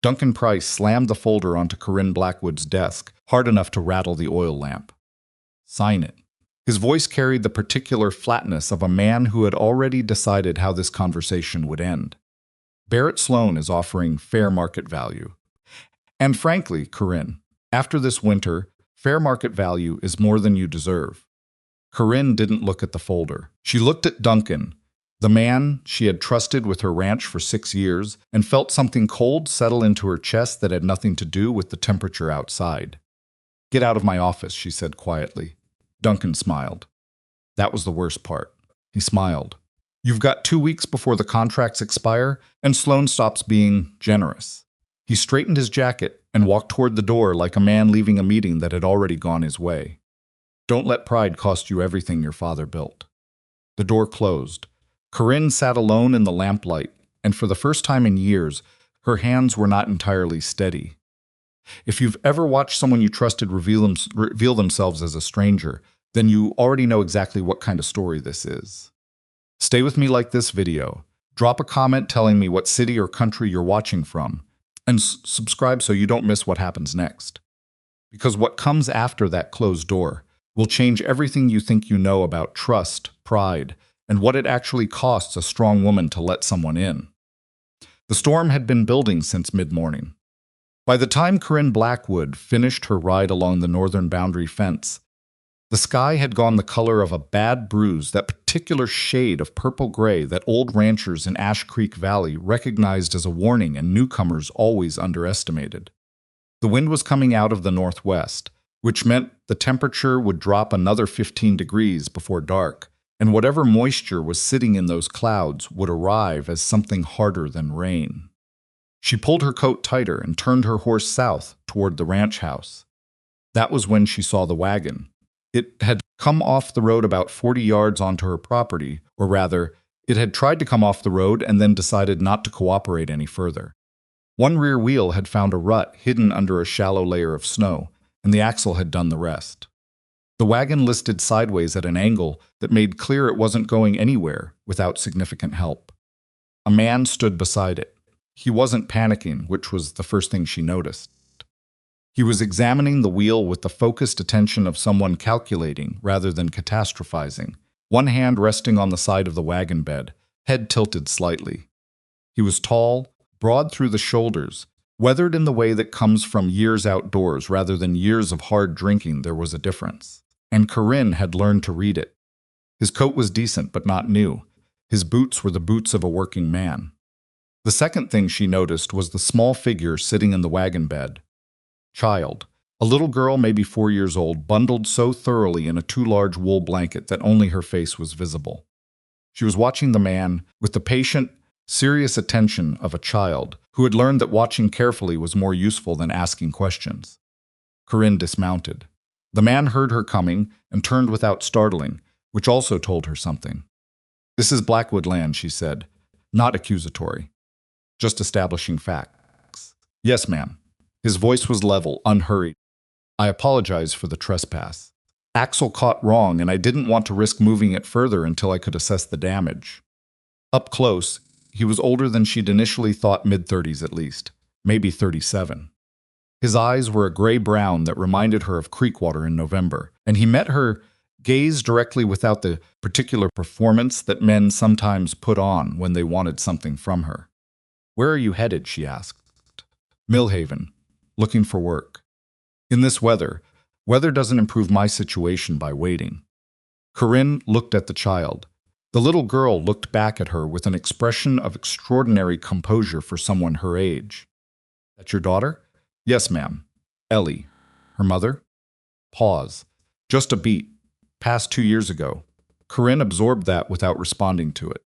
Duncan Price slammed the folder onto Corinne Blackwood's desk, hard enough to rattle the oil lamp. "Sign it." His voice carried the particular flatness of a man who had already decided how this conversation would end. "Barrett Sloan is offering fair market value. And frankly, Corinne, after this winter, fair market value is more than you deserve." Corinne didn't look at the folder. She looked at Duncan, the man she had trusted with her ranch for 6 years, and felt something cold settle into her chest that had nothing to do with the temperature outside. "Get out of my office," she said quietly. Duncan smiled. That was the worst part. He smiled. "You've got 2 weeks before the contracts expire, and Sloan stops being generous." He straightened his jacket and walked toward the door like a man leaving a meeting that had already gone his way. "Don't let pride cost you everything your father built." The door closed. Corinne sat alone in the lamplight, and for the first time in years, her hands were not entirely steady. If you've ever watched someone you trusted reveal themselves as a stranger, then you already know exactly what kind of story this is. Stay with me like this video. Drop a comment telling me what city or country you're watching from, and subscribe so you don't miss what happens next. Because what comes after that closed door will change everything you think you know about trust, pride, and what it actually costs a strong woman to let someone in. The storm had been building since mid-morning. By the time Corinne Blackwood finished her ride along the northern boundary fence, the sky had gone the color of a bad bruise, that particular shade of purple-gray that old ranchers in Ash Creek Valley recognized as a warning and newcomers always underestimated. The wind was coming out of the northwest, which meant the temperature would drop another 15 degrees before dark, and whatever moisture was sitting in those clouds would arrive as something harder than rain. She pulled her coat tighter and turned her horse south toward the ranch house. That was when she saw the wagon. It had come off the road about 40 yards onto her property, or rather, it had tried to come off the road and then decided not to cooperate any further. One rear wheel had found a rut hidden under a shallow layer of snow, and the axle had done the rest. The wagon listed sideways at an angle that made clear it wasn't going anywhere without significant help. A man stood beside it. He wasn't panicking, which was the first thing she noticed. He was examining the wheel with the focused attention of someone calculating rather than catastrophizing, one hand resting on the side of the wagon bed, head tilted slightly. He was tall, broad through the shoulders, weathered in the way that comes from years outdoors rather than years of hard drinking. There was a difference, and Corinne had learned to read it. His coat was decent but not new. His boots were the boots of a working man. The second thing she noticed was the small figure sitting in the wagon bed. Child, a little girl maybe 4 years old, bundled so thoroughly in a too large wool blanket that only her face was visible. She was watching the man with the patient, serious attention of a child who had learned that watching carefully was more useful than asking questions. Corinne dismounted. The man heard her coming and turned without startling, which also told her something. "This is Blackwood land," she said, not accusatory, just establishing facts. "Yes, ma'am." His voice was level, unhurried. "I apologize for the trespass. Axle caught wrong, and I didn't want to risk moving it further until I could assess the damage." Up close, he was older than she'd initially thought, mid-30s at least, maybe 37. His eyes were a gray-brown that reminded her of creek water in November, and he met her gaze directly without the particular performance that men sometimes put on when they wanted something from her. "Where are you headed?" she asked. "Millhaven. Looking for work." "In this weather doesn't improve my situation by waiting." Corinne looked at the child. The little girl looked back at her with an expression of extraordinary composure for someone her age. "That's your daughter?" "Yes, ma'am." "Ellie. Her mother?" Pause. Just a beat. Past 2 years ago. Corinne absorbed that without responding to it.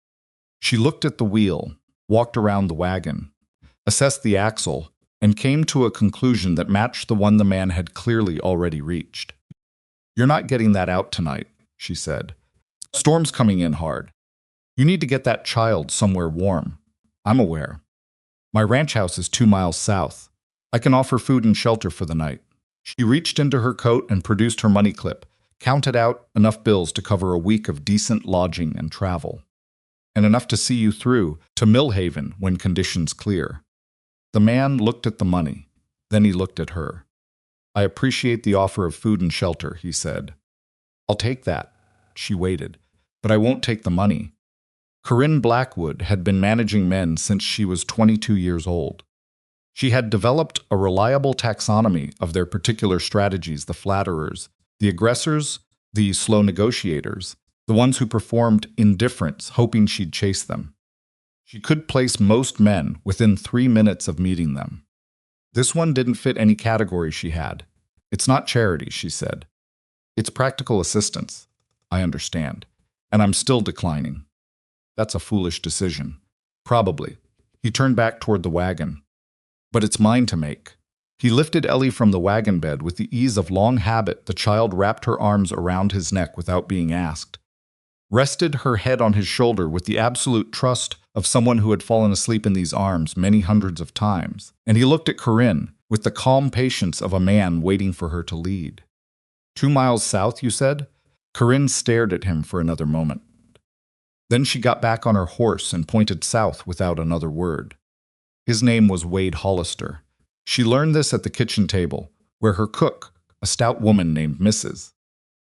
She looked at the wheel, walked around the wagon, assessed the axle, and came to a conclusion that matched the one the man had clearly already reached. "You're not getting that out tonight," she said. "Storm's coming in hard. You need to get that child somewhere warm. I'm aware. My ranch house is 2 miles south. I can offer food and shelter for the night." She reached into her coat and produced her money clip, counted out enough bills to cover a week of decent lodging and travel, and enough to see you through to Millhaven when conditions clear. The man looked at the money. Then he looked at her. I appreciate the offer of food and shelter, he said. I'll take that. She waited. But I won't take the money. Corinne Blackwood had been managing men since she was 22 years old. She had developed a reliable taxonomy of their particular strategies, the flatterers, the aggressors, the slow negotiators, the ones who performed indifference, hoping she'd chase them. She could place most men within 3 minutes of meeting them. This one didn't fit any category she had. It's not charity, she said. It's practical assistance. I understand. And I'm still declining. That's a foolish decision. Probably. He turned back toward the wagon. But it's mine to make. He lifted Ellie from the wagon bed with the ease of long habit. The child wrapped her arms around his neck without being asked, rested her head on his shoulder with the absolute trust of someone who had fallen asleep in these arms many hundreds of times, and he looked at Corinne with the calm patience of a man waiting for her to lead. 2 miles south, you said? Corinne stared at him for another moment. Then she got back on her horse and pointed south without another word. His name was Wade Hollister. She learned this at the kitchen table, where her cook, a stout woman named Mrs.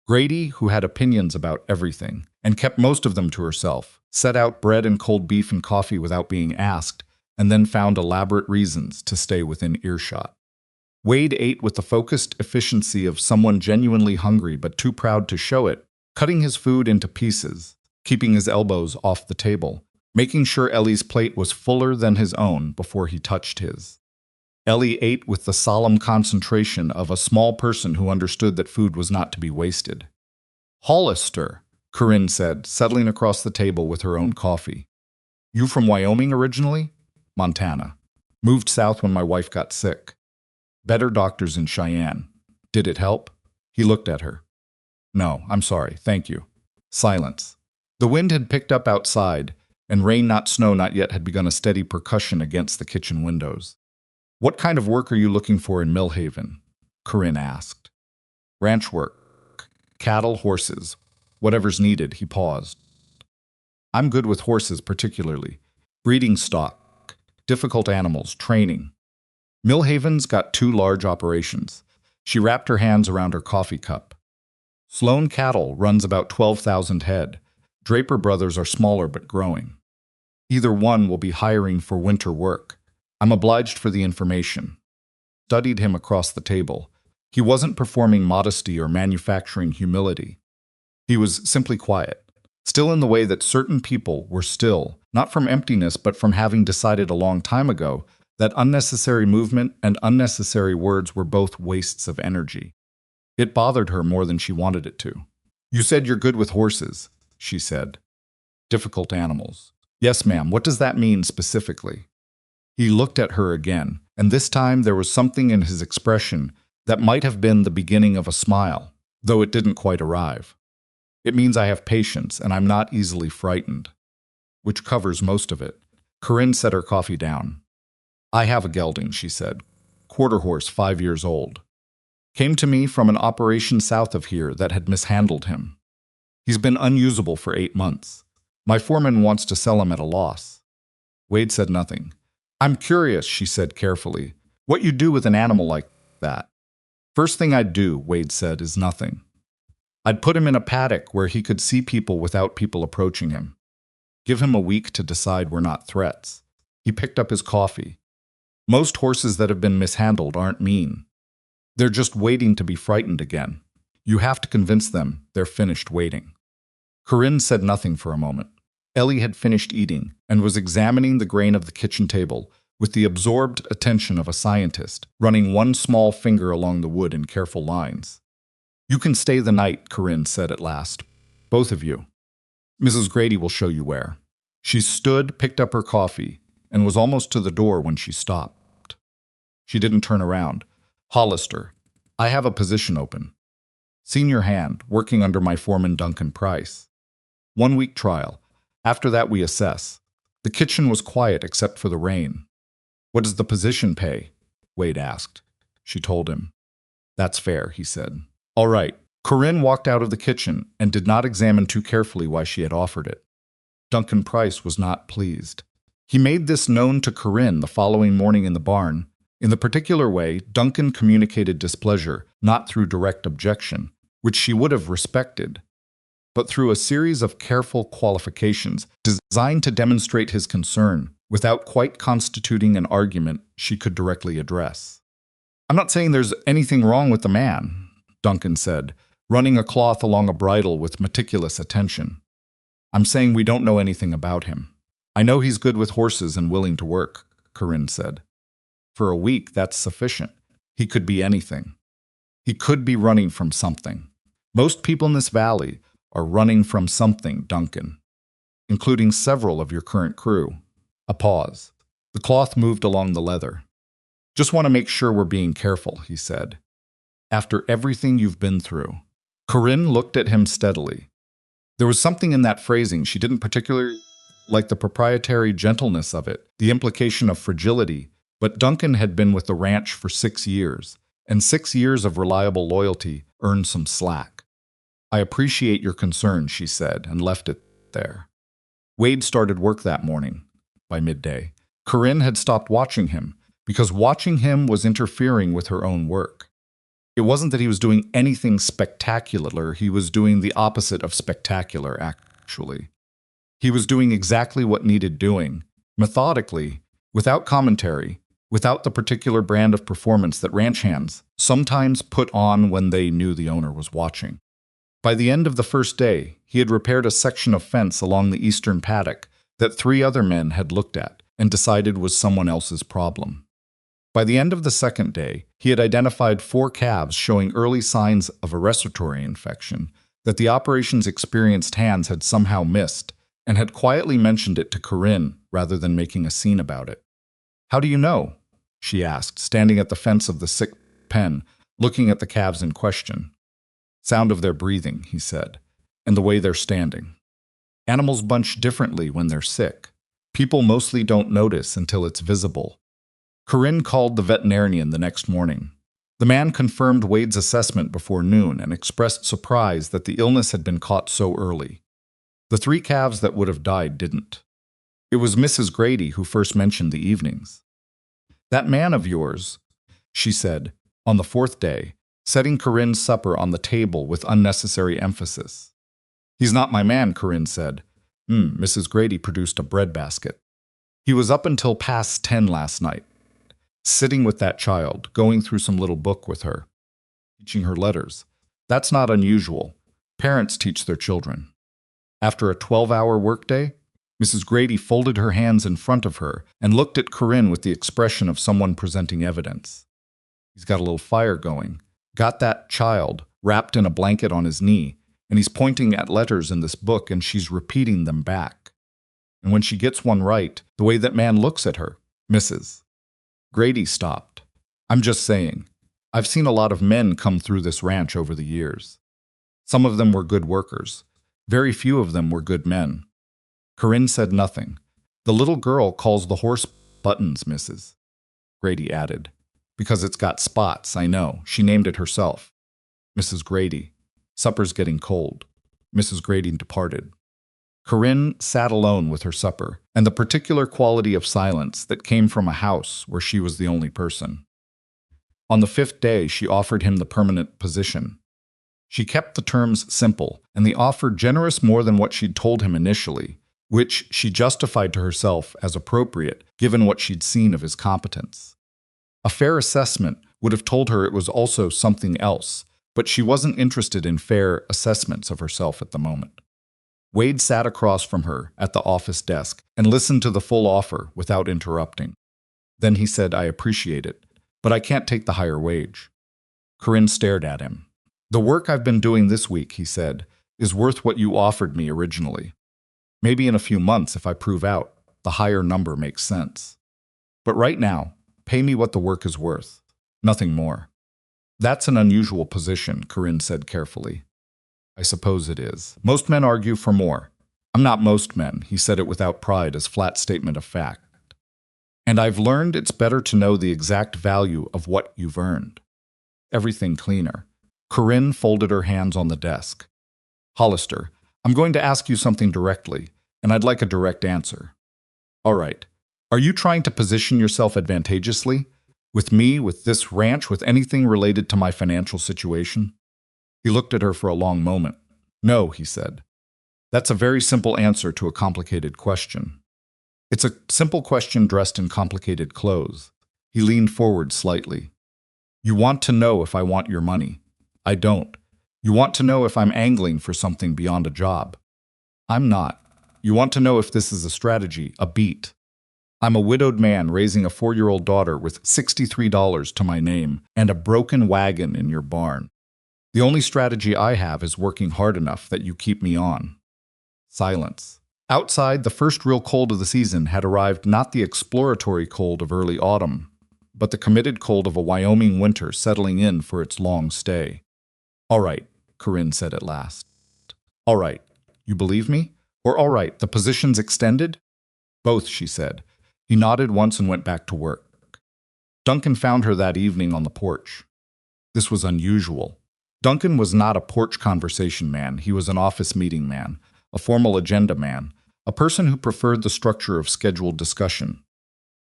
Grady, who had opinions about everything, and kept most of them to herself, set out bread and cold beef and coffee without being asked, and then found elaborate reasons to stay within earshot. Wade ate with the focused efficiency of someone genuinely hungry but too proud to show it, cutting his food into pieces, keeping his elbows off the table, making sure Ellie's plate was fuller than his own before he touched his. Ellie ate with the solemn concentration of a small person who understood that food was not to be wasted. Hollister, Corinne said, settling across the table with her own coffee. You from Wyoming originally? Montana. Moved south when my wife got sick. Better doctors in Cheyenne. Did it help? He looked at her. No, I'm sorry, thank you. Silence. The wind had picked up outside, and rain not snow not yet had begun a steady percussion against the kitchen windows. What kind of work are you looking for in Millhaven? Corinne asked. Ranch work. Cattle, horses. Whatever's needed, he paused. I'm good with horses particularly. Breeding stock. Difficult animals, training. Millhaven's got 2 large operations. She wrapped her hands around her coffee cup. Sloan Cattle runs about 12,000 head. Draper Brothers are smaller but growing. Either one will be hiring for winter work. I'm obliged for the information. Studied him across the table. He wasn't performing modesty or manufacturing humility. He was simply quiet, still in the way that certain people were still, not from emptiness but from having decided a long time ago that unnecessary movement and unnecessary words were both wastes of energy. It bothered her more than she wanted it to. You said you're good with horses, she said. Difficult animals. Yes, ma'am. What does that mean specifically? He looked at her again, and this time there was something in his expression that might have been the beginning of a smile, though it didn't quite arrive. It means I have patience and I'm not easily frightened. Which covers most of it. Corinne set her coffee down. I have a gelding, she said. Quarter horse, 5 years old. Came to me from an operation south of here that had mishandled him. He's been unusable for 8 months. My foreman wants to sell him at a loss. Wade said nothing. I'm curious, she said carefully, what you do with an animal like that. First thing I'd do, Wade said, is nothing. I'd put him in a paddock where he could see people without people approaching him. Give him a week to decide we're not threats. He picked up his coffee. Most horses that have been mishandled aren't mean. They're just waiting to be frightened again. You have to convince them they're finished waiting. Corinne said nothing for a moment. Ellie had finished eating and was examining the grain of the kitchen table with the absorbed attention of a scientist, running one small finger along the wood in careful lines. You can stay the night, Corinne said at last. Both of you. Mrs. Grady will show you where. She stood, picked up her coffee, and was almost to the door when she stopped. She didn't turn around. Hollister, I have a position open. Senior hand, working under my foreman Duncan Price. 1 week trial. After that we assess. The kitchen was quiet except for the rain. What does the position pay? Wade asked. She told him. That's fair, he said. All right. Corinne walked out of the kitchen and did not examine too carefully why she had offered it. Duncan Price was not pleased. He made this known to Corinne the following morning in the barn. In the particular way, Duncan communicated displeasure, not through direct objection, which she would have respected, but through a series of careful qualifications designed to demonstrate his concern without quite constituting an argument she could directly address. "I'm not saying there's anything wrong with the man," Duncan said, running a cloth along a bridle with meticulous attention. "I'm saying we don't know anything about him. I know he's good with horses and willing to work," Corinne said. "For a week, that's sufficient. He could be anything. He could be running from something. Most people in this valley are running from something, Duncan, including several of your current crew." A pause. The cloth moved along the leather. "Just want to make sure we're being careful," he said. "After everything you've been through." Corinne looked at him steadily. There was something in that phrasing she didn't particularly like, the proprietary gentleness of it, the implication of fragility, but Duncan had been with the ranch for 6 years, and 6 years of reliable loyalty earned some slack. "I appreciate your concern," she said, and left it there. Wade started work that morning. By midday, Corinne had stopped watching him, because watching him was interfering with her own work. It wasn't that he was doing anything spectacular, he was doing the opposite of spectacular, actually. He was doing exactly what needed doing, methodically, without commentary, without the particular brand of performance that ranch hands sometimes put on when they knew the owner was watching. By the end of the first day, he had repaired a section of fence along the eastern paddock that 3 other men had looked at and decided was someone else's problem. By the end of the second day, he had identified 4 calves showing early signs of a respiratory infection that the operation's experienced hands had somehow missed, and had quietly mentioned it to Corinne rather than making a scene about it. "How do you know?" she asked, standing at the fence of the sick pen, looking at the calves in question. "Sound of their breathing," he said, "and the way they're standing. Animals bunch differently when they're sick. People mostly don't notice until it's visible." Corinne called the veterinarian the next morning. The man confirmed Wade's assessment before noon and expressed surprise that the illness had been caught so early. The 3 calves that would have died didn't. It was Mrs. Grady who first mentioned the evenings. "That man of yours," she said, on the 4th day, setting Corinne's supper on the table with unnecessary emphasis. "He's not my man," Corinne said. Mrs. Grady produced a breadbasket. "He was up until past 10 last night, sitting with that child, going through some little book with her, teaching her letters. That's not unusual. Parents teach their children." After a 12-hour workday, Mrs. Grady folded her hands in front of her and looked at Corinne with the expression of someone presenting evidence. "He's got a little fire going. Got that child wrapped in a blanket on his knee, and he's pointing at letters in this book and she's repeating them back. And when she gets one right, the way that man looks at her, Mrs. Grady stopped. "I'm just saying, I've seen a lot of men come through this ranch over the years. Some of them were good workers. Very few of them were good men." Corinne said nothing. "The little girl calls the horse Buttons, Mrs. Grady added. "Because it's got spots, I know. She named it herself." Mrs. Grady. "Supper's getting cold." Mrs. Grady departed. Corinne sat alone with her supper, and the particular quality of silence that came from a house where she was the only person. On the 5th day, she offered him the permanent position. She kept the terms simple, and the offer generous more than what she'd told him initially, which she justified to herself as appropriate given what she'd seen of his competence. A fair assessment would have told her it was also something else, but she wasn't interested in fair assessments of herself at the moment. Wade sat across from her at the office desk and listened to the full offer without interrupting. Then he said, "I appreciate it, but I can't take the higher wage." Corinne stared at him. "The work I've been doing this week," he said, "is worth what you offered me originally. Maybe in a few months, if I prove out, the higher number makes sense. But right now, pay me what the work is worth. Nothing more." "That's an unusual position," Corinne said carefully. "I suppose it is. Most men argue for more. I'm not most men," he said it without pride as flat statement of fact. "And I've learned it's better to know the exact value of what you've earned." Everything cleaner. Corinne folded her hands on the desk. "Hollister, I'm going to ask you something directly, and I'd like a direct answer." "All right, Are you trying to position yourself advantageously? With me, with this ranch, with anything related to my financial situation? He looked at her for a long moment. No, he said. That's a very simple answer to a complicated question. It's a simple question dressed in complicated clothes. He leaned forward slightly. You want to know if I want your money. I don't. You want to know if I'm angling for something beyond a job. I'm not. You want to know if this is a strategy, a beat. I'm a widowed man raising a 4-year-old daughter with $63 to my name and a broken wagon in your barn. The only strategy I have is working hard enough that you keep me on. Silence. Outside, the first real cold of the season had arrived, not the exploratory cold of early autumn, but the committed cold of a Wyoming winter settling in for its long stay. All right, Corinne said at last. All right, you believe me? Or all right, the position's extended? Both, she said. He nodded once and went back to work. Duncan found her that evening on the porch. This was unusual. Duncan was not a porch conversation man. He was an office meeting man, a formal agenda man, a person who preferred the structure of scheduled discussion.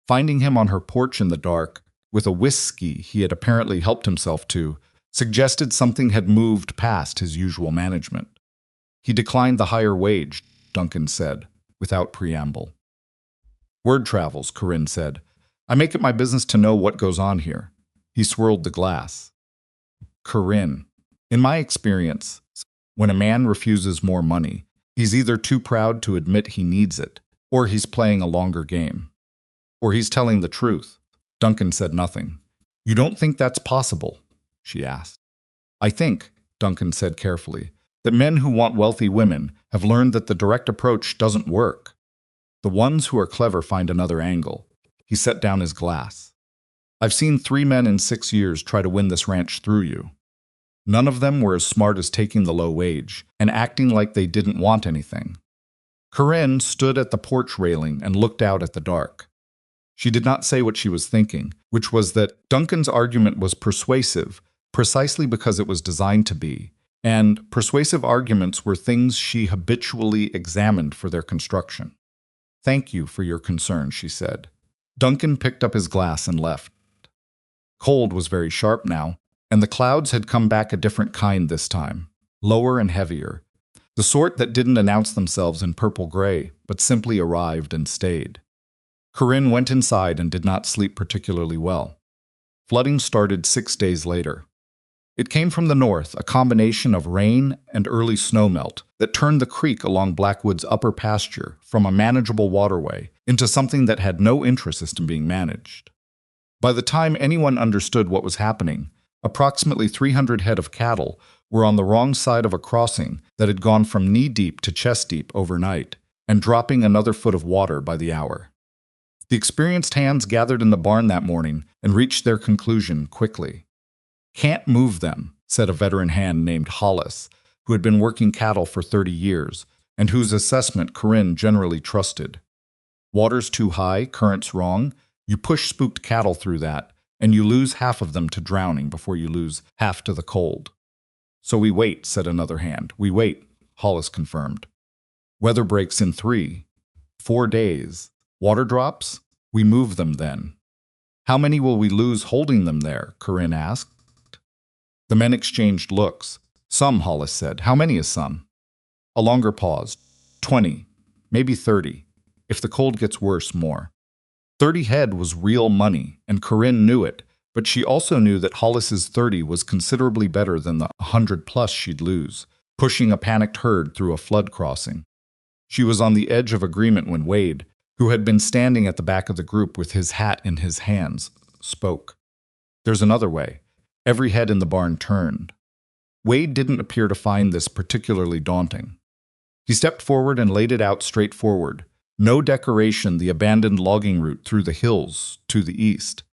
Finding him on her porch in the dark, with a whiskey he had apparently helped himself to, suggested something had moved past his usual management. He declined the higher wage, Duncan said, without preamble. Word travels, Corinne said. I make it my business to know what goes on here. He swirled the glass. Corinne, in my experience, when a man refuses more money, he's either too proud to admit he needs it, or he's playing a longer game. Or he's telling the truth. Duncan said nothing. You don't think that's possible? She asked. I think, Duncan said carefully, that men who want wealthy women have learned that the direct approach doesn't work. The ones who are clever find another angle. He set down his glass. I've seen 3 men in 6 years try to win this ranch through you. None of them were as smart as taking the low wage and acting like they didn't want anything. Corinne stood at the porch railing and looked out at the dark. She did not say what she was thinking, which was that Duncan's argument was persuasive precisely because it was designed to be, and persuasive arguments were things she habitually examined for their construction. Thank you for your concern, she said. Duncan picked up his glass and left. Cold was very sharp now, and the clouds had come back a different kind this time, lower and heavier, the sort that didn't announce themselves in purple-gray, but simply arrived and stayed. Corinne went inside and did not sleep particularly well. Flooding started 6 days later. It came from the north, a combination of rain and early snowmelt that turned the creek along Blackwood's upper pasture from a manageable waterway into something that had no interest in being managed. By the time anyone understood what was happening, approximately 300 head of cattle were on the wrong side of a crossing that had gone from knee-deep to chest-deep overnight and dropping another foot of water by the hour. The experienced hands gathered in the barn that morning and reached their conclusion quickly. Can't move them, said a veteran hand named Hollis, who had been working cattle for 30 years, and whose assessment Corinne generally trusted. Water's too high, current's wrong, you push spooked cattle through that, and you lose half of them to drowning before you lose half to the cold. So we wait, said another hand. We wait, Hollis confirmed. Weather breaks in 3, 4 days. Water drops? We move them then. How many will we lose holding them there? Corinne asked. The men exchanged looks. Some, Hollis said. How many is some? A longer pause. 20, maybe 30. If the cold gets worse, more. 30 head was real money, and Corinne knew it, but she also knew that Hollis's 30 was considerably better than the 100+ she'd lose, pushing a panicked herd through a flood crossing. She was on the edge of agreement when Wade, who had been standing at the back of the group with his hat in his hands, spoke. There's another way. Every head in the barn turned. Wade didn't appear to find this particularly daunting. He stepped forward and laid it out straightforward. No decoration, the abandoned logging route through the hills to the east.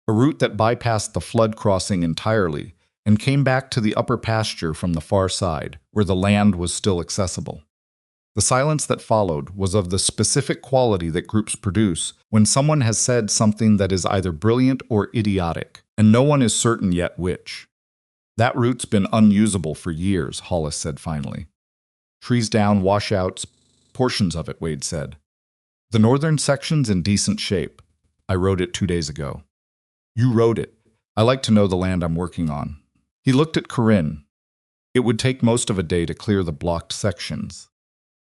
A route that bypassed the flood crossing entirely and came back to the upper pasture from the far side, where the land was still accessible. The silence that followed was of the specific quality that groups produce when someone has said something that is either brilliant or idiotic, and no one is certain yet which. That route's been unusable for years, Hollis said finally. Trees down, washouts, portions of it, Wade said. The northern section's in decent shape. I wrote it 2 days ago. You wrote it. I like to know the land I'm working on. He looked at Corinne. It would take most of a day to clear the blocked sections.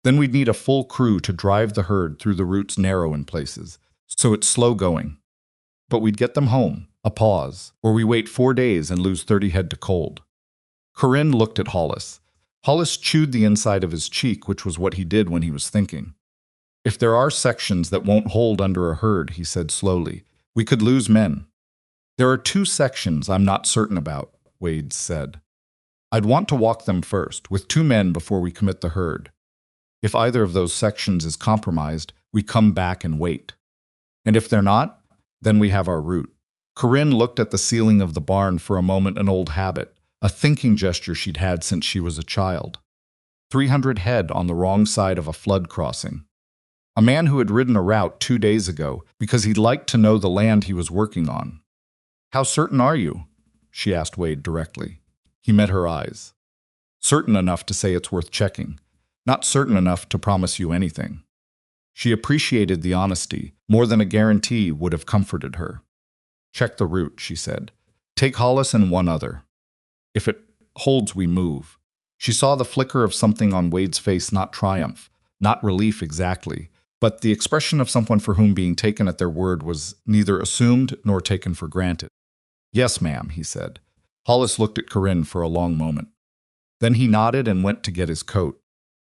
Then we'd need a full crew to drive the herd through the routes narrow in places, so it's slow going. But we'd get them home, a pause, or we wait 4 days and lose 30 head to cold. Corinne looked at Hollis. Hollis chewed the inside of his cheek, which was what he did when he was thinking. If there are sections that won't hold under a herd, he said slowly, we could lose men. There are 2 sections I'm not certain about, Wade said. I'd want to walk them first, with 2 men before we commit the herd. If either of those sections is compromised, we come back and wait. And if they're not, then we have our route. Corinne looked at the ceiling of the barn for a moment, an old habit, a thinking gesture she'd had since she was a child. 300 head on the wrong side of a flood crossing. A man who had ridden a route 2 days ago because he'd liked to know the land he was working on. How certain are you? She asked Wade directly. He met her eyes. Certain enough to say it's worth checking. Not certain enough to promise you anything. She appreciated the honesty. More than a guarantee would have comforted her. Check the route, she said. Take Hollis and 1 other. If it holds, we move. She saw the flicker of something on Wade's face, not triumph, not relief exactly, but the expression of someone for whom being taken at their word was neither assumed nor taken for granted. Yes, ma'am, he said. Hollis looked at Corinne for a long moment. Then he nodded and went to get his coat.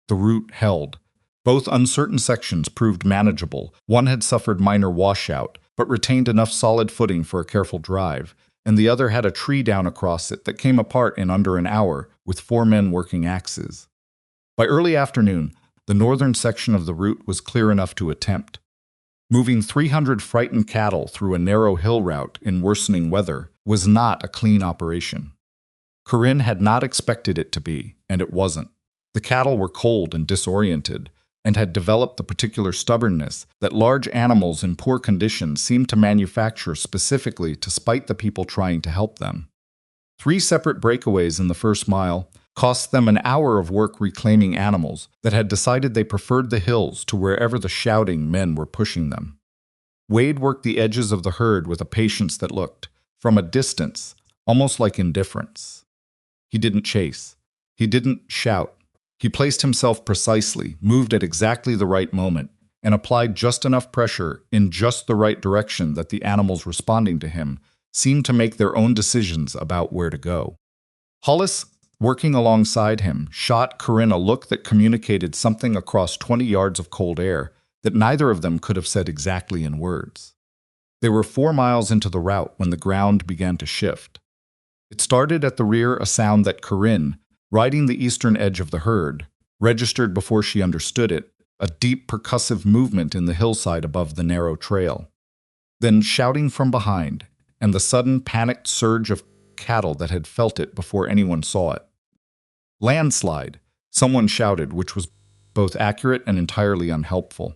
The route held. Both uncertain sections proved manageable. One had suffered minor washout, but retained enough solid footing for a careful drive, and the other had a tree down across it that came apart in under an hour, with 4 men working axes. By early afternoon, the northern section of the route was clear enough to attempt. Moving 300 frightened cattle through a narrow hill route in worsening weather was not a clean operation. Corinne had not expected it to be, and it wasn't. The cattle were cold and disoriented, and had developed the particular stubbornness that large animals in poor condition seem to manufacture specifically to spite the people trying to help them. 3 separate breakaways in the first mile cost them an hour of work reclaiming animals that had decided they preferred the hills to wherever the shouting men were pushing them. Wade worked the edges of the herd with a patience that looked, from a distance, almost like indifference. He didn't chase. He didn't shout. He placed himself precisely, moved at exactly the right moment, and applied just enough pressure in just the right direction that the animals responding to him seemed to make their own decisions about where to go. Hollis, working alongside him, shot Corinne a look that communicated something across 20 yards of cold air that neither of them could have said exactly in words. They were 4 miles into the route when the ground began to shift. It started at the rear, a sound that Corinne, riding the eastern edge of the herd, registered before she understood it, a deep percussive movement in the hillside above the narrow trail. Then shouting from behind, and the sudden panicked surge of cattle that had felt it before anyone saw it. Landslide, someone shouted, which was both accurate and entirely unhelpful.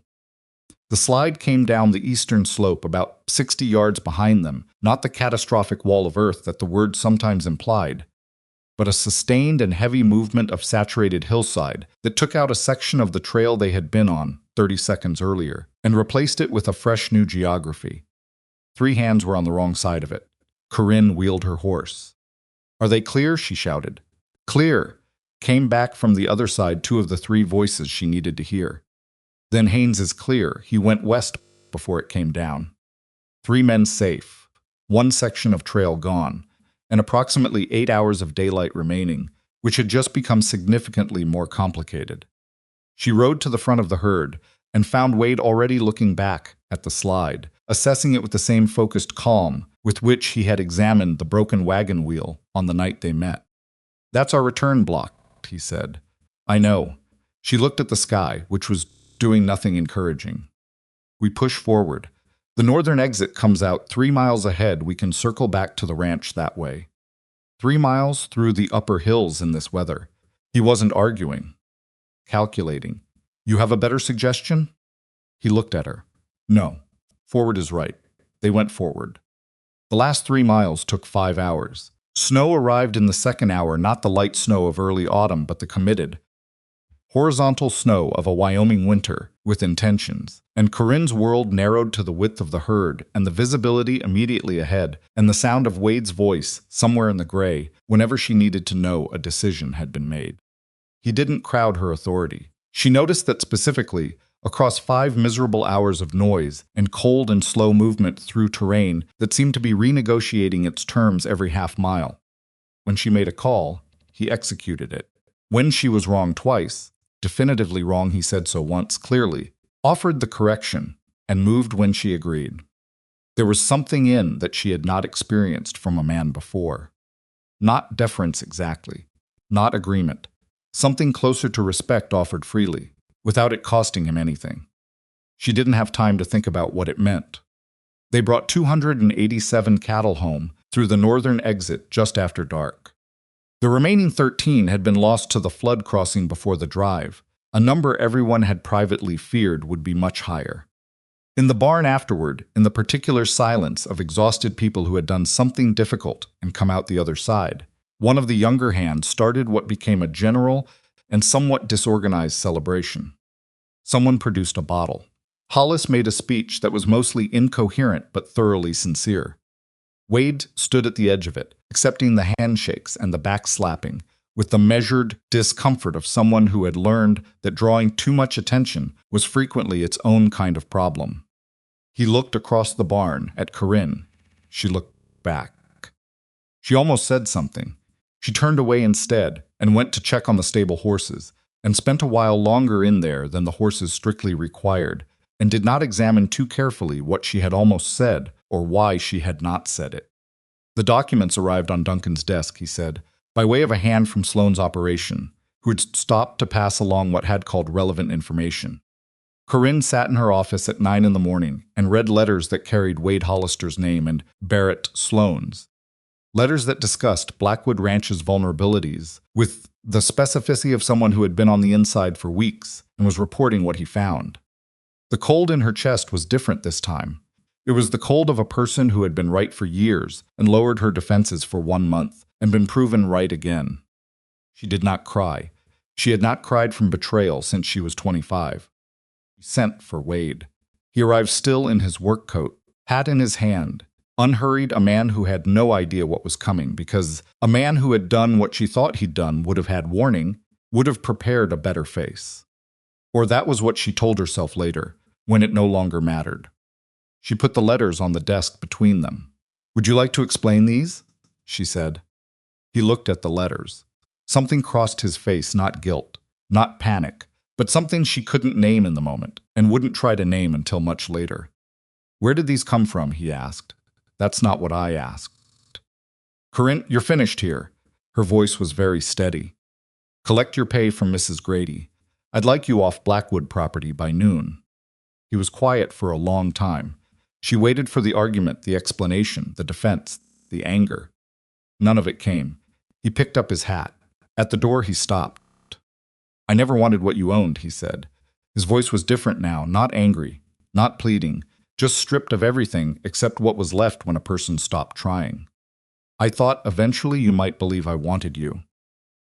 The slide came down the eastern slope about 60 yards behind them, not the catastrophic wall of earth that the word sometimes implied, but a sustained and heavy movement of saturated hillside that took out a section of the trail they had been on 30 seconds earlier and replaced it with a fresh new geography. 3 hands were on the wrong side of it. Corinne wheeled her horse. "Are they clear?" she shouted. "Clear!" came back from the other side 2 of the 3 voices she needed to hear. "Then Haynes is clear. He went west before it came down." 3 men safe. 1 section of trail gone, and approximately 8 hours of daylight remaining, which had just become significantly more complicated. She rode to the front of the herd and found Wade already looking back at the slide, assessing it with the same focused calm with which he had examined the broken wagon wheel on the night they met. "That's our return block," he said. "I know." She looked at the sky, which was doing nothing encouraging. "We push forward. The northern exit comes out 3 miles ahead. We can circle back to the ranch that way." 3 miles through the upper hills in this weather. He wasn't arguing. Calculating. "You have a better suggestion?" He looked at her. "No. Forward is right." They went forward. The last 3 miles took 5 hours. Snow arrived in the second hour, not the light snow of early autumn, but the committed, horizontal snow of a Wyoming winter, with intentions, and Corinne's world narrowed to the width of the herd and the visibility immediately ahead, and the sound of Wade's voice somewhere in the gray whenever she needed to know a decision had been made. He didn't crowd her authority. She noticed that specifically, across 5 miserable hours of noise and cold and slow movement through terrain that seemed to be renegotiating its terms every half mile. When she made a call, he executed it. When she was wrong twice, definitively wrong, he said so once clearly, offered the correction, and moved when she agreed. There was something in that she had not experienced from a man before. Not deference exactly, not agreement, something closer to respect offered freely, without it costing him anything. She didn't have time to think about what it meant. They brought 287 cattle home through the northern exit just after dark. The remaining 13 had been lost to the flood crossing before the drive, a number everyone had privately feared would be much higher. In the barn afterward, in the particular silence of exhausted people who had done something difficult and come out the other side, one of the younger hands started what became a general and somewhat disorganized celebration. Someone produced a bottle. Hollis made a speech that was mostly incoherent but thoroughly sincere. Wade stood at the edge of it, accepting the handshakes and the backslapping, with the measured discomfort of someone who had learned that drawing too much attention was frequently its own kind of problem. He looked across the barn at Corinne. She looked back. She almost said something. She turned away instead and went to check on the stable horses, and spent a while longer in there than the horses strictly required, and did not examine too carefully what she had almost said or why she had not said it. The documents arrived on Duncan's desk, he said, by way of a hand from Sloane's operation, who had stopped to pass along what had called relevant information. Corinne sat in her office at 9 in the morning and read letters that carried Wade Hollister's name and Barrett Sloane's. Letters that discussed Blackwood Ranch's vulnerabilities with the specificity of someone who had been on the inside for weeks and was reporting what he found. The cold in her chest was different this time. It was the cold of a person who had been right for years and lowered her defenses for 1 month and been proven right again. She did not cry. She had not cried from betrayal since she was 25. She sent for Wade. He arrived still in his work coat, hat in his hand, unhurried, a man who had no idea what was coming, because a man who had done what she thought he'd done would have had warning, would have prepared a better face. Or that was what she told herself later, when it no longer mattered. She put the letters on the desk between them. "Would you like to explain these?" she said. He looked at the letters. Something crossed his face, not guilt, not panic, but something she couldn't name in the moment, and wouldn't try to name until much later. "Where did these come from?" he asked. "That's not what I asked." "Corinne, you're finished here." Her voice was very steady. "Collect your pay from Mrs. Grady. I'd like you off Blackwood property by noon." He was quiet for a long time. She waited for the argument, the explanation, the defense, the anger. None of it came. He picked up his hat. At the door he stopped. "I never wanted what you owned," he said. His voice was different now, not angry, not pleading, just stripped of everything except what was left when a person stopped trying. "I thought eventually you might believe I wanted you."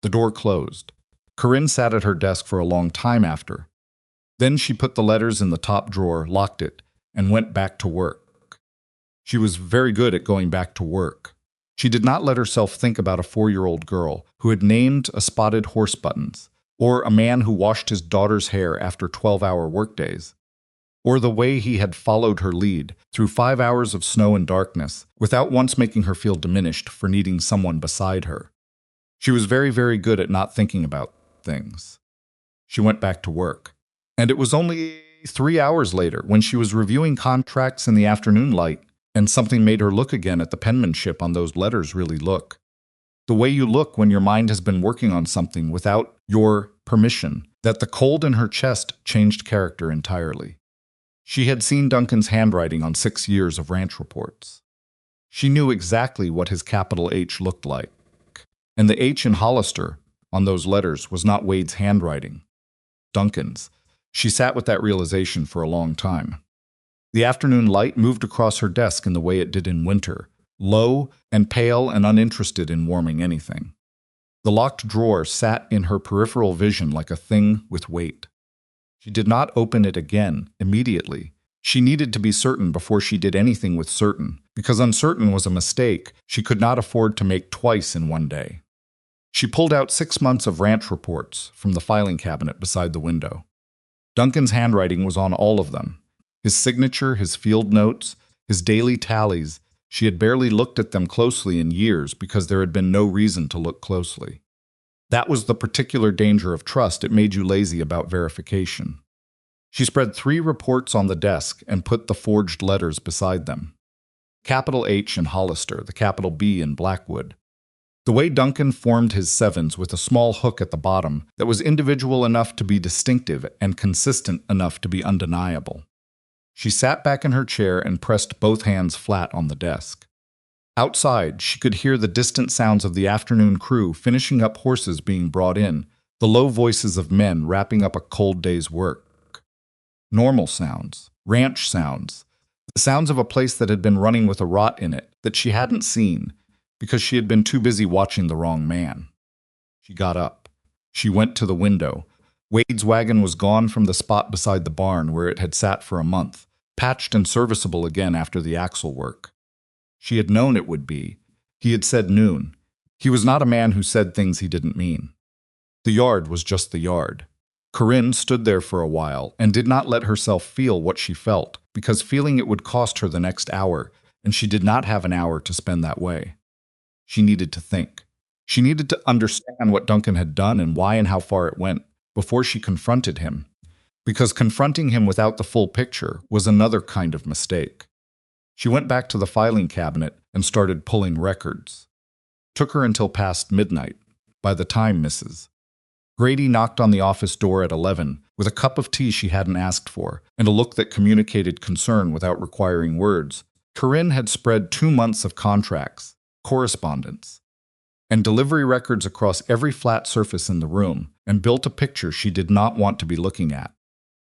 The door closed. Corinne sat at her desk for a long time after. Then she put the letters in the top drawer, locked it, and went back to work. She was very good at going back to work. She did not let herself think about a 4-year-old girl who had named a spotted horse buttons, or a man who washed his daughter's hair after 12-hour workdays, or the way he had followed her lead through 5 hours of snow and darkness without once making her feel diminished for needing someone beside her. She was very, very good at not thinking about things. She went back to work. And it was only 3 hours later, when she was reviewing contracts in the afternoon light, and something made her look again at the penmanship on those letters. Really look. The way you look when your mind has been working on something without your permission, that the cold in her chest changed character entirely. She had seen Duncan's handwriting on 6 years of ranch reports. She knew exactly what his capital H looked like. And the H in Hollister on those letters was not Wade's handwriting. Duncan's. She sat with that realization for a long time. The afternoon light moved across her desk in the way it did in winter, low and pale and uninterested in warming anything. The locked drawer sat in her peripheral vision like a thing with weight. She did not open it again immediately. She needed to be certain before she did anything with certain, because uncertain was a mistake she could not afford to make twice in one day. She pulled out 6 months of ranch reports from the filing cabinet beside the window. Duncan's handwriting was on all of them. His signature, his field notes, his daily tallies. She had barely looked at them closely in years because there had been no reason to look closely. That was the particular danger of trust. It made you lazy about verification. She spread 3 reports on the desk and put the forged letters beside them. Capital H in Hollister, the capital B in Blackwood. The way Duncan formed his sevens with a small hook at the bottom that was individual enough to be distinctive and consistent enough to be undeniable. She sat back in her chair and pressed both hands flat on the desk. Outside, she could hear the distant sounds of the afternoon crew finishing up horses being brought in, the low voices of men wrapping up a cold day's work. Normal sounds, ranch sounds, the sounds of a place that had been running with a rot in it that she hadn't seen because she had been too busy watching the wrong man. She got up. She went to the window. Wade's wagon was gone from the spot beside the barn where it had sat for a month, patched and serviceable again after the axle work. She had known it would be. He had said noon. He was not a man who said things he didn't mean. The yard was just the yard. Corinne stood there for a while and did not let herself feel what she felt, because feeling it would cost her the next hour, and she did not have an hour to spend that way. She needed to think. She needed to understand what Duncan had done and why and how far it went before she confronted him, because confronting him without the full picture was another kind of mistake. She went back to the filing cabinet and started pulling records. Took her until past midnight. By the time Mrs. Grady knocked on the office door at 11 with a cup of tea she hadn't asked for and a look that communicated concern without requiring words, Corinne had spread 2 months of contracts, correspondence, and delivery records across every flat surface in the room and built a picture she did not want to be looking at.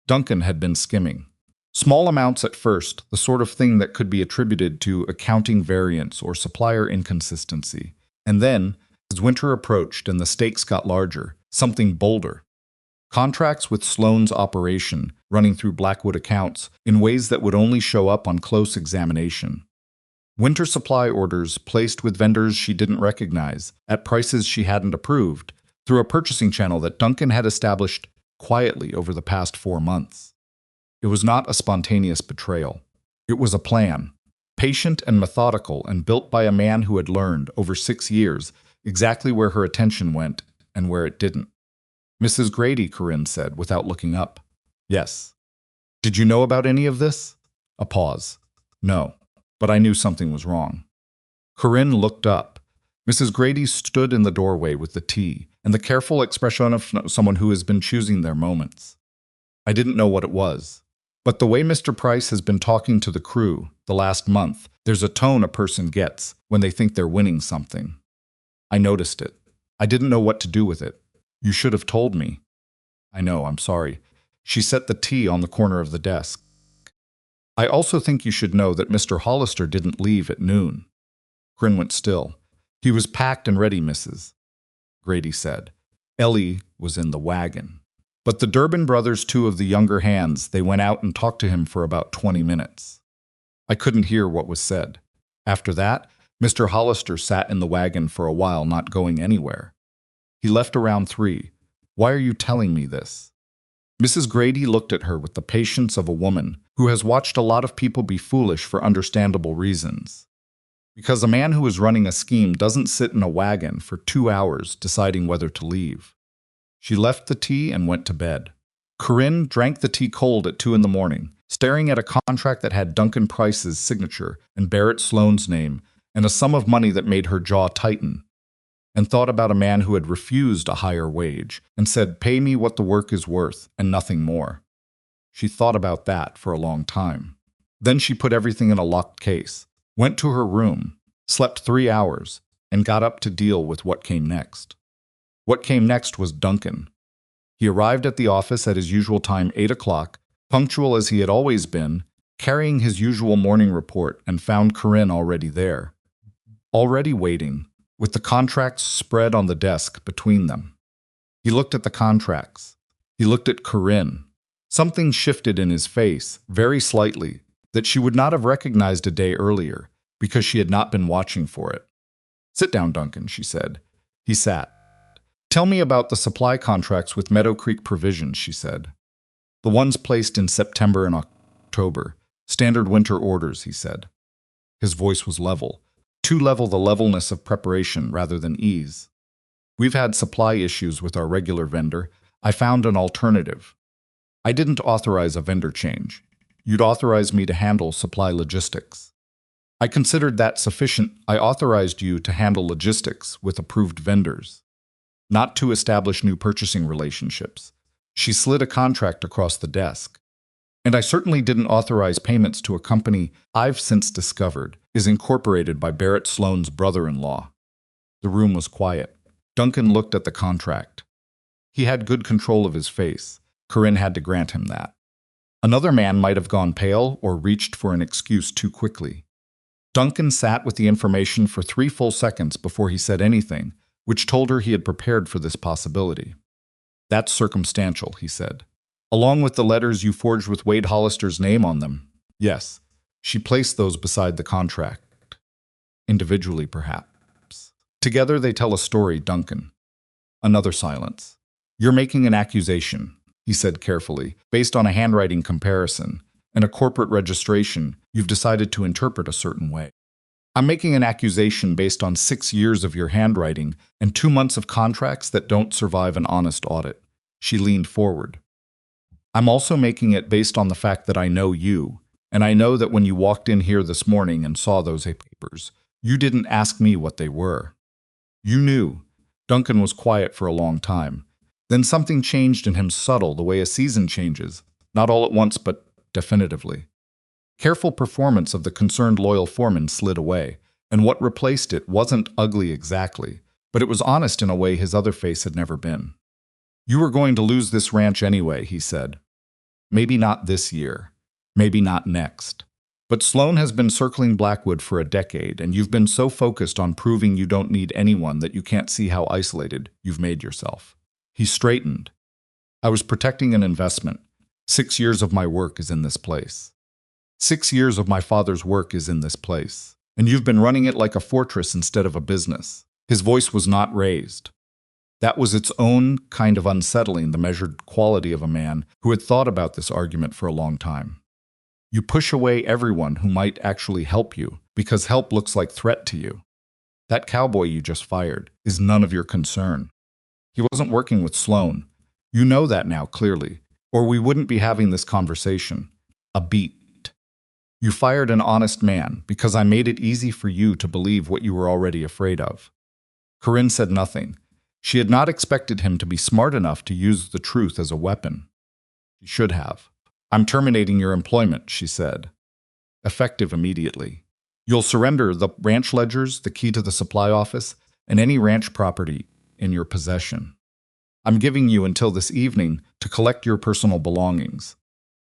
Duncan had been skimming. Small amounts at first, the sort of thing that could be attributed to accounting variance or supplier inconsistency. And then, as winter approached and the stakes got larger, something bolder. Contracts with Sloan's operation running through Blackwood accounts in ways that would only show up on close examination. Winter supply orders placed with vendors she didn't recognize, at prices she hadn't approved, through a purchasing channel that Duncan had established quietly over the past 4 months. It was not a spontaneous betrayal. It was a plan, patient and methodical and built by a man who had learned, over 6 years, exactly where her attention went and where it didn't. Mrs. Grady, Corinne said, without looking up. Yes. Did you know about any of this? A pause. No. But I knew something was wrong. Corinne looked up. Mrs. Grady stood in the doorway with the tea and the careful expression of someone who has been choosing their moments. I didn't know what it was. But the way Mr. Price has been talking to the crew the last month, there's a tone a person gets when they think they're winning something. I noticed it. I didn't know what to do with it. You should have told me. I know, I'm sorry. She set the tea on the corner of the desk. I also think you should know that Mr. Hollister didn't leave at noon. Corinne went still. He was packed and ready, Mrs. Grady said. Ellie was in the wagon. But the Durbin brothers, 2 of the younger hands, they went out and talked to him for about 20 minutes. I couldn't hear what was said. After that, Mr. Hollister sat in the wagon for a while, not going anywhere. He left around 3. Why are you telling me this? Mrs. Grady looked at her with the patience of a woman who has watched a lot of people be foolish for understandable reasons. Because a man who is running a scheme doesn't sit in a wagon for 2 hours deciding whether to leave. She left the tea and went to bed. Corinne drank the tea cold at 2 in the morning, staring at a contract that had Duncan Price's signature and Barrett Sloan's name and a sum of money that made her jaw tighten, and thought about a man who had refused a higher wage and said, "Pay me what the work is worth and nothing more." She thought about that for a long time. Then she put everything in a locked case, went to her room, slept 3 hours, and got up to deal with what came next. What came next was Duncan. He arrived at the office at his usual time, 8 o'clock, punctual as he had always been, carrying his usual morning report, and found Corinne already there. Already waiting, with the contracts spread on the desk between them. He looked at the contracts. He looked at Corinne. Something shifted in his face, very slightly, that she would not have recognized a day earlier, because she had not been watching for it. "Sit down, Duncan," she said. He sat. "Tell me about the supply contracts with Meadow Creek Provisions," she said. "The ones placed in September and October. Standard winter orders," he said. His voice was level. Too level, the levelness of preparation rather than ease. "We've had supply issues with our regular vendor. I found an alternative. I didn't authorize a vendor change. You'd authorize me to handle supply logistics. I considered that sufficient. I authorized you to handle logistics with approved vendors, not to establish new purchasing relationships." She slid a contract across the desk. "And I certainly didn't authorize payments to a company I've since discovered is incorporated by Barrett Sloane's brother-in-law." The room was quiet. Duncan looked at the contract. He had good control of his face. Corinne had to grant him that. Another man might have gone pale or reached for an excuse too quickly. Duncan sat with the information for 3 full seconds before he said anything, which told her he had prepared for this possibility. "That's circumstantial," he said. "Along with the letters you forged with Wade Hollister's name on them." "Yes." She placed those beside the contract. "Individually, perhaps. Together they tell a story, Duncan." Another silence. "You're making an accusation," he said carefully, "based on a handwriting comparison and a corporate registration you've decided to interpret a certain way. I'm making an accusation based on 6 years of your handwriting and 2 months of contracts that don't survive an honest audit." She leaned forward. "I'm also making it based on the fact that I know you, and I know that when you walked in here this morning and saw those papers, you didn't ask me what they were. You knew." Duncan was quiet for a long time. Then something changed in him, subtle, the way a season changes, not all at once but definitively. Careful performance of the concerned loyal foreman slid away, and what replaced it wasn't ugly exactly, but it was honest in a way his other face had never been. "You were going to lose this ranch anyway," he said. "Maybe not this year, maybe not next. But Sloane has been circling Blackwood for a decade, and you've been so focused on proving you don't need anyone that you can't see how isolated you've made yourself." He straightened. "I was protecting an investment. 6 years of my work is in this place. 6 years of my father's work is in this place. And you've been running it like a fortress instead of a business." His voice was not raised. That was its own kind of unsettling, the measured quality of a man who had thought about this argument for a long time. "You push away everyone who might actually help you because help looks like threat to you. That cowboy you just fired is none of your concern. He wasn't working with Sloane. You know that now clearly, or we wouldn't be having this conversation. A beat. You fired an honest man because I made it easy for you to believe what you were already afraid of." Corinne said nothing. She had not expected him to be smart enough to use the truth as a weapon. He should have. "I'm terminating your employment," she said. "Effective immediately. You'll surrender the ranch ledgers, the key to the supply office, and any ranch property in your possession. I'm giving you until this evening to collect your personal belongings.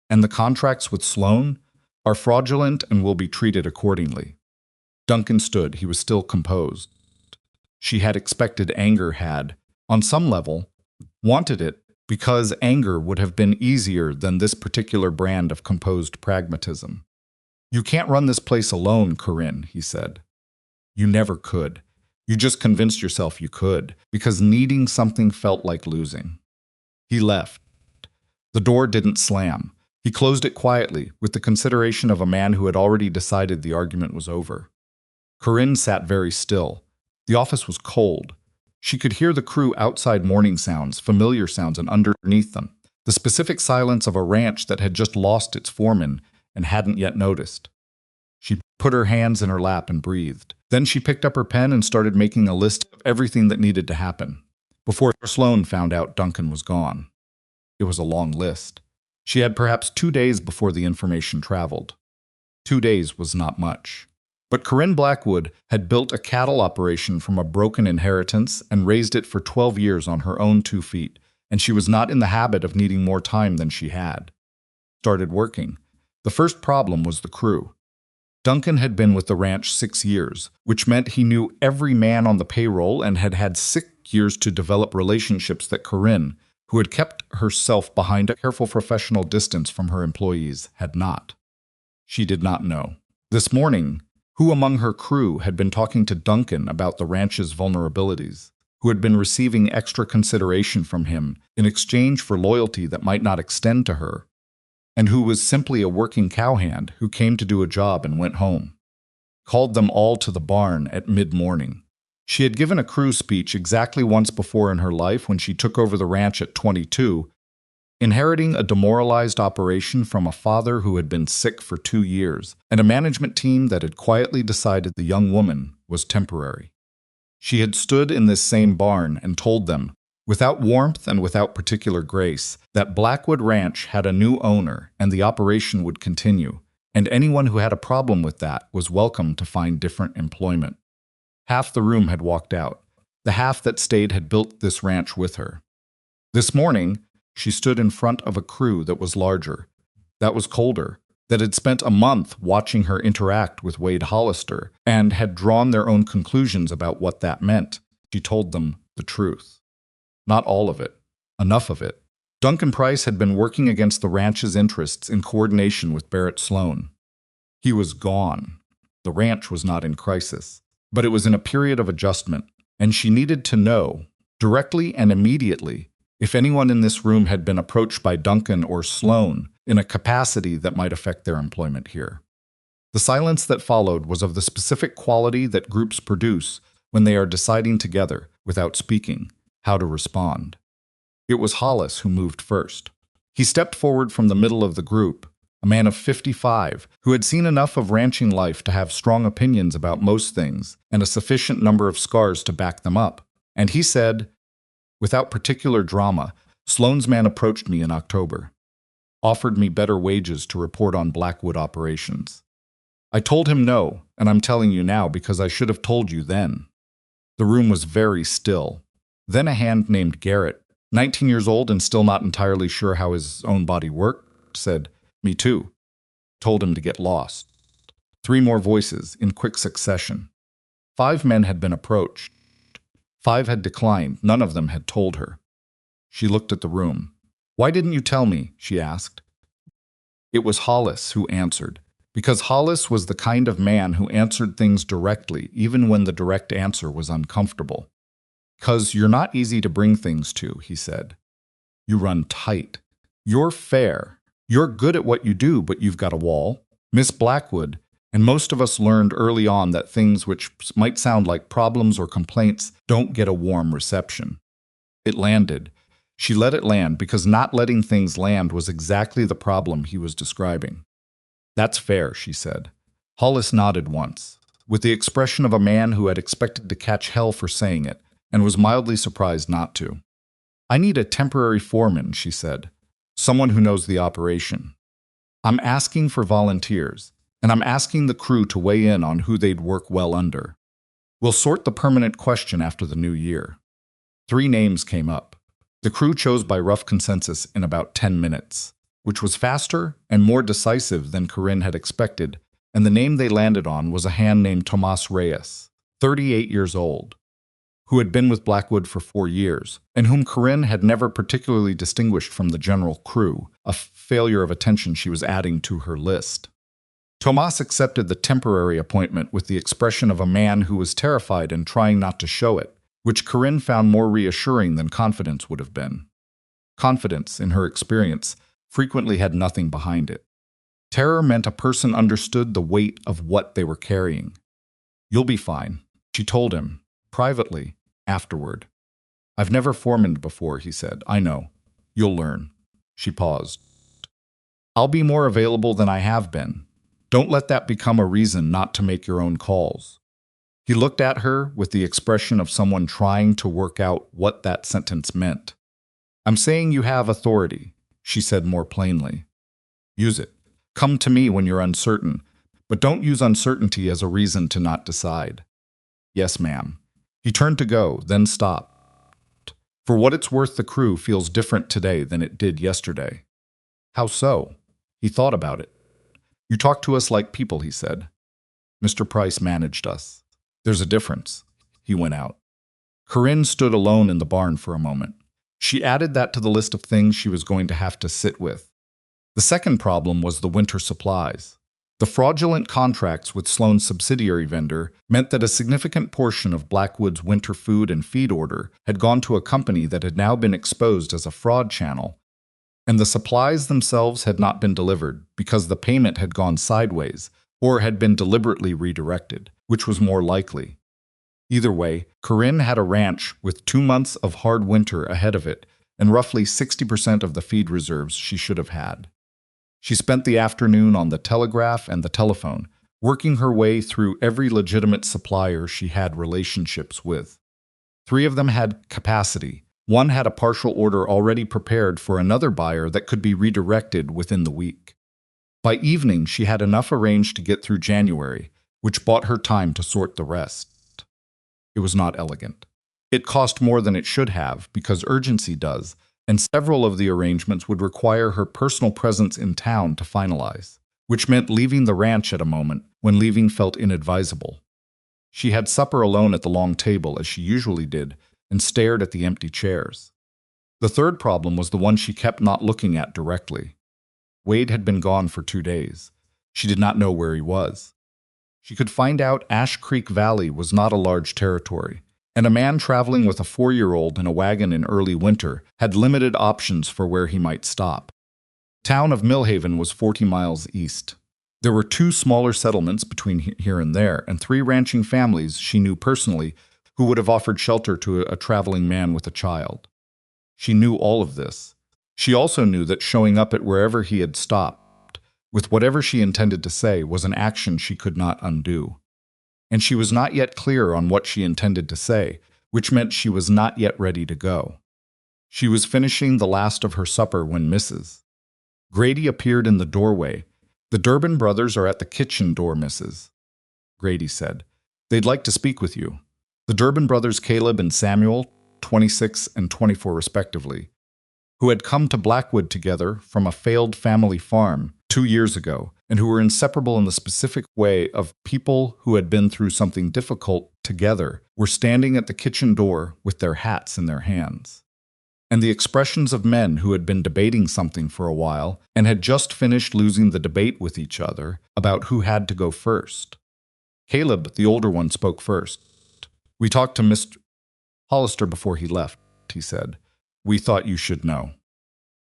And the contracts with Sloane are fraudulent and will be treated accordingly." Duncan stood. He was still composed. She had expected anger, had, on some level, wanted it, because anger would have been easier than this particular brand of composed pragmatism. "You can't run this place alone, Corinne," he said. "You never could. You just convinced yourself you could, because needing something felt like losing." He left. The door didn't slam. He closed it quietly, with the consideration of a man who had already decided the argument was over. Corinne sat very still. The office was cold. She could hear the crew outside, morning sounds, familiar sounds, and underneath them, the specific silence of a ranch that had just lost its foreman and hadn't yet noticed. She put her hands in her lap and breathed. Then she picked up her pen and started making a list of everything that needed to happen, before Sloane found out Duncan was gone. It was a long list. She had perhaps 2 days before the information traveled. 2 days was not much. But Corinne Blackwood had built a cattle operation from a broken inheritance and raised it for 12 years on her own 2 feet, and she was not in the habit of needing more time than she had. Started working. The first problem was the crew. Duncan had been with the ranch 6 years, which meant he knew every man on the payroll and had had 6 years to develop relationships that Corinne, who had kept herself behind a careful professional distance from her employees, had not. She did not know. This morning, who among her crew had been talking to Duncan about the ranch's vulnerabilities, who had been receiving extra consideration from him in exchange for loyalty that might not extend to her, and who was simply a working cowhand who came to do a job and went home. Called them all to the barn at mid-morning. She had given a crew speech exactly once before in her life when she took over the ranch at 22, inheriting a demoralized operation from a father who had been sick for 2 years, and a management team that had quietly decided the young woman was temporary. She had stood in this same barn and told them, without warmth and without particular grace, that Blackwood Ranch had a new owner and the operation would continue, and anyone who had a problem with that was welcome to find different employment. Half the room had walked out. The half that stayed had built this ranch with her. This morning, she stood in front of a crew that was larger, that was colder, that had spent a month watching her interact with Wade Hollister and had drawn their own conclusions about what that meant. She told them the truth. Not all of it. Enough of it. Duncan Price had been working against the ranch's interests in coordination with Barrett Sloan. He was gone. The ranch was not in crisis, but it was in a period of adjustment, and she needed to know, directly and immediately, if anyone in this room had been approached by Duncan or Sloan in a capacity that might affect their employment here. The silence that followed was of the specific quality that groups produce when they are deciding together, without speaking, how to respond. It was Hollis who moved first. He stepped forward from the middle of the group, a man of 55 who had seen enough of ranching life to have strong opinions about most things and a sufficient number of scars to back them up. And he said, without particular drama, Sloan's man approached me in October, offered me better wages to report on Blackwood operations. I told him no, and I'm telling you now because I should have told you then. The room was very still. Then a hand named Garrett, 19 years old and still not entirely sure how his own body worked, said, "Me too." Told him to get lost. 3 more voices in quick succession. 5 men had been approached. 5 had declined. None of them had told her. She looked at the room. "Why didn't you tell me?" she asked. It was Hollis who answered, because Hollis was the kind of man who answered things directly, even when the direct answer was uncomfortable. "'Cause you're not easy to bring things to," he said. "You run tight. You're fair. You're good at what you do, but you've got a wall. Miss Blackwood, and most of us learned early on that things which might sound like problems or complaints don't get a warm reception." It landed. She let it land because not letting things land was exactly the problem he was describing. "That's fair," she said. Hollis nodded once, with the expression of a man who had expected to catch hell for saying it, and was mildly surprised not to. "I need a temporary foreman," she said. "Someone who knows the operation. I'm asking for volunteers, and I'm asking the crew to weigh in on who they'd work well under. We'll sort the permanent question after the new year." 3 names came up. The crew chose by rough consensus in about 10 minutes, which was faster and more decisive than Corinne had expected, and the name they landed on was a hand named Tomas Reyes, 38 years old, who had been with Blackwood for 4 years, and whom Corinne had never particularly distinguished from the general crew, a failure of attention she was adding to her list. Tomas accepted the temporary appointment with the expression of a man who was terrified and trying not to show it, which Corinne found more reassuring than confidence would have been. Confidence, in her experience, frequently had nothing behind it. Terror meant a person understood the weight of what they were carrying. "You'll be fine," she told him, privately, afterward. "I've never foremaned before," he said. "I know. You'll learn." She paused. "I'll be more available than I have been. Don't let that become a reason not to make your own calls." He looked at her with the expression of someone trying to work out what that sentence meant. "I'm saying you have authority," she said more plainly. "Use it. Come to me when you're uncertain, but don't use uncertainty as a reason to not decide." "Yes, ma'am." He turned to go, then stopped. "For what it's worth, the crew feels different today than it did yesterday." "How so?" He thought about it. "You talk to us like people," he said. Mr. Price managed us. There's a difference. He went out. Corinne stood alone in the barn for a moment. She added that to the list of things she was going to have to sit with. The second problem was the winter supplies. The fraudulent contracts with Sloan's subsidiary vendor meant that a significant portion of Blackwood's winter food and feed order had gone to a company that had now been exposed as a fraud channel, and the supplies themselves had not been delivered because the payment had gone sideways or had been deliberately redirected, which was more likely. Either way, Corinne had a ranch with 2 months of hard winter ahead of it and roughly 60% of the feed reserves she should have had. She spent the afternoon on the telegraph and the telephone, working her way through every legitimate supplier she had relationships with. 3 of them had capacity. 1 had a partial order already prepared for another buyer that could be redirected within the week. By evening, she had enough arranged to get through January, which bought her time to sort the rest. It was not elegant. It cost more than it should have, because urgency does, and several of the arrangements would require her personal presence in town to finalize, which meant leaving the ranch at a moment when leaving felt inadvisable. She had supper alone at the long table, as she usually did, and stared at the empty chairs. The third problem was the one she kept not looking at directly. Wade had been gone for 2 days. She did not know where he was. She could find out Ash Creek Valley was not a large territory, and a man traveling with a 4-year-old in a wagon in early winter had limited options for where he might stop. Town of Millhaven was 40 miles east. There were 2 smaller settlements between here and there, and 3 ranching families she knew personally who would have offered shelter to a traveling man with a child. She knew all of this. She also knew that showing up at wherever he had stopped, with whatever she intended to say, was an action she could not undo. And she was not yet clear on what she intended to say, which meant she was not yet ready to go. She was finishing the last of her supper when Mrs. Grady appeared in the doorway. "The Durbin brothers are at the kitchen door, Mrs." Grady said. "They'd like to speak with you." The Durbin brothers, Caleb and Samuel, 26 and 24 respectively, who had come to Blackwood together from a failed family farm 2 years ago, and who were inseparable in the specific way of people who had been through something difficult together, were standing at the kitchen door with their hats in their hands. And the expressions of men who had been debating something for a while and had just finished losing the debate with each other about who had to go first. Caleb, the older one, spoke first. "We talked to Mr. Hollister before he left," he said. "We thought you should know."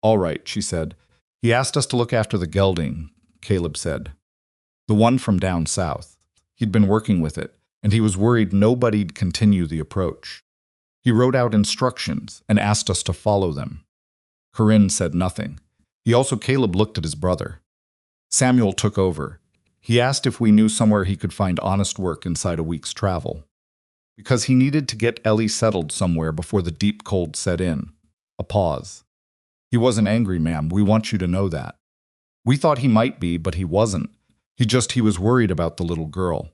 "All right," she said. "He asked us to look after the gelding," Caleb said. "The one from down south. He'd been working with it, and he was worried nobody'd continue the approach. He wrote out instructions and asked us to follow them." Corinne said nothing. Caleb looked at his brother. Samuel took over. He asked if we knew somewhere he could find honest work inside a week's travel. Because he needed to get Ellie settled somewhere before the deep cold set in. A pause. "He wasn't angry, ma'am. We want you to know that. We thought he might be, but he wasn't. He was worried about the little girl."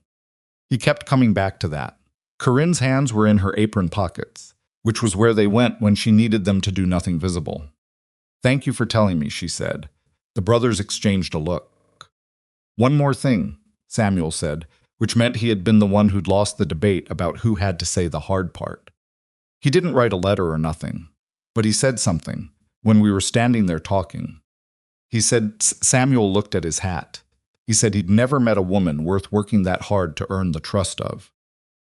He kept coming back to that. Corinne's hands were in her apron pockets, which was where they went when she needed them to do nothing visible. "Thank you for telling me," she said. The brothers exchanged a look. "One more thing," Samuel said, which meant he had been the one who'd lost the debate about who had to say the hard part. He didn't write a letter or nothing, but he said something when we were standing there talking. He said, Samuel looked at his hat. He said he'd never met a woman worth working that hard to earn the trust of.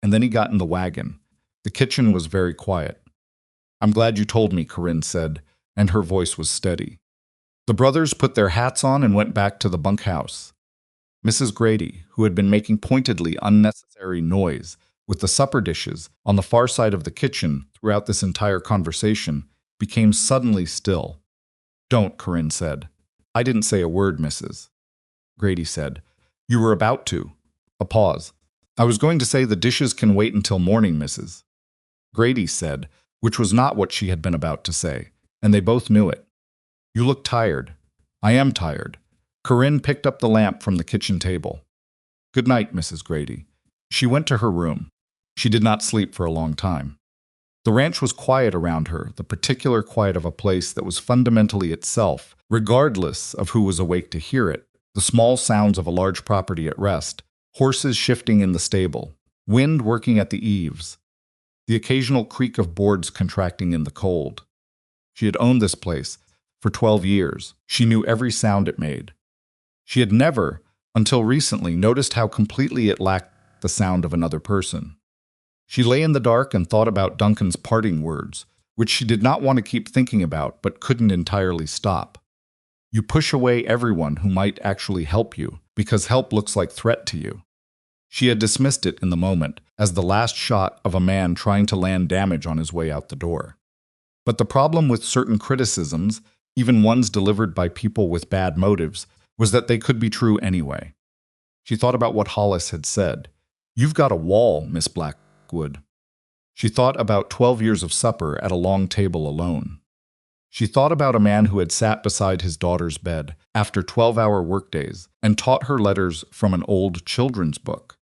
And then he got in the wagon. The kitchen was very quiet. "I'm glad you told me," Corinne said, and her voice was steady. The brothers put their hats on and went back to the bunkhouse. Mrs. Grady, who had been making pointedly unnecessary noise with the supper dishes on the far side of the kitchen throughout this entire conversation, became suddenly still. "Don't," Corinne said. "I didn't say a word, Mrs. Grady said. "You were about to." A pause. "I was going to say the dishes can wait until morning, Mrs. Grady said, which was not what she had been about to say, and they both knew it. "You look tired." "I am tired." Corinne picked up the lamp from the kitchen table. "Good night, Mrs. Grady." She went to her room. She did not sleep for a long time. The ranch was quiet around her, the particular quiet of a place that was fundamentally itself, regardless of who was awake to hear it, the small sounds of a large property at rest, Horses shifting in the stable, wind working at the eaves, the occasional creak of boards contracting in the cold. She had owned this place for 12 years. She knew every sound it made. She had never, until recently, noticed how completely it lacked the sound of another person. She lay in the dark and thought about Duncan's parting words, which she did not want to keep thinking about but couldn't entirely stop. You push away everyone who might actually help you, because help looks like threat to you. She had dismissed it in the moment as the last shot of a man trying to land damage on his way out the door. But the problem with certain criticisms, even ones delivered by people with bad motives, was that they could be true anyway. She thought about what Hollis had said. "You've got a wall, Miss Blackwood." She thought about 12 years of supper at a long table alone. She thought about a man who had sat beside his daughter's bed after 12-hour workdays and taught her letters from an old children's book.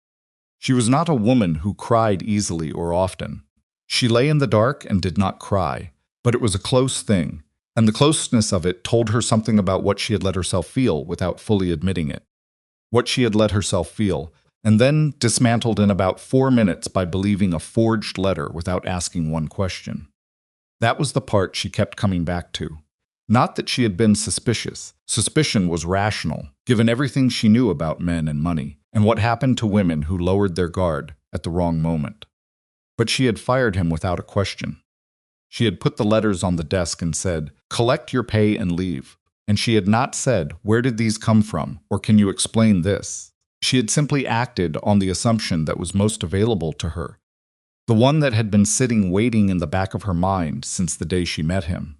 She was not a woman who cried easily or often. She lay in the dark and did not cry, but it was a close thing, and the closeness of it told her something about what she had let herself feel without fully admitting it. What she had let herself feel, and then dismantled in about 4 minutes by believing a forged letter without asking one question. That was the part she kept coming back to. Not that she had been suspicious. Suspicion was rational, given everything she knew about men and money, and what happened to women who lowered their guard at the wrong moment. But she had fired him without a question. She had put the letters on the desk and said, "Collect your pay and leave." And she had not said, "Where did these come from?" or "Can you explain this?" She had simply acted on the assumption that was most available to her, the one that had been sitting waiting in the back of her mind since the day she met him.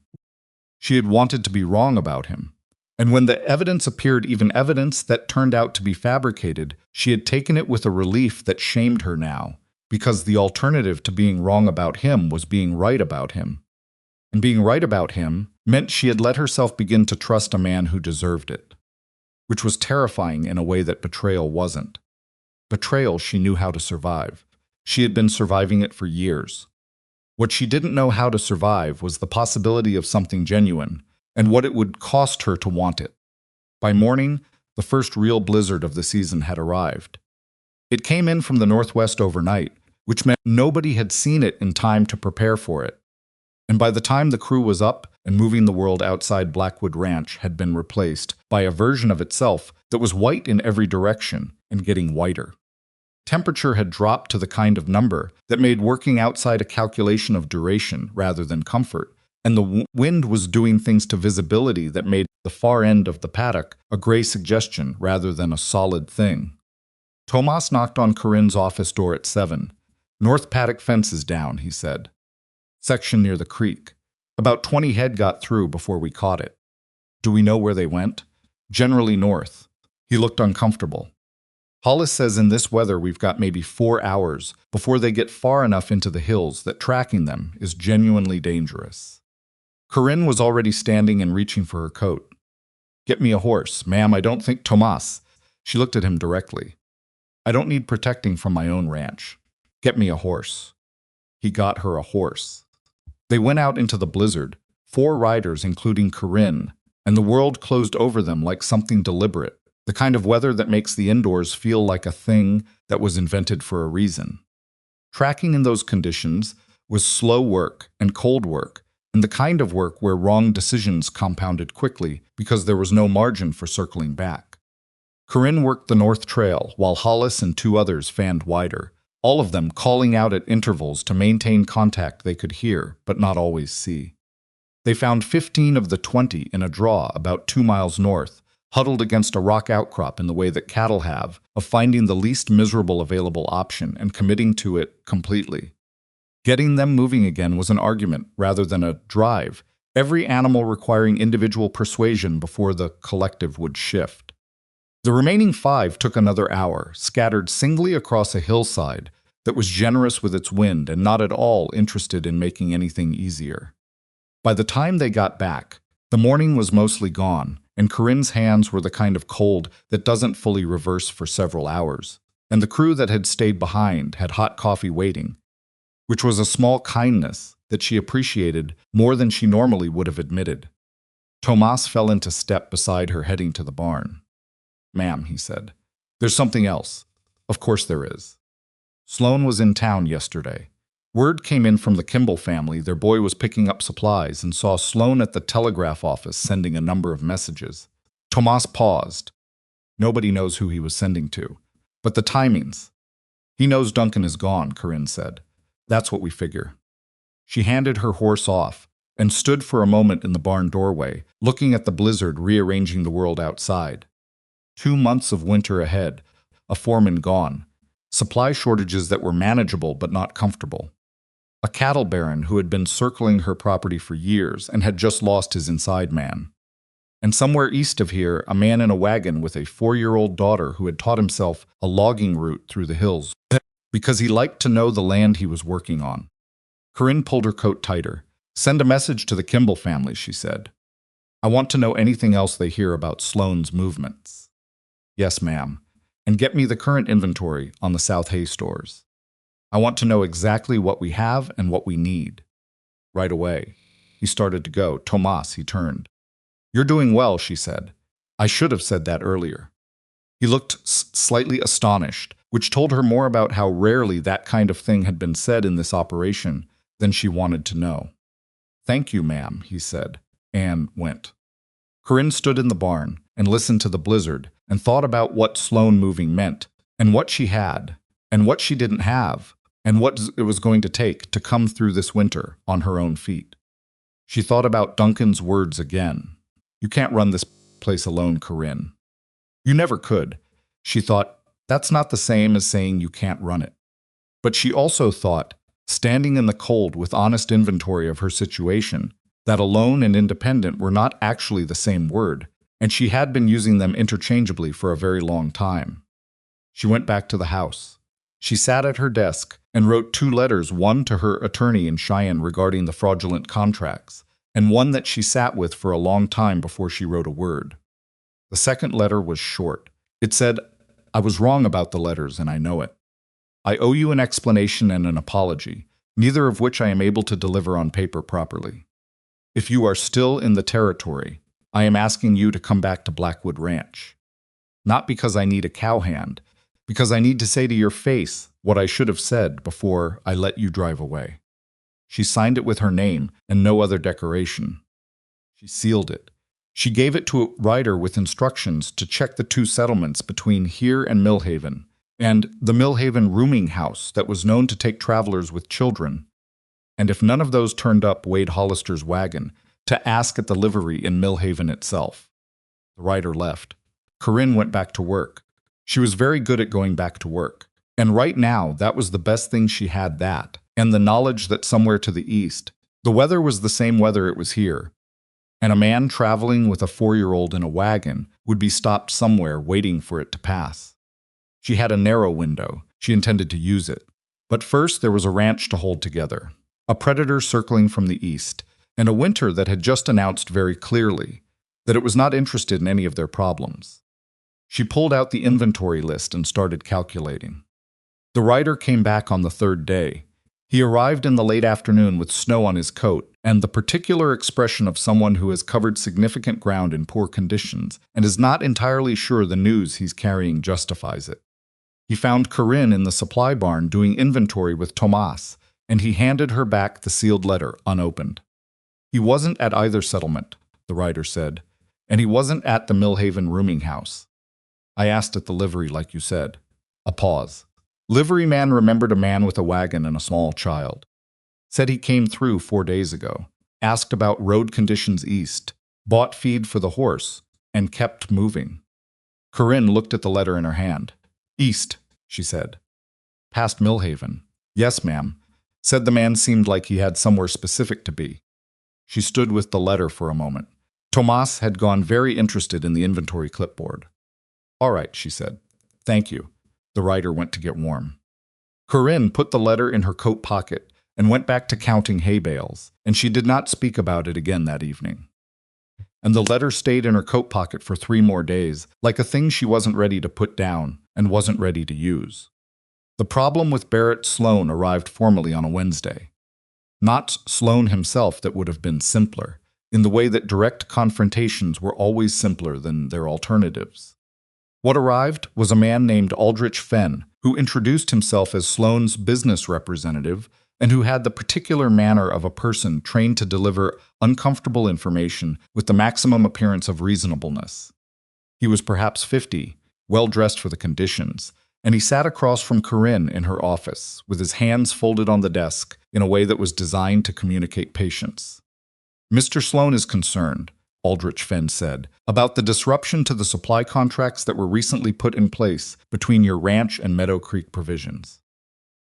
She had wanted to be wrong about him, and when the evidence appeared, even evidence that turned out to be fabricated, she had taken it with a relief that shamed her now, because the alternative to being wrong about him was being right about him. And being right about him meant she had let herself begin to trust a man who deserved it, which was terrifying in a way that betrayal wasn't. Betrayal she knew how to survive. She had been surviving it for years. What she didn't know how to survive was the possibility of something genuine, and what it would cost her to want it. By morning, the first real blizzard of the season had arrived. It came in from the northwest overnight, which meant nobody had seen it in time to prepare for it. And by the time the crew was up and moving, the world outside Blackwood Ranch had been replaced by a version of itself that was white in every direction and getting whiter. Temperature had dropped to the kind of number that made working outside a calculation of duration rather than comfort, and the wind was doing things to visibility that made the far end of the paddock a gray suggestion rather than a solid thing. Tomas knocked on Corinne's office door at 7. "North paddock fence is down," he said. "Section near the creek. About 20 head got through before we caught it." "Do we know where they went?" "Generally north." He looked uncomfortable. "Hollis says in this weather we've got maybe 4 hours before they get far enough into the hills that tracking them is genuinely dangerous." Corinne was already standing and reaching for her coat. "Get me a horse, ma'am. I don't think Tomas." She looked at him directly. "I don't need protecting from my own ranch. Get me a horse." He got her a horse. They went out into the blizzard, 4 riders including Corinne, and the world closed over them like something deliberate, the kind of weather that makes the indoors feel like a thing that was invented for a reason. Tracking in those conditions was slow work and cold work, and the kind of work where wrong decisions compounded quickly because there was no margin for circling back. Corinne worked the North Trail while Hollis and 2 others fanned wider, all of them calling out at intervals to maintain contact they could hear but not always see. They found 15 of the 20 in a draw about 2 miles north, huddled against a rock outcrop in the way that cattle have, of finding the least miserable available option and committing to it completely. Getting them moving again was an argument rather than a drive, every animal requiring individual persuasion before the collective would shift. The remaining 5 took another hour, scattered singly across a hillside that was generous with its wind and not at all interested in making anything easier. By the time they got back, the morning was mostly gone, and Corinne's hands were the kind of cold that doesn't fully reverse for several hours, and the crew that had stayed behind had hot coffee waiting, which was a small kindness that she appreciated more than she normally would have admitted. Tomas fell into step beside her, heading to the barn. "Ma'am," he said, "there's something else." Of course there is. Sloan was in town yesterday. Word came in from the Kimball family their boy was picking up supplies and saw Sloan at the telegraph office sending a number of messages. Tomas paused. Nobody knows who he was sending to. But the timings. He knows Duncan is gone, Corinne said. That's what we figure. She handed her horse off and stood for a moment in the barn doorway, looking at the blizzard rearranging the world outside. 2 months of winter ahead, a foreman gone, supply shortages that were manageable but not comfortable. A cattle baron who had been circling her property for years and had just lost his inside man. And somewhere east of here, a man in a wagon with a 4-year-old daughter who had taught himself a logging route through the hills because he liked to know the land he was working on. Corinne pulled her coat tighter. Send a message to the Kimball family, she said. I want to know anything else they hear about Sloan's movements. Yes, ma'am. And get me the current inventory on the South Hay stores. I want to know exactly what we have and what we need. Right away. He started to go. Tomas, he turned. You're doing well, she said. I should have said that earlier. He looked slightly astonished, which told her more about how rarely that kind of thing had been said in this operation than she wanted to know. Thank you, ma'am, he said, and went. Corinne stood in the barn and listened to the blizzard and thought about what Sloan moving meant, and what she had, and what she didn't have, and what it was going to take to come through this winter on her own feet. She thought about Duncan's words again. You can't run this place alone, Corinne. You never could. She thought, that's not the same as saying you can't run it. But she also thought, standing in the cold with honest inventory of her situation, that alone and independent were not actually the same word, and she had been using them interchangeably for a very long time. She went back to the house. She sat at her desk and wrote 2 letters, one to her attorney in Cheyenne regarding the fraudulent contracts, and one that she sat with for a long time before she wrote a word. The second letter was short. It said, I was wrong about the letters and I know it. I owe you an explanation and an apology, neither of which I am able to deliver on paper properly. If you are still in the territory, I am asking you to come back to Blackwood Ranch. Not because I need a cowhand, because I need to say to your face what I should have said before I let you drive away. She signed it with her name and no other decoration. She sealed it. She gave it to a writer with instructions to check the 2 settlements between here and Millhaven, and the Millhaven rooming house that was known to take travelers with children. And if none of those turned up Wade Hollister's wagon, to ask at the livery in Millhaven itself. The writer left. Corinne went back to work. She was very good at going back to work. And right now, that was the best thing she had, that, and the knowledge that somewhere to the east, the weather was the same weather it was here, and a man traveling with a 4-year-old in a wagon would be stopped somewhere waiting for it to pass. She had a narrow window. She intended to use it. But first there was a ranch to hold together, a predator circling from the east, and a winter that had just announced very clearly that it was not interested in any of their problems. She pulled out the inventory list and started calculating. The writer came back on the 3rd day. He arrived in the late afternoon with snow on his coat and the particular expression of someone who has covered significant ground in poor conditions and is not entirely sure the news he's carrying justifies it. He found Corinne in the supply barn doing inventory with Tomas, and he handed her back the sealed letter unopened. He wasn't at either settlement, the writer said, and he wasn't at the Millhaven rooming house. I asked at the livery, like you said. A pause. Liveryman remembered a man with a wagon and a small child. Said he came through 4 days ago. Asked about road conditions east. Bought feed for the horse. And kept moving. Corinne looked at the letter in her hand. East, she said. Past Millhaven. Yes, ma'am. Said the man seemed like he had somewhere specific to be. She stood with the letter for a moment. Tomas had gone very interested in the inventory clipboard. All right, she said. Thank you. The writer went to get warm. Corinne put the letter in her coat pocket and went back to counting hay bales, and she did not speak about it again that evening. And the letter stayed in her coat pocket for 3 more days, like a thing she wasn't ready to put down and wasn't ready to use. The problem with Barrett Sloan arrived formally on a Wednesday. Not Sloan himself that would have been simpler, in the way that direct confrontations were always simpler than their alternatives. What arrived was a man named Aldrich Fenn, who introduced himself as Sloane's business representative and who had the particular manner of a person trained to deliver uncomfortable information with the maximum appearance of reasonableness. He was perhaps 50, well-dressed for the conditions, and he sat across from Corinne in her office, with his hands folded on the desk in a way that was designed to communicate patience. "Mr. Sloane is concerned," Aldrich Fenn said, "about the disruption to the supply contracts that were recently put in place between your ranch and Meadow Creek provisions."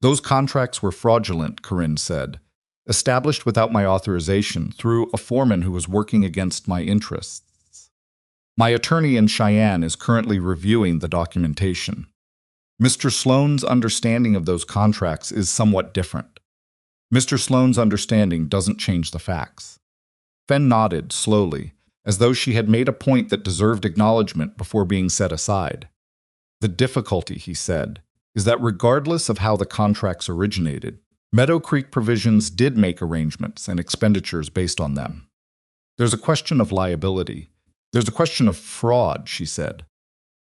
"Those contracts were fraudulent," Corinne said, "established without my authorization through a foreman who was working against my interests. My attorney in Cheyenne is currently reviewing the documentation. Mr. Sloane's understanding of those contracts is somewhat different. Mr. Sloane's understanding doesn't change the facts." Fenn nodded slowly, as though she had made a point that deserved acknowledgement before being set aside. "The difficulty," he said, "is that regardless of how the contracts originated, Meadow Creek Provisions did make arrangements and expenditures based on them. There's a question of liability. There's a question of fraud," she said.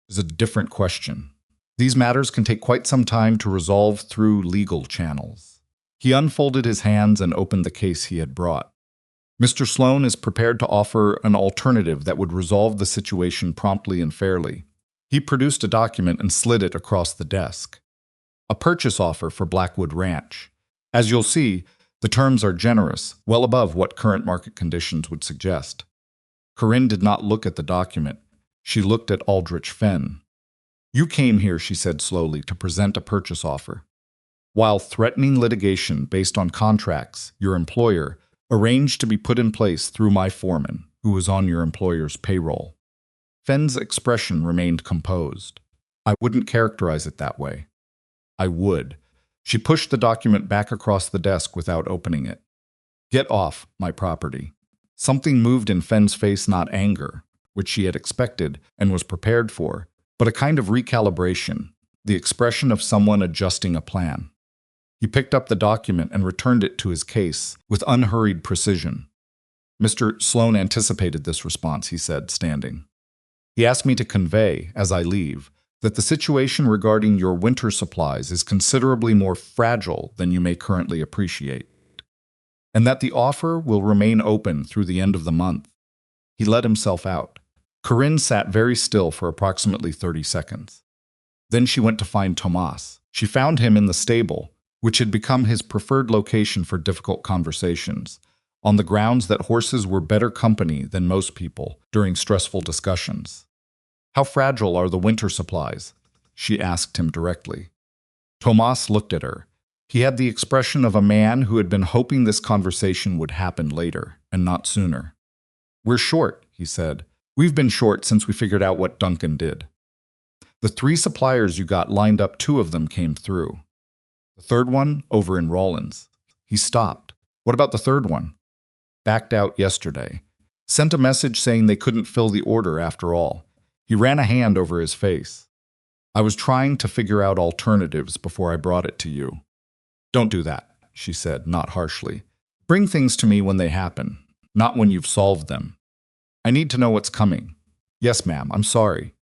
"There's a different question. These matters can take quite some time to resolve through legal channels." He unfolded his hands and opened the case he had brought. "Mr. Sloane is prepared to offer an alternative that would resolve the situation promptly and fairly." He produced a document and slid it across the desk. "A purchase offer for Blackwood Ranch. As you'll see, the terms are generous, well above what current market conditions would suggest." Corinne did not look at the document. She looked at Aldrich Fenn. "You came here," she said slowly, "to present a purchase offer. While threatening litigation based on contracts, your employer arranged to be put in place through my foreman, who was on your employer's payroll." Fenn's expression remained composed. "I wouldn't characterize it that way." "I would." She pushed the document back across the desk without opening it. "Get off my property." Something moved in Fenn's face, not anger, which she had expected and was prepared for, but a kind of recalibration, the expression of someone adjusting a plan. He picked up the document and returned it to his case with unhurried precision. "Mr. Sloane anticipated this response," he said, standing. "He asked me to convey, as I leave, that the situation regarding your winter supplies is considerably more fragile than you may currently appreciate, and that the offer will remain open through the end of the month." He let himself out. Corinne sat very still for approximately 30 seconds. Then she went to find Tomas. She found him in the stable, which had become his preferred location for difficult conversations, on the grounds that horses were better company than most people during stressful discussions. "How fragile are the winter supplies?" she asked him directly. Tomas looked at her. He had the expression of a man who had been hoping this conversation would happen later, and not sooner. "We're short," he said. "We've been short since we figured out what Duncan did. The 3 suppliers you got lined up, 2 of them came through. The third one, over in Rawlins." He stopped. "What about the third one?" "Backed out yesterday. Sent a message saying they couldn't fill the order after all." He ran a hand over his face. "I was trying to figure out alternatives before I brought it to you." "Don't do that," she said, not harshly. "Bring things to me when they happen, not when you've solved them. I need to know what's coming." "Yes, ma'am, I'm sorry."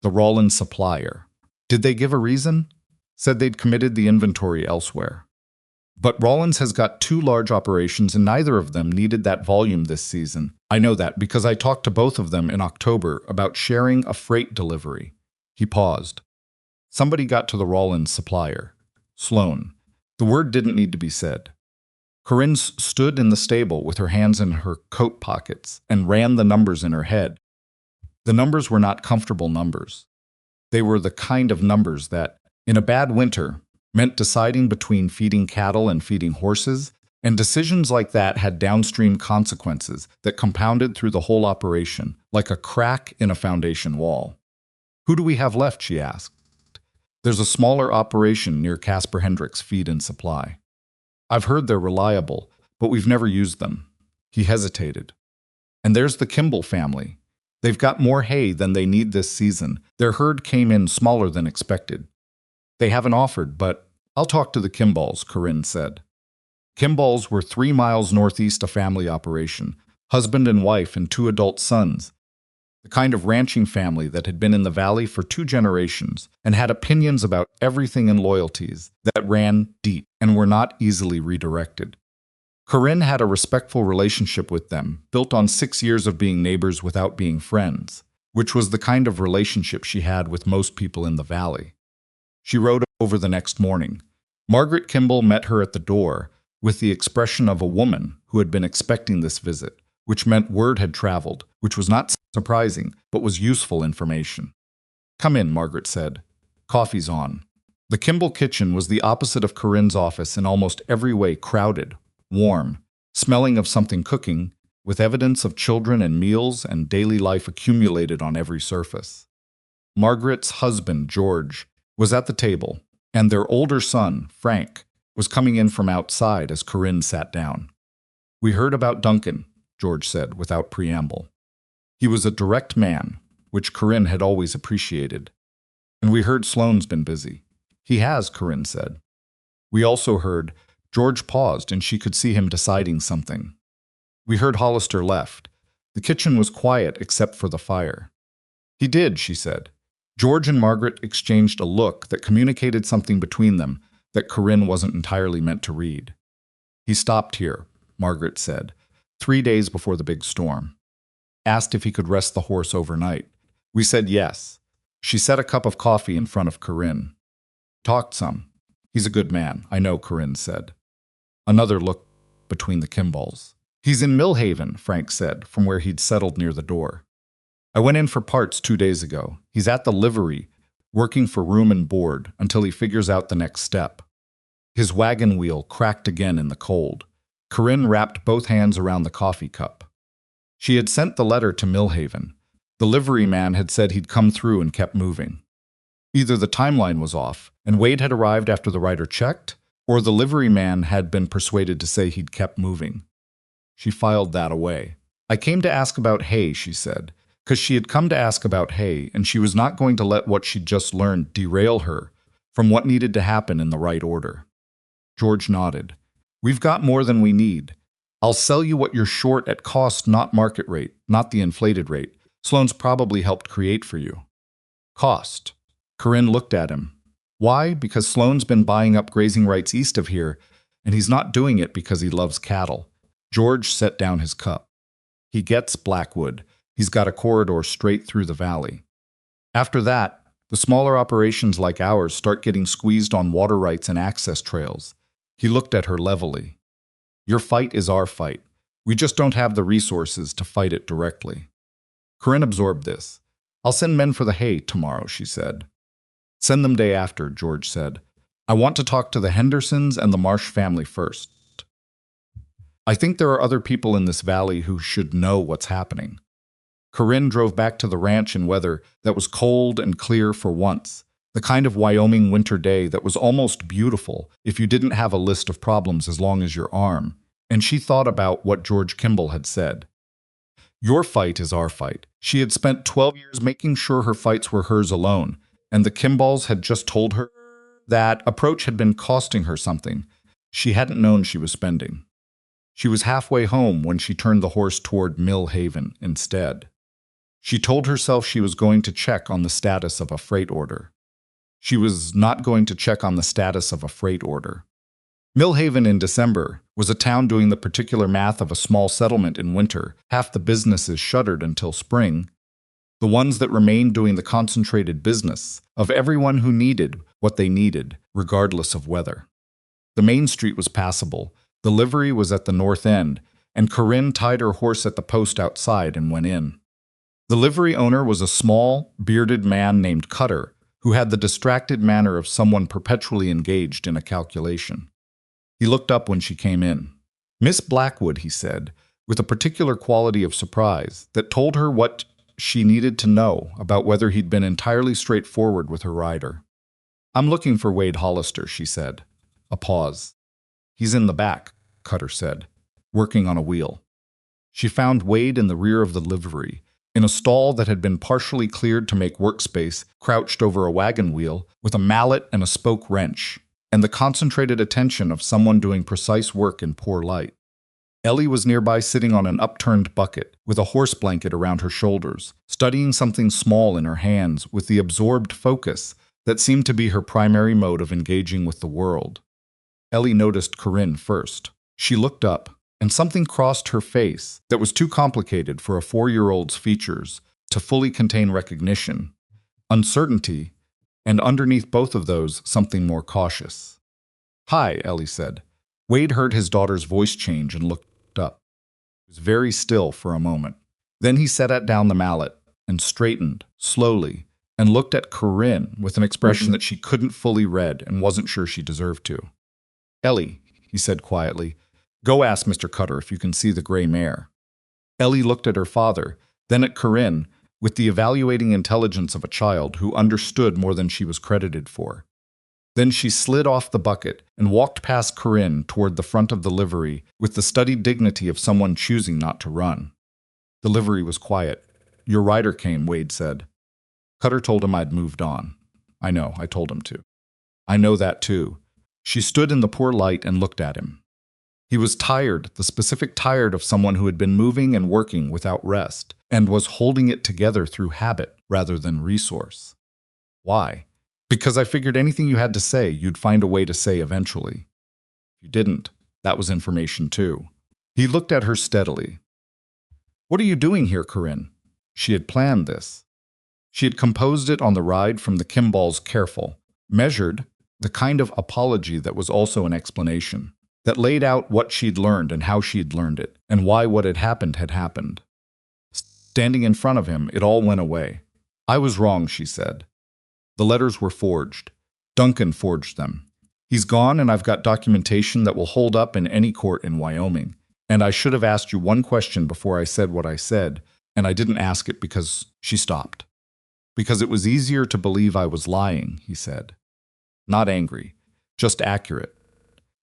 "The Rawlins supplier. Did they give a reason?" "Said they'd committed the inventory elsewhere." "But Rawlins has got 2 large operations and neither of them needed that volume this season. I know that because I talked to both of them in October about sharing a freight delivery." He paused. "Somebody got to the Rawlins supplier. Sloane." The word didn't need to be said. Corinne stood in the stable with her hands in her coat pockets and ran the numbers in her head. The numbers were not comfortable numbers. They were the kind of numbers that, in a bad winter, meant deciding between feeding cattle and feeding horses, and decisions like that had downstream consequences that compounded through the whole operation, like a crack in a foundation wall. "Who do we have left?" she asked. "There's a smaller operation near Casper Hendricks Feed and Supply. I've heard they're reliable, but we've never used them." He hesitated. "And there's the Kimball family. They've got more hay than they need this season. Their herd came in smaller than expected." "They haven't offered, but I'll talk to the Kimballs," Corinne said. Kimballs were 3 miles northeast, a family operation, husband and wife and 2 adult sons. the kind of ranching family that had been in the valley for 2 generations and had opinions about everything and loyalties that ran deep and were not easily redirected. Corinne had a respectful relationship with them, built on 6 years of being neighbors without being friends, which was the kind of relationship she had with most people in the valley. She rode over the next morning. Margaret Kimball met her at the door with the expression of a woman who had been expecting this visit, which meant word had traveled, which was not surprising, but was useful information. "Come in," Margaret said. "Coffee's on." The Kimball kitchen was the opposite of Corinne's office in almost every way, crowded, warm, smelling of something cooking, with evidence of children and meals and daily life accumulated on every surface. Margaret's husband, George, was at the table, and their older son, Frank, was coming in from outside as Corinne sat down. "We heard about Duncan," George said without preamble. He was a direct man, which Corinne had always appreciated. "And we heard Sloane's been busy." "He has," Corinne said. "We also heard—" George paused, and she could see him deciding something. "We heard Hollister left. The kitchen was quiet except for the fire." "He did," she said. George and Margaret exchanged a look that communicated something between them that Corinne wasn't entirely meant to read. "He stopped here," Margaret said, 3 days before the big storm. "Asked if he could rest the horse overnight. We said yes." She set a cup of coffee in front of Corinne. "Talked some. He's a good man, I know," Corinne said. Another look between the Kimballs. "He's in Millhaven," Frank said, from where he'd settled near the door. "I went in for parts 2 days ago. He's at the livery, working for room and board until he figures out the next step." His wagon wheel cracked again in the cold. Corinne wrapped both hands around the coffee cup. She had sent the letter to Millhaven. The livery man had said he'd come through and kept moving. Either the timeline was off, and Wade had arrived after the writer checked, or the livery man had been persuaded to say he'd kept moving. She filed that away. "I came to ask about Hay," she said, because she had come to ask about Hay, and she was not going to let what she'd just learned derail her from what needed to happen in the right order. George nodded. "We've got more than we need. I'll sell you what you're short at cost, not market rate, not the inflated rate Sloane's probably helped create for you." "Cost." Corinne looked at him. "Why? Because Sloane's been buying up grazing rights east of here, and he's not doing it because he loves cattle." George set down his cup. "He gets Blackwood. He's got a corridor straight through the valley. After that, the smaller operations like ours start getting squeezed on water rights and access trails." He looked at her levelly. "Your fight is our fight. We just don't have the resources to fight it directly." Corinne absorbed this. "I'll send men for the hay tomorrow," she said. "Send them day after," George said. "I want to talk to the Hendersons and the Marsh family first. I think there are other people in this valley who should know what's happening." Corinne drove back to the ranch in weather that was cold and clear for once, the kind of Wyoming winter day that was almost beautiful if you didn't have a list of problems as long as your arm, and she thought about what George Kimball had said. Your fight is our fight. She had spent 12 years making sure her fights were hers alone, and the Kimballs had just told her that approach had been costing her something she hadn't known she was spending. She was halfway home when she turned the horse toward Millhaven instead. She told herself she was going to check on the status of a freight order. She was not going to check on the status of a freight order. Millhaven in December was a town doing the particular math of a small settlement in winter. Half the businesses shuttered until spring. The ones that remained doing the concentrated business of everyone who needed what they needed, regardless of weather. The main street was passable. The livery was at the north end, and Corinne tied her horse at the post outside and went in. The livery owner was a small, bearded man named Cutter, who had the distracted manner of someone perpetually engaged in a calculation. He looked up when she came in. "Miss Blackwood," he said, with a particular quality of surprise that told her what she needed to know about whether he'd been entirely straightforward with her rider. "I'm looking for Wade Hollister," she said. A pause. "He's in the back," Cutter said, working on a wheel. She found Wade in the rear of the livery, in a stall that had been partially cleared to make workspace, crouched over a wagon wheel with a mallet and a spoke wrench, and the concentrated attention of someone doing precise work in poor light. Ellie was nearby sitting on an upturned bucket, with a horse blanket around her shoulders, studying something small in her hands with the absorbed focus that seemed to be her primary mode of engaging with the world. Ellie noticed Corinne first. She looked up, and something crossed her face that was too complicated for a 4-year-old's features to fully contain recognition, uncertainty, and underneath both of those, something more cautious. "Hi," Ellie said. Wade heard his daughter's voice change and looked up. He was very still for a moment. Then he set down the mallet and straightened, slowly, and looked at Corinne with an expression that she couldn't fully read and wasn't sure she deserved to. "Ellie," he said quietly, "go ask Mr. Cutter if you can see the gray mare." Ellie looked at her father, then at Corinne, with the evaluating intelligence of a child who understood more than she was credited for. Then she slid off the bucket and walked past Corinne toward the front of the livery with the studied dignity of someone choosing not to run. The livery was quiet. "Your rider came," Wade said. Cutter told him I'd moved on. "I know, I told him to." "I know that too." She stood in the poor light and looked at him. He was tired, the specific tired of someone who had been moving and working without rest, and was holding it together through habit rather than resource. "Why?" "Because I figured anything you had to say, you'd find a way to say eventually. If you didn't, that was information too." He looked at her steadily. "What are you doing here, Corinne?" She had planned this. She had composed it on the ride from the Kimballs, careful, measured, the kind of apology that was also an explanation, that laid out what she'd learned and how she'd learned it, and why what had happened had happened. Standing in front of him, it all went away. "I was wrong," she said. "The letters were forged. Duncan forged them. He's gone, and I've got documentation that will hold up in any court in Wyoming. And I should have asked you one question before I said what I said, and I didn't ask it because..." She stopped. "Because it was easier to believe I was lying," he said. Not angry, just accurate.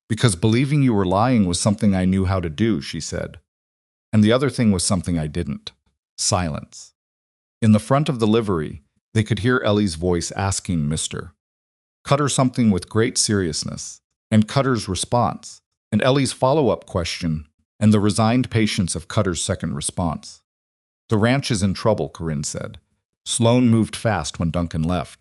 "Because believing you were lying was something I knew how to do," she said. "And the other thing was something I didn't." Silence. In the front of the livery, they could hear Ellie's voice asking Mr. Cutter something with great seriousness, and Cutter's response, and Ellie's follow-up question, and the resigned patience of Cutter's second response. "The ranch is in trouble," Corinne said. "Sloan moved fast when Duncan left.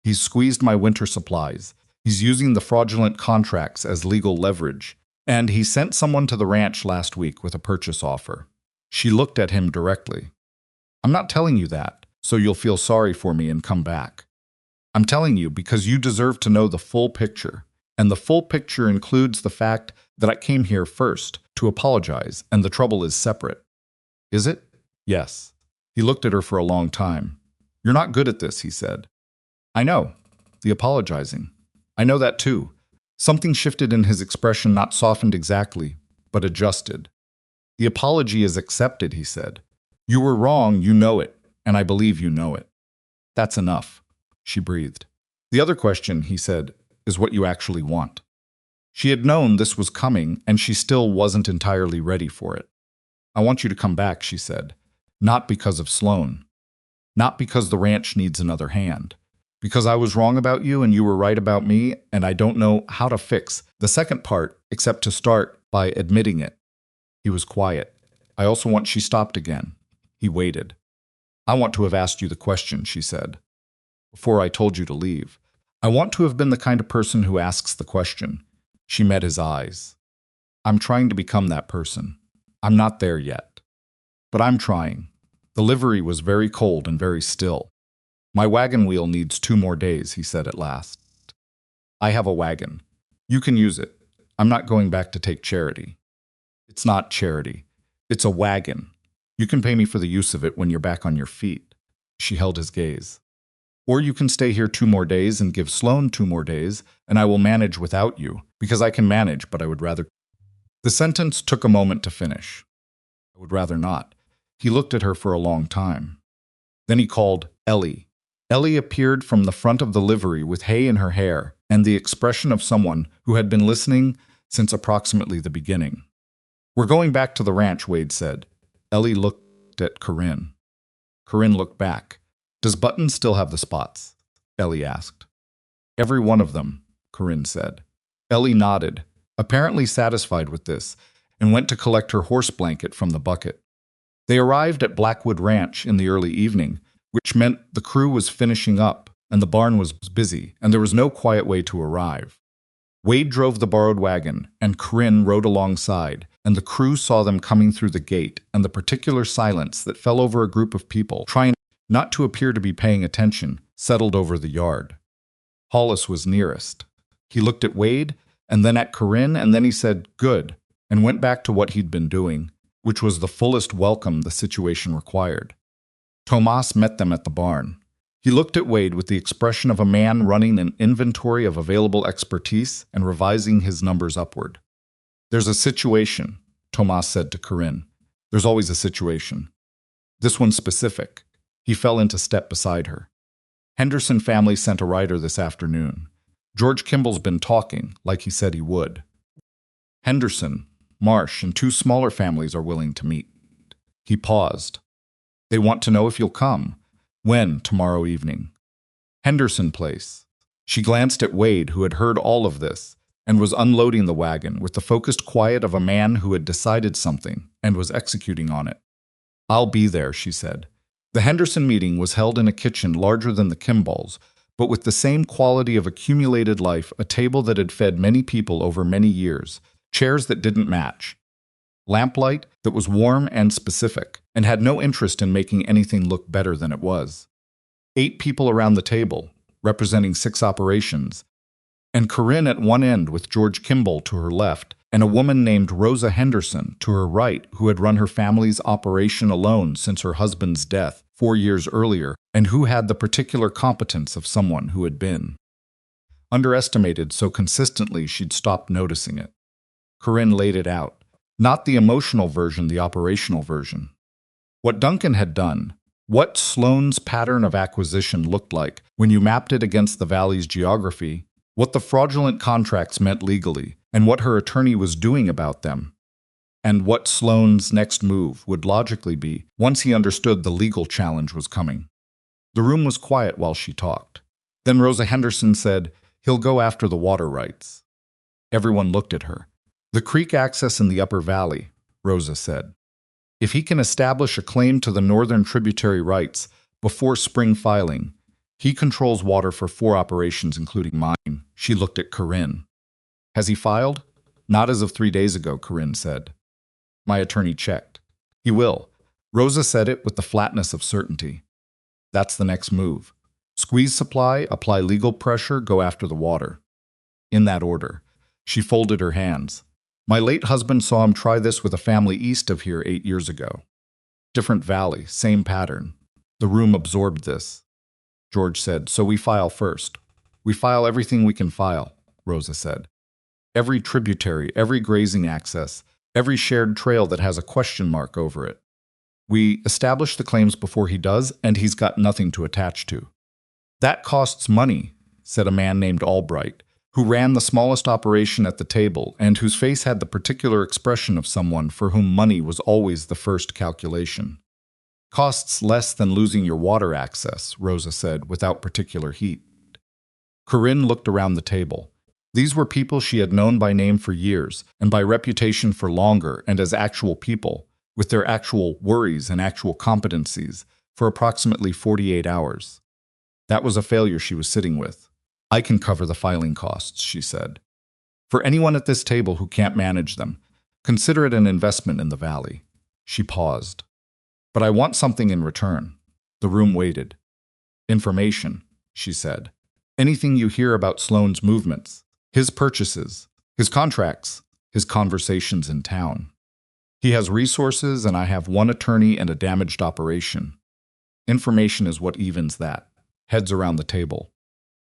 He's squeezed my winter supplies. He's using the fraudulent contracts as legal leverage, and he sent someone to the ranch last week with a purchase offer." She looked at him directly. "I'm not telling you that, so you'll feel sorry for me and come back. I'm telling you because you deserve to know the full picture, and the full picture includes the fact that I came here first to apologize, and the trouble is separate." "Is it?" "Yes." He looked at her for a long time. "You're not good at this," he said. "I know. The apologizing. I know that too." Something shifted in his expression, not softened exactly, but adjusted. "The apology is accepted," he said. "You were wrong, you know it, and I believe you know it." "That's enough," she breathed. "The other question," he said, "is what you actually want." She had known this was coming, and she still wasn't entirely ready for it. "I want you to come back," she said. "Not because of Sloan. Not because the ranch needs another hand. Because I was wrong about you and you were right about me, and I don't know how to fix the second part except to start by admitting it." He was quiet. "I also want..." She stopped again. He waited. "I want to have asked you the question," she said, "before I told you to leave. I want to have been the kind of person who asks the question." She met his eyes. "I'm trying to become that person. I'm not there yet. But I'm trying." The livery was very cold and very still. "My wagon wheel needs 2 more days," he said at last. "I have a wagon. You can use it. I'm not going back to take charity." "It's not charity. It's a wagon. You can pay me for the use of it when you're back on your feet." She held his gaze. "Or you can stay here 2 more days and give Sloan 2 more days, and I will manage without you, because I can manage, but I would rather..." The sentence took a moment to finish. "I would rather not." He looked at her for a long time. Then he called Ellie. Ellie appeared from the front of the livery with hay in her hair and the expression of someone who had been listening since approximately the beginning. "We're going back to the ranch," Wade said. Ellie looked at Corinne. Corinne looked back. "Does Button still have the spots?" Ellie asked. "Every one of them," Corinne said. Ellie nodded, apparently satisfied with this, and went to collect her horse blanket from the bucket. They arrived at Blackwood Ranch in the early evening, which meant the crew was finishing up, and the barn was busy, and there was no quiet way to arrive. Wade drove the borrowed wagon, and Corinne rode alongside, and the crew saw them coming through the gate, and the particular silence that fell over a group of people, trying not to appear to be paying attention, settled over the yard. Hollis was nearest. He looked at Wade, and then at Corinne, and then he said, "Good," and went back to what he'd been doing, which was the fullest welcome the situation required. Tomas met them at the barn. He looked at Wade with the expression of a man running an inventory of available expertise and revising his numbers upward. "There's a situation," Tomas said to Corinne. "There's always a situation. This one's specific." He fell into step beside her. "Henderson family sent a rider this afternoon. George Kimball's been talking, like he said he would. Henderson, Marsh, and 2 smaller families are willing to meet." He paused. "They want to know if you'll come. When? Tomorrow evening." "Henderson Place." She glanced at Wade, who had heard all of this, and was unloading the wagon with the focused quiet of a man who had decided something and was executing on it. "I'll be there," she said. The Henderson meeting was held in a kitchen larger than the Kimballs, but with the same quality of accumulated life, a table that had fed many people over many years, chairs that didn't match, lamplight that was warm and specific, and had no interest in making anything look better than it was. 8 people around the table, representing 6 operations, and Corinne at one end with George Kimball to her left, and a woman named Rosa Henderson to her right who had run her family's operation alone since her husband's death 4 years earlier, and who had the particular competence of someone who had been underestimated so consistently she'd stopped noticing it. Corinne laid it out. Not the emotional version, the operational version. What Duncan had done, what Sloane's pattern of acquisition looked like when you mapped it against the valley's geography, what the fraudulent contracts meant legally, and what her attorney was doing about them, and what Sloane's next move would logically be once he understood the legal challenge was coming. The room was quiet while she talked. Then Rosa Henderson said, "He'll go after the water rights." Everyone looked at her. "The creek access in the upper valley," Rosa said. "If he can establish a claim to the northern tributary rights before spring filing, he controls water for 4 operations, including mine." She looked at Corinne. "Has he filed?" "Not as of 3 days ago," Corinne said. "My attorney checked." "He will." Rosa said it with the flatness of certainty. "That's the next move. Squeeze supply, apply legal pressure, go after the water. In that order." She folded her hands. "My late husband saw him try this with a family east of here 8 years ago. Different valley, same pattern. The room absorbed this." George said, "So we file first." "We file everything we can file," Rosa said. "Every tributary, every grazing access, every shared trail that has a question mark over it. We establish the claims before he does, and he's got nothing to attach to." "That costs money," said a man named Albright, who ran the smallest operation at the table and whose face had the particular expression of someone for whom money was always the first calculation. "Costs less than losing your water access," Rosa said, without particular heat. Corinne looked around the table. These were people she had known by name for years, and by reputation for longer, and as actual people, with their actual worries and actual competencies, for approximately 48 hours. That was a failure she was sitting with. "I can cover the filing costs," she said. "For anyone at this table who can't manage them, consider it an investment in the valley." She paused. "But I want something in return." The room waited. "Information," she said. "Anything you hear about Sloane's movements, his purchases, his contracts, his conversations in town. He has resources, and I have 1 attorney and a damaged operation. Information is what evens that." Heads around the table.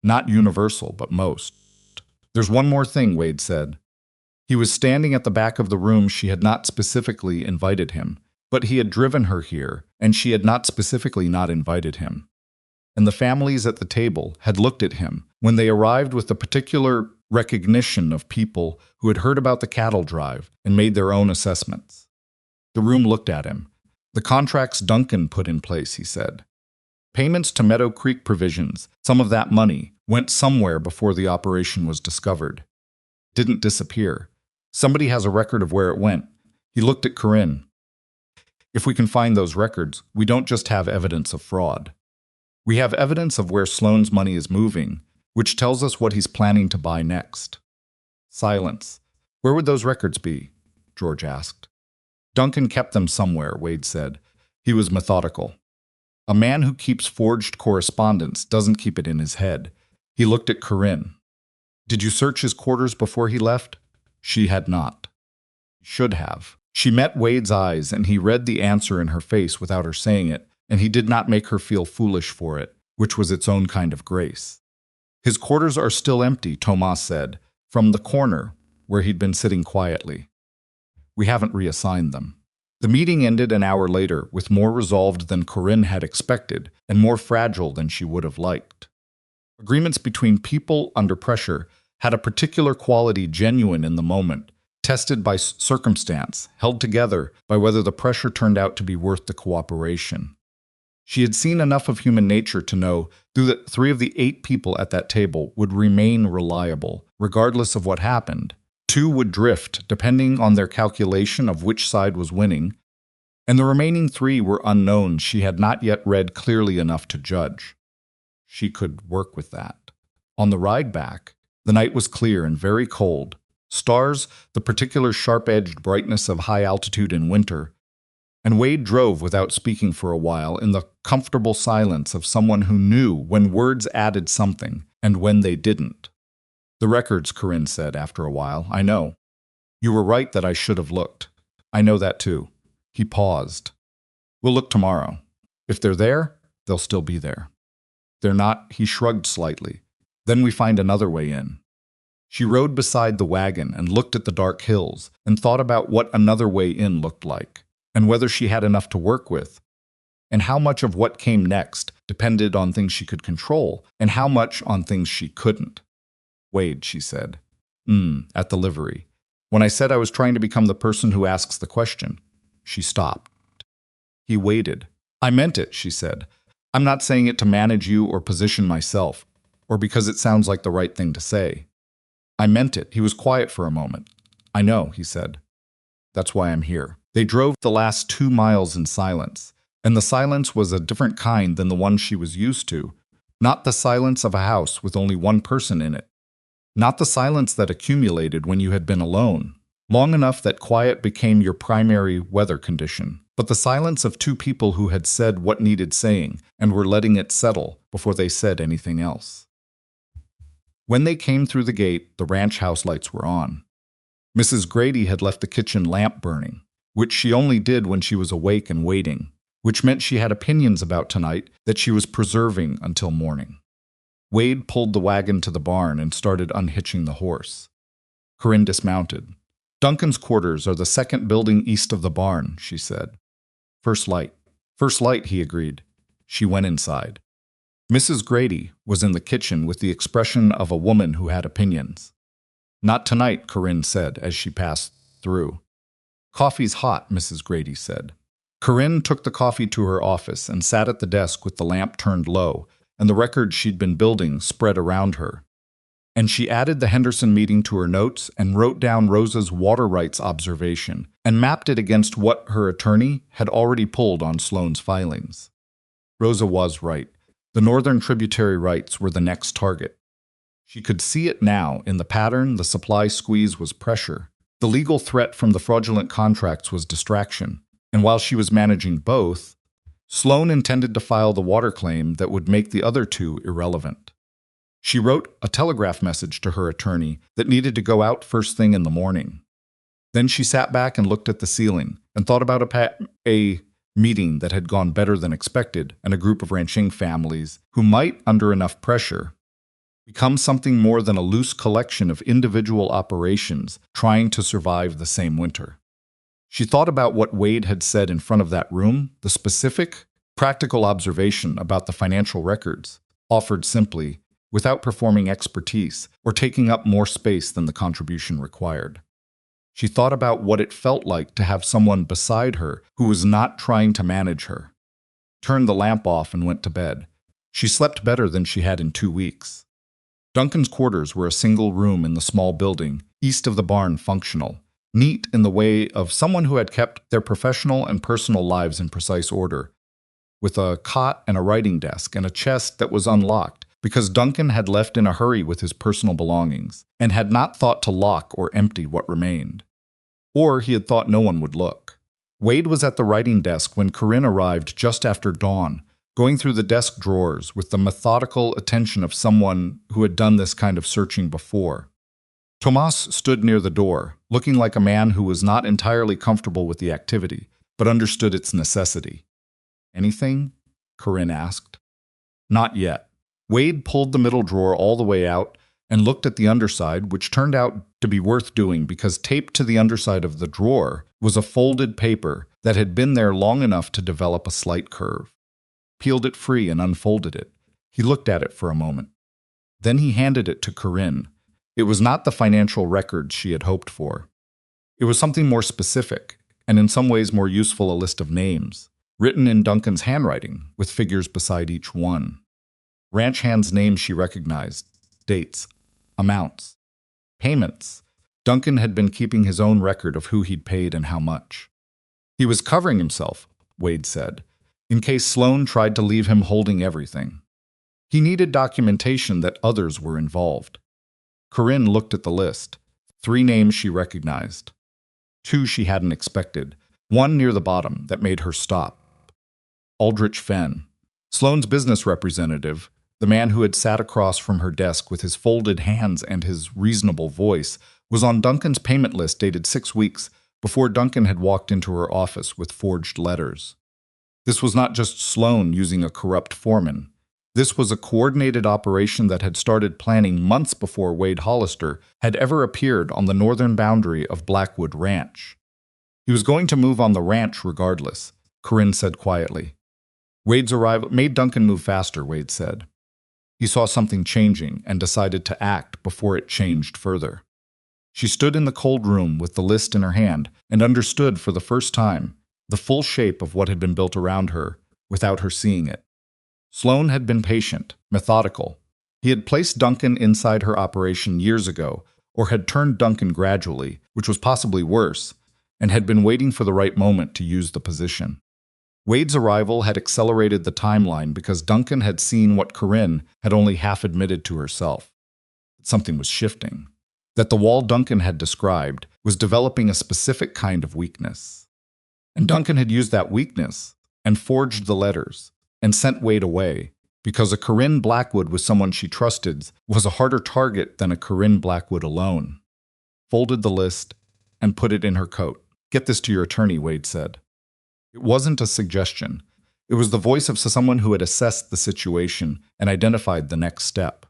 "Not universal, but most." "There's one more thing," Wade said. He was standing at the back of the room. She had not specifically invited him, but he had driven her here, and she had not specifically not invited him. And the families at the table had looked at him when they arrived with the particular recognition of people who had heard about the cattle drive and made their own assessments. The room looked at him. "The contracts Duncan put in place," he said. "Payments to Meadow Creek provisions, some of that money, went somewhere before the operation was discovered. Didn't disappear. Somebody has a record of where it went." He looked at Corinne. If we can find those records, we don't just have evidence of fraud. We have evidence of where Sloane's money is moving, which tells us what he's planning to buy next. Silence. Where would those records be? George asked. Duncan kept them somewhere, Wade said. He was methodical. A man who keeps forged correspondence doesn't keep it in his head. He looked at Corinne. Did you search his quarters before he left? She had not. Should have. She met Wade's eyes, and he read the answer in her face without her saying it, and he did not make her feel foolish for it, which was its own kind of grace. His quarters are still empty, Tomas said, from the corner where he'd been sitting quietly. We haven't reassigned them. The meeting ended an hour later, with more resolved than Corinne had expected, and more fragile than she would have liked. Agreements between people under pressure had a particular quality genuine in the moment, tested by circumstance, held together by whether the pressure turned out to be worth the cooperation. She had seen enough of human nature to know that 3 of the 8 people at that table would remain reliable, regardless of what happened. 2 would drift, depending on their calculation of which side was winning, and the remaining 3 were unknowns she had not yet read clearly enough to judge. She could work with that. On the ride back, the night was clear and very cold. Stars, the particular sharp-edged brightness of high altitude in winter, and Wade drove without speaking for a while in the comfortable silence of someone who knew when words added something and when they didn't. The records, Corinne said after a while. I know. You were right that I should have looked. I know that too. He paused. We'll look tomorrow. If they're there, they'll still be there. If they're not, he shrugged slightly. Then we find another way in. She rode beside the wagon and looked at the dark hills and thought about what another way in looked like, and whether she had enough to work with, and how much of what came next depended on things she could control, and how much on things she couldn't. Wade, she said. At the livery. When I said I was trying to become the person who asks the question. She stopped. He waited. I meant it, she said. I'm not saying it to manage you or position myself, or because it sounds like the right thing to say. I meant it. He was quiet for a moment. I know, he said. That's why I'm here. They drove the last 2 miles in silence, and the silence was a different kind than the one she was used to. Not the silence of a house with only one person in it. Not the silence that accumulated when you had been alone, long enough that quiet became your primary weather condition, but the silence of 2 people who had said what needed saying and were letting it settle before they said anything else. When they came through the gate, the ranch house lights were on. Mrs. Grady had left the kitchen lamp burning, which she only did when she was awake and waiting, which meant she had opinions about tonight that she was preserving until morning. Wade pulled the wagon to the barn and started unhitching the horse. Corinne dismounted. Duncan's quarters are the second building east of the barn, she said. First light. First light, he agreed. She went inside. Mrs. Grady was in the kitchen with the expression of a woman who had opinions. Not tonight, Corinne said as she passed through. Coffee's hot, Mrs. Grady said. Corinne took the coffee to her office and sat at the desk with the lamp turned low and the records she'd been building spread around her. And she added the Henderson meeting to her notes and wrote down Rosa's water rights observation and mapped it against what her attorney had already pulled on Sloane's filings. Rosa was right. The northern tributary rights were the next target. She could see it now in the pattern. The supply squeeze was pressure. The legal threat from the fraudulent contracts was distraction. And while she was managing both, Sloane intended to file the water claim that would make the other 2 irrelevant. She wrote a telegraph message to her attorney that needed to go out first thing in the morning. Then she sat back and looked at the ceiling and thought about a meeting that had gone better than expected and a group of ranching families who might, under enough pressure, become something more than a loose collection of individual operations trying to survive the same winter. She thought about what Wade had said in front of that room, the specific, practical observation about the financial records, offered simply, without performing expertise or taking up more space than the contribution required. She thought about what it felt like to have someone beside her who was not trying to manage her. Turned the lamp off and went to bed. She slept better than she had in 2 weeks. Duncan's quarters were a single room in the small building, east of the barn functional, neat in the way of someone who had kept their professional and personal lives in precise order, with a cot and a writing desk and a chest that was unlocked because Duncan had left in a hurry with his personal belongings and had not thought to lock or empty what remained. Or he had thought no one would look. Wade was at the writing desk when Corinne arrived just after dawn, going through the desk drawers with the methodical attention of someone who had done this kind of searching before. Tomas stood near the door, looking like a man who was not entirely comfortable with the activity, but understood its necessity. "Anything?" Corinne asked. "Not yet." Wade pulled the middle drawer all the way out and looked at the underside, which turned out to be worth doing because taped to the underside of the drawer was a folded paper that had been there long enough to develop a slight curve. Peeled it free and unfolded it. He looked at it for a moment. Then he handed it to Corinne. It was not the financial records she had hoped for. It was something more specific, and in some ways more useful, a list of names, written in Duncan's handwriting, with figures beside each one. Ranch hands' names she recognized, dates, amounts, payments. Duncan had been keeping his own record of who he'd paid and how much. He was covering himself, Wade said, in case Sloane tried to leave him holding everything. He needed documentation that others were involved. Corinne looked at the list. 3 names she recognized. 2 she hadn't expected. 1 near the bottom that made her stop. Aldrich Fenn, Sloane's business representative, the man who had sat across from her desk with his folded hands and his reasonable voice, was on Duncan's payment list dated 6 weeks before Duncan had walked into her office with forged letters. This was not just Sloane using a corrupt foreman. This was a coordinated operation that had started planning months before Wade Hollister had ever appeared on the northern boundary of Blackwood Ranch. He was going to move on the ranch regardless, Corinne said quietly. Wade's arrival made Duncan move faster, Wade said. He saw something changing and decided to act before it changed further. She stood in the cold room with the list in her hand and understood for the first time the full shape of what had been built around her without her seeing it. Sloane had been patient, methodical. He had placed Duncan inside her operation years ago, or had turned Duncan gradually, which was possibly worse, and had been waiting for the right moment to use the position. Wade's arrival had accelerated the timeline because Duncan had seen what Corinne had only half admitted to herself. Something was shifting. That the wall Duncan had described was developing a specific kind of weakness. And Duncan had used that weakness and forged the letters and sent Wade away because a Corinne Blackwood with someone she trusted was a harder target than a Corinne Blackwood alone. Folded the list and put it in her coat. "Get this to your attorney," Wade said. It wasn't a suggestion. It was the voice of someone who had assessed the situation and identified the next step.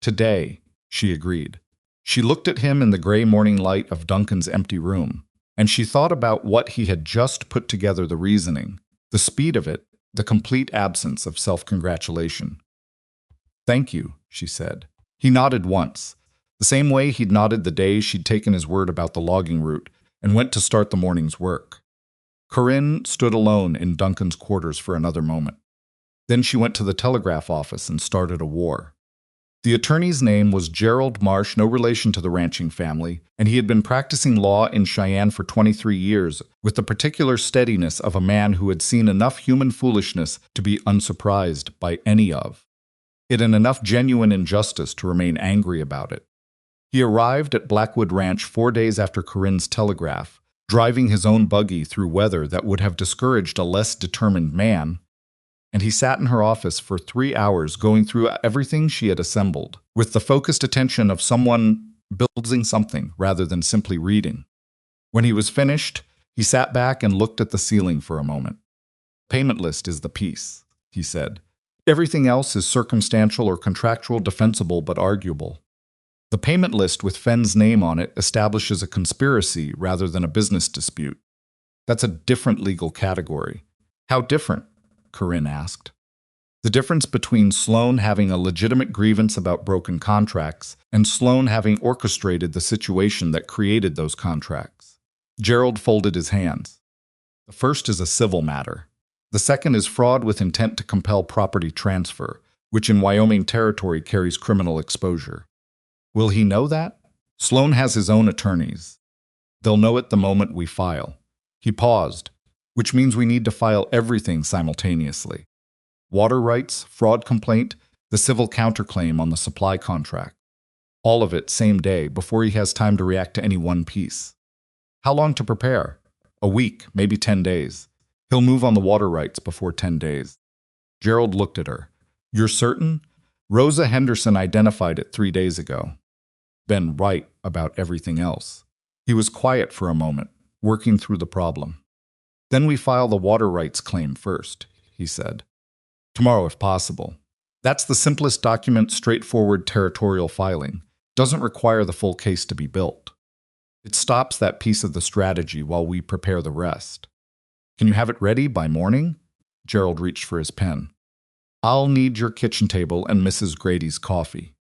"Today," she agreed. She looked at him in the gray morning light of Duncan's empty room, and she thought about what he had just put together, the reasoning, the speed of it, the complete absence of self-congratulation. "Thank you," she said. He nodded once, the same way he'd nodded the day she'd taken his word about the logging route and went to start the morning's work. Corinne stood alone in Duncan's quarters for another moment. Then she went to the telegraph office and started a war. The attorney's name was Gerald Marsh, no relation to the ranching family, and he had been practicing law in Cheyenne for 23 years with the particular steadiness of a man who had seen enough human foolishness to be unsurprised by any of it and enough genuine injustice to remain angry about it. He arrived at Blackwood Ranch 4 days after Corinne's telegraph, driving his own buggy through weather that would have discouraged a less determined man, and he sat in her office for 3 hours going through everything she had assembled, with the focused attention of someone building something rather than simply reading. When he was finished, he sat back and looked at the ceiling for a moment. "Payment list is the piece," he said. "Everything else is circumstantial or contractual, defensible but arguable. The payment list with Fenn's name on it establishes a conspiracy rather than a business dispute. That's a different legal category." "How different?" Corinne asked. "The difference between Sloane having a legitimate grievance about broken contracts and Sloane having orchestrated the situation that created those contracts." Gerald folded his hands. "The first is a civil matter. The second is fraud with intent to compel property transfer, which in Wyoming territory carries criminal exposure. Will he know that? Sloane has his own attorneys. They'll know it the moment we file. He paused, which means we need to file everything simultaneously. Water rights, fraud complaint, the civil counterclaim on the supply contract. All of it same day before he has time to react to any one piece. How long to prepare? A week, maybe 10 days. He'll move on the water rights before 10 days. Gerald looked at her. You're certain? Rosa Henderson identified it 3 days ago. Been right about everything else. He was quiet for a moment, working through the problem. Then we file the water rights claim first, he said. Tomorrow if possible. That's the simplest document, straightforward territorial filing. Doesn't require the full case to be built. It stops that piece of the strategy while we prepare the rest. Can you have it ready by morning? Gerald reached for his pen. I'll need your kitchen table and Mrs. Grady's coffee.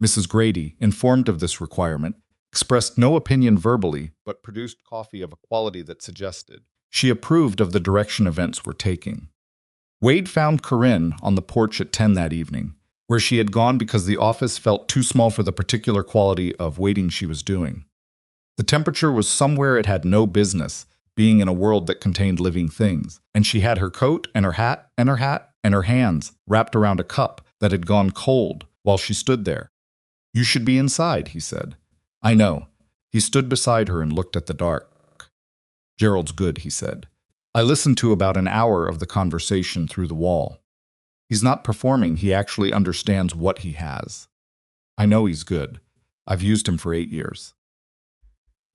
Mrs. Grady, informed of this requirement, expressed no opinion verbally, but produced coffee of a quality that suggested she approved of the direction events were taking. Wade found Corinne on the porch at 10 that evening, where she had gone because the office felt too small for the particular quality of waiting she was doing. The temperature was somewhere it had no business, being in a world that contained living things, and she had her coat and her hat and her hat and her hands wrapped around a cup that had gone cold while she stood there. You should be inside, he said. I know. He stood beside her and looked at the dark. Gerald's good, he said. I listened to about an hour of the conversation through the wall. He's not performing, he actually understands what he has. I know he's good. I've used him for 8 years.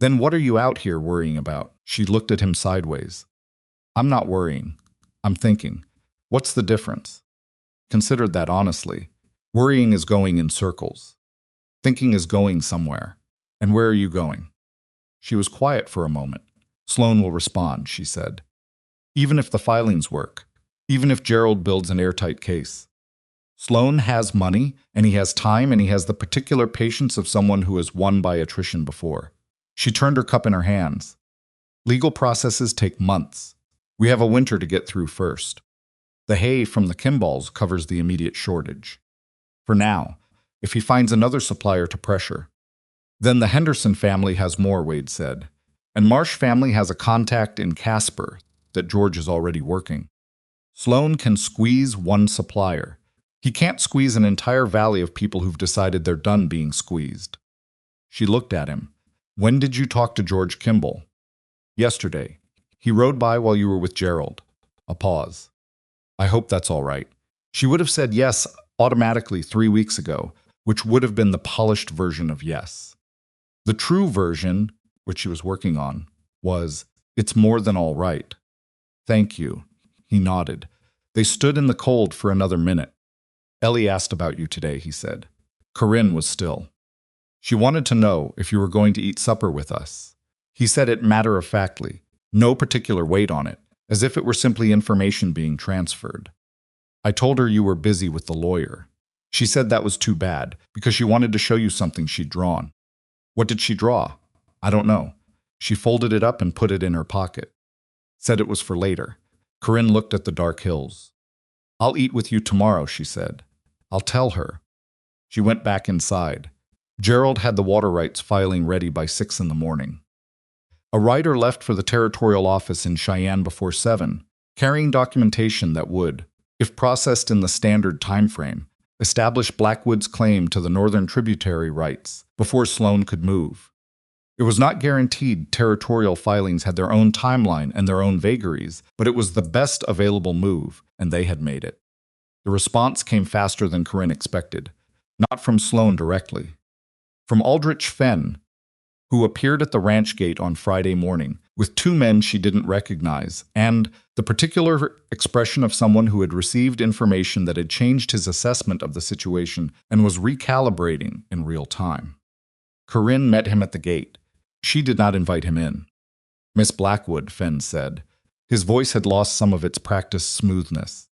Then what are you out here worrying about? She looked at him sideways. I'm not worrying. I'm thinking. What's the difference? Considered that honestly. Worrying is going in circles. Thinking is going somewhere. And where are you going? She was quiet for a moment. Sloan will respond, she said. Even if the filings work. Even if Gerald builds an airtight case. Sloan has money, and he has time, and he has the particular patience of someone who has won by attrition before. She turned her cup in her hands. Legal processes take months. We have a winter to get through first. The hay from the Kimballs covers the immediate shortage. For now, if he finds another supplier to pressure. Then the Henderson family has more, Wade said. And Marsh family has a contact in Casper that George is already working. Sloan can squeeze one supplier. He can't squeeze an entire valley of people who've decided they're done being squeezed. She looked at him. When did you talk to George Kimball? Yesterday. He rode by while you were with Gerald. A pause. I hope that's all right. She would have said yes automatically 3 weeks ago, which would have been the polished version of yes. The true version, which she was working on, was, it's more than all right. Thank you. He nodded. They stood in the cold for another minute. Ellie asked about you today, he said. Corinne was still. She wanted to know if you were going to eat supper with us. He said it matter-of-factly, no particular weight on it, as if it were simply information being transferred. I told her you were busy with the lawyer. She said that was too bad, because she wanted to show you something she'd drawn. What did she draw? I don't know. She folded it up and put it in her pocket. Said it was for later. Corinne looked at the dark hills. I'll eat with you tomorrow, she said. I'll tell her. She went back inside. Gerald had the water rights filing ready by 6 in the morning. A writer left for the territorial office in Cheyenne before 7, carrying documentation that would, if processed in the standard time frame, establish Blackwood's claim to the northern tributary rights before Sloan could move. It was not guaranteed territorial filings had their own timeline and their own vagaries, but it was the best available move, and they had made it. The response came faster than Corinne expected, not from Sloan directly. From Aldrich Fenn, who appeared at the ranch gate on Friday morning with 2 men she didn't recognize, and the particular expression of someone who had received information that had changed his assessment of the situation and was recalibrating in real time. Corinne met him at the gate. She did not invite him in. Miss Blackwood, Fenn said. His voice had lost some of its practiced smoothness.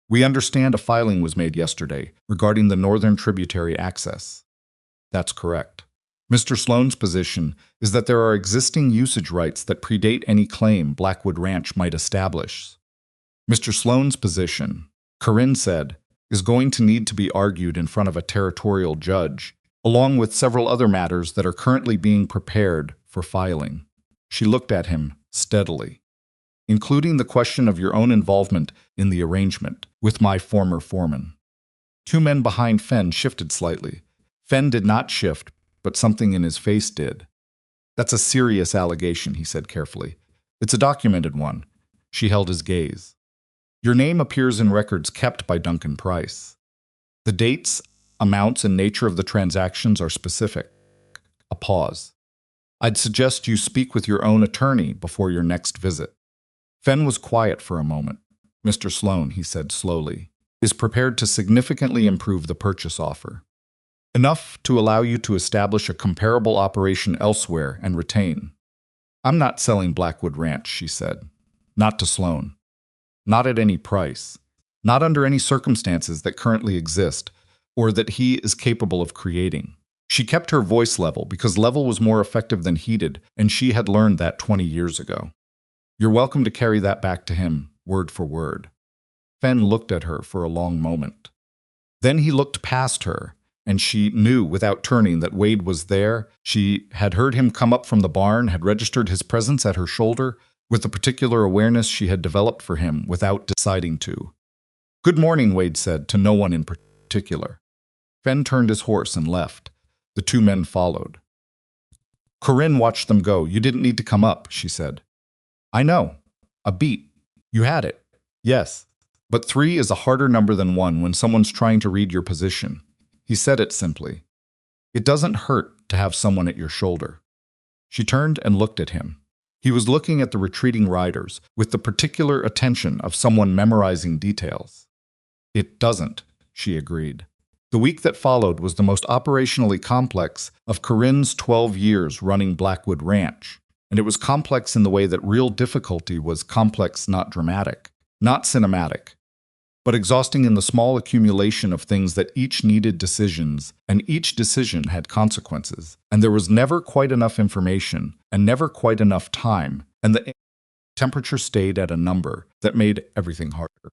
We understand a filing was made yesterday regarding the northern tributary access. That's correct. Mr. Sloan's position is that there are existing usage rights that predate any claim Blackwood Ranch might establish. Mr. Sloan's position, Corinne said, is going to need to be argued in front of a territorial judge, along with several other matters that are currently being prepared for filing. She looked at him steadily. Including the question of your own involvement in the arrangement with my former foreman. Two men behind Fenn shifted slightly. Fenn did not shift, but something in his face did. That's a serious allegation, he said carefully. It's a documented one. She held his gaze. Your name appears in records kept by Duncan Price. The dates, amounts, and nature of the transactions are specific. A pause. I'd suggest you speak with your own attorney before your next visit. Fenn was quiet for a moment. Mr. Sloan, he said slowly, is prepared to significantly improve the purchase offer. Enough to allow you to establish a comparable operation elsewhere and retain. I'm not selling Blackwood Ranch, she said. Not to Sloan. Not at any price. Not under any circumstances that currently exist, or that he is capable of creating. She kept her voice level because level was more effective than heated, and she had learned that 20 years ago. You're welcome to carry that back to him, word for word. Fenn looked at her for a long moment. Then he looked past her, and she knew without turning that Wade was there. She had heard him come up from the barn, had registered his presence at her shoulder, with the particular awareness she had developed for him without deciding to. Good morning, Wade said, to no one in particular. Fenn turned his horse and left. The two men followed. Corinne watched them go. You didn't need to come up, she said. I know. A beat. You had it. Yes. But 3 is a harder number than 1 when someone's trying to read your position. He said it simply. It doesn't hurt to have someone at your shoulder. She turned and looked at him. He was looking at the retreating riders with the particular attention of someone memorizing details. It doesn't, she agreed. The week that followed was the most operationally complex of Corinne's 12 years running Blackwood Ranch, and it was complex in the way that real difficulty was complex, not dramatic, not cinematic, but exhausting in the small accumulation of things that each needed decisions, and each decision had consequences, and there was never quite enough information, and never quite enough time, and the temperature stayed at a number that made everything harder.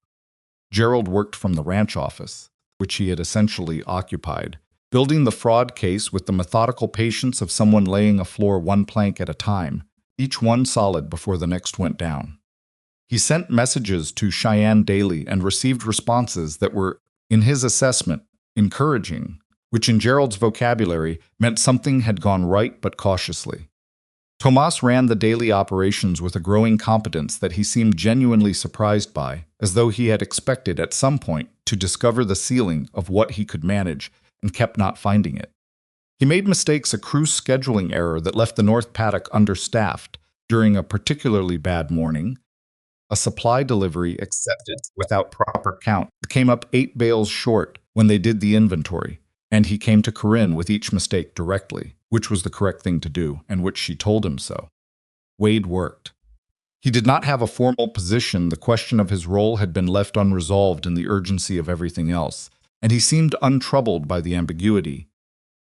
Gerald worked from the ranch office, which he had essentially occupied, building the fraud case with the methodical patience of someone laying a floor one plank at a time, each one solid before the next went down. He sent messages to Cheyenne daily and received responses that were, in his assessment, encouraging, which in Gerald's vocabulary meant something had gone right but cautiously. Tomas ran the daily operations with a growing competence that he seemed genuinely surprised by, as though he had expected at some point to discover the ceiling of what he could manage and kept not finding it. He made mistakes, a crew scheduling error that left the North Paddock understaffed during a particularly bad morning, a supply delivery accepted without proper count came up 8 bales short when they did the inventory, and he came to Corinne with each mistake directly, which was the correct thing to do, and which she told him so. Wade worked. He did not have a formal position. The question of his role had been left unresolved in the urgency of everything else, and he seemed untroubled by the ambiguity,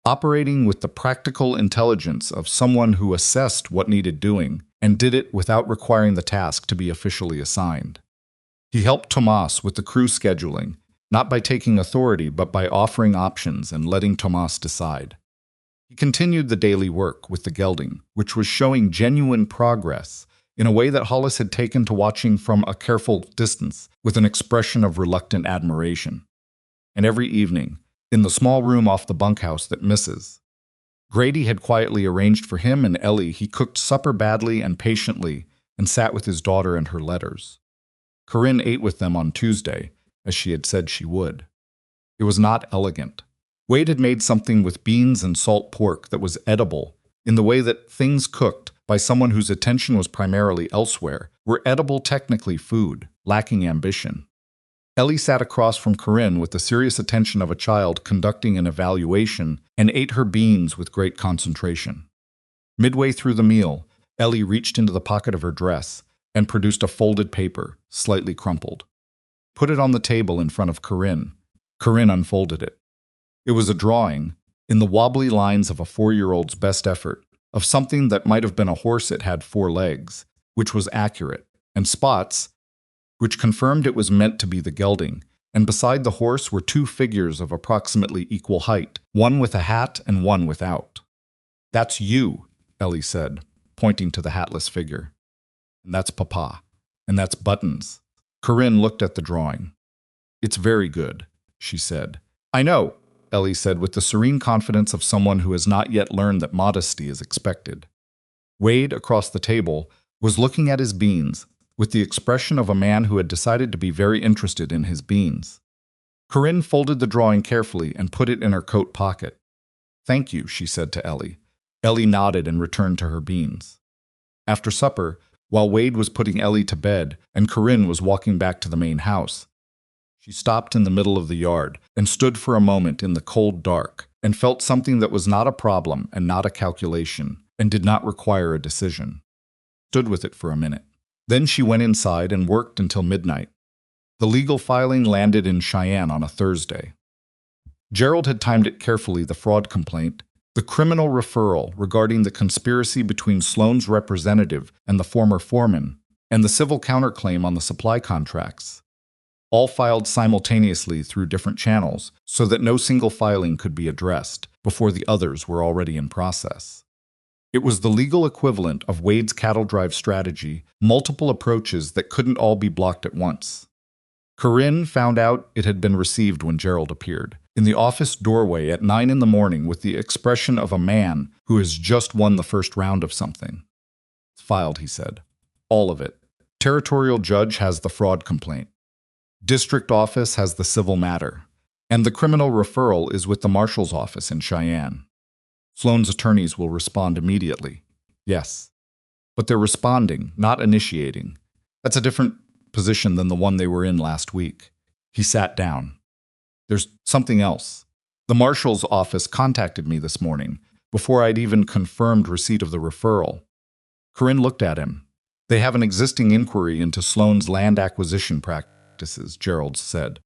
operating with the practical intelligence of someone who assessed what needed doing and did it without requiring the task to be officially assigned. He helped Tomas with the crew scheduling, not by taking authority but by offering options and letting Tomas decide. He continued the daily work with the gelding, which was showing genuine progress in a way that Hollis had taken to watching from a careful distance with an expression of reluctant admiration. And every evening, in the small room off the bunkhouse that misses, Grady had quietly arranged for him and Ellie. He cooked supper badly and patiently and sat with his daughter and her letters. Corinne ate with them on Tuesday, as she had said she would. It was not elegant. Wade had made something with beans and salt pork that was edible, in the way that things cooked by someone whose attention was primarily elsewhere were edible, technically food, lacking ambition. Ellie sat across from Corinne with the serious attention of a child conducting an evaluation and ate her beans with great concentration. Midway through the meal, Ellie reached into the pocket of her dress and produced a folded paper, slightly crumpled. Put it on the table in front of Corinne. Corinne unfolded it. It was a drawing, in the wobbly lines of a 4-year-old's best effort, of something that might have been a horse. It had 4 legs, which was accurate, and spots, which confirmed it was meant to be the gelding, and beside the horse were 2 figures of approximately equal height, one with a hat and one without. That's you, Ellie said, pointing to the hatless figure. And that's Papa. And that's Buttons. Corinne looked at the drawing. It's very good, she said. I know, Ellie said with the serene confidence of someone who has not yet learned that modesty is expected. Wade, across the table, was looking at his beans, with the expression of a man who had decided to be very interested in his beans. Corinne folded the drawing carefully and put it in her coat pocket. Thank you, she said to Ellie. Ellie nodded and returned to her beans. After supper, while Wade was putting Ellie to bed and Corinne was walking back to the main house, she stopped in the middle of the yard and stood for a moment in the cold dark and felt something that was not a problem and not a calculation and did not require a decision. Stood with it for a minute. Then she went inside and worked until midnight. The legal filing landed in Cheyenne on a Thursday. Gerald had timed it carefully: the fraud complaint, the criminal referral regarding the conspiracy between Sloan's representative and the former foreman, and the civil counterclaim on the supply contracts. All filed simultaneously through different channels so that no single filing could be addressed before the others were already in process. It was the legal equivalent of Wade's cattle drive strategy, multiple approaches that couldn't all be blocked at once. Corinne found out it had been received when Gerald appeared, in the office doorway at 9 in the morning with the expression of a man who has just won the first round of something. It's filed, he said. All of it. Territorial judge has the fraud complaint. District office has the civil matter. And the criminal referral is with the marshal's office in Cheyenne. Sloan's attorneys will respond immediately. Yes. But they're responding, not initiating. That's a different position than the one they were in last week. He sat down. There's something else. The marshal's office contacted me this morning, before I'd even confirmed receipt of the referral. Corinne looked at him. They have an existing inquiry into Sloan's land acquisition practices, Gerald said.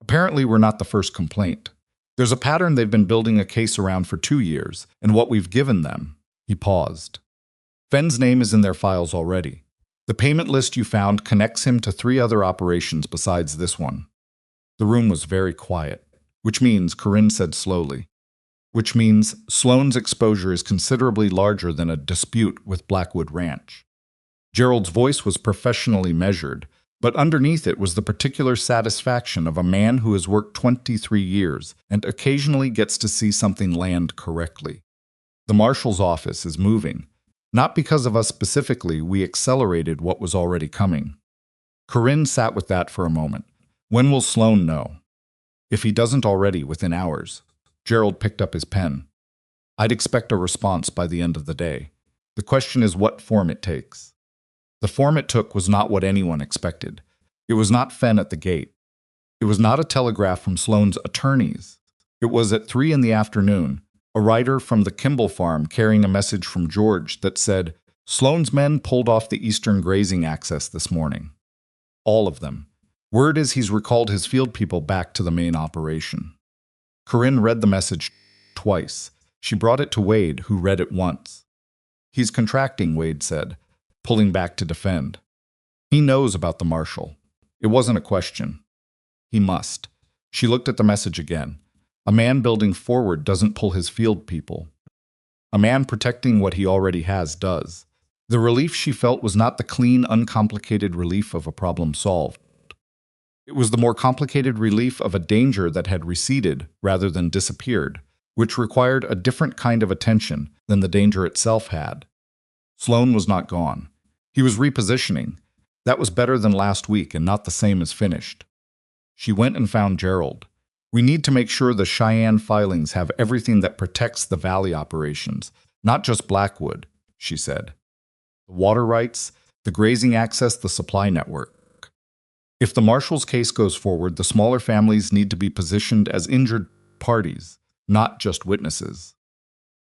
Apparently we're not the first complaint. There's a pattern they've been building a case around for 2 years, and what we've given them. He paused. Fenn's name is in their files already. The payment list you found connects him to 3 other operations besides this one. The room was very quiet, which means, Corinne said slowly, which means Sloan's exposure is considerably larger than a dispute with Blackwood Ranch. Gerald's voice was professionally measured, but underneath it was the particular satisfaction of a man who has worked 23 years and occasionally gets to see something land correctly. The marshal's office is moving. Not because of us specifically, we accelerated what was already coming. Corinne sat with that for a moment. When will Sloan know? If he doesn't already, within hours. Gerald picked up his pen. I'd expect a response by the end of the day. The question is what form it takes. The form it took was not what anyone expected. It was not Fenn at the gate. It was not a telegraph from Sloan's attorneys. It was at 3 in the afternoon. A rider from the Kimball farm carrying a message from George that said, Sloan's men pulled off the eastern grazing access this morning. All of them. Word is he's recalled his field people back to the main operation. Corinne read the message twice. She brought it to Wade, who read it once. He's contracting, Wade said, pulling back to defend. He knows about the marshal. It wasn't a question. He must. She looked at the message again. A man building forward doesn't pull his field people. A man protecting what he already has does. The relief she felt was not the clean, uncomplicated relief of a problem solved. It was the more complicated relief of a danger that had receded rather than disappeared, which required a different kind of attention than the danger itself had. Sloan was not gone. He was repositioning. That was better than last week and not the same as finished. She went and found Gerald. We need to make sure the Cheyenne filings have everything that protects the valley operations, not just Blackwood, she said. The water rights, the grazing access, the supply network. If the marshal's case goes forward, the smaller families need to be positioned as injured parties, not just witnesses.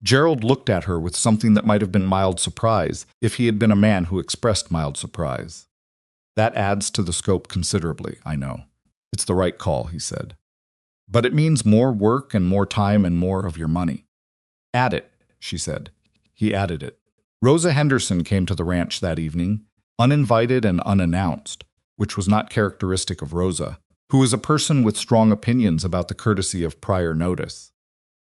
Gerald looked at her with something that might have been mild surprise if he had been a man who expressed mild surprise. That adds to the scope considerably, I know. It's the right call, he said. But it means more work and more time and more of your money. Add it, she said. He added it. Rosa Henderson came to the ranch that evening, uninvited and unannounced, which was not characteristic of Rosa, who was a person with strong opinions about the courtesy of prior notice.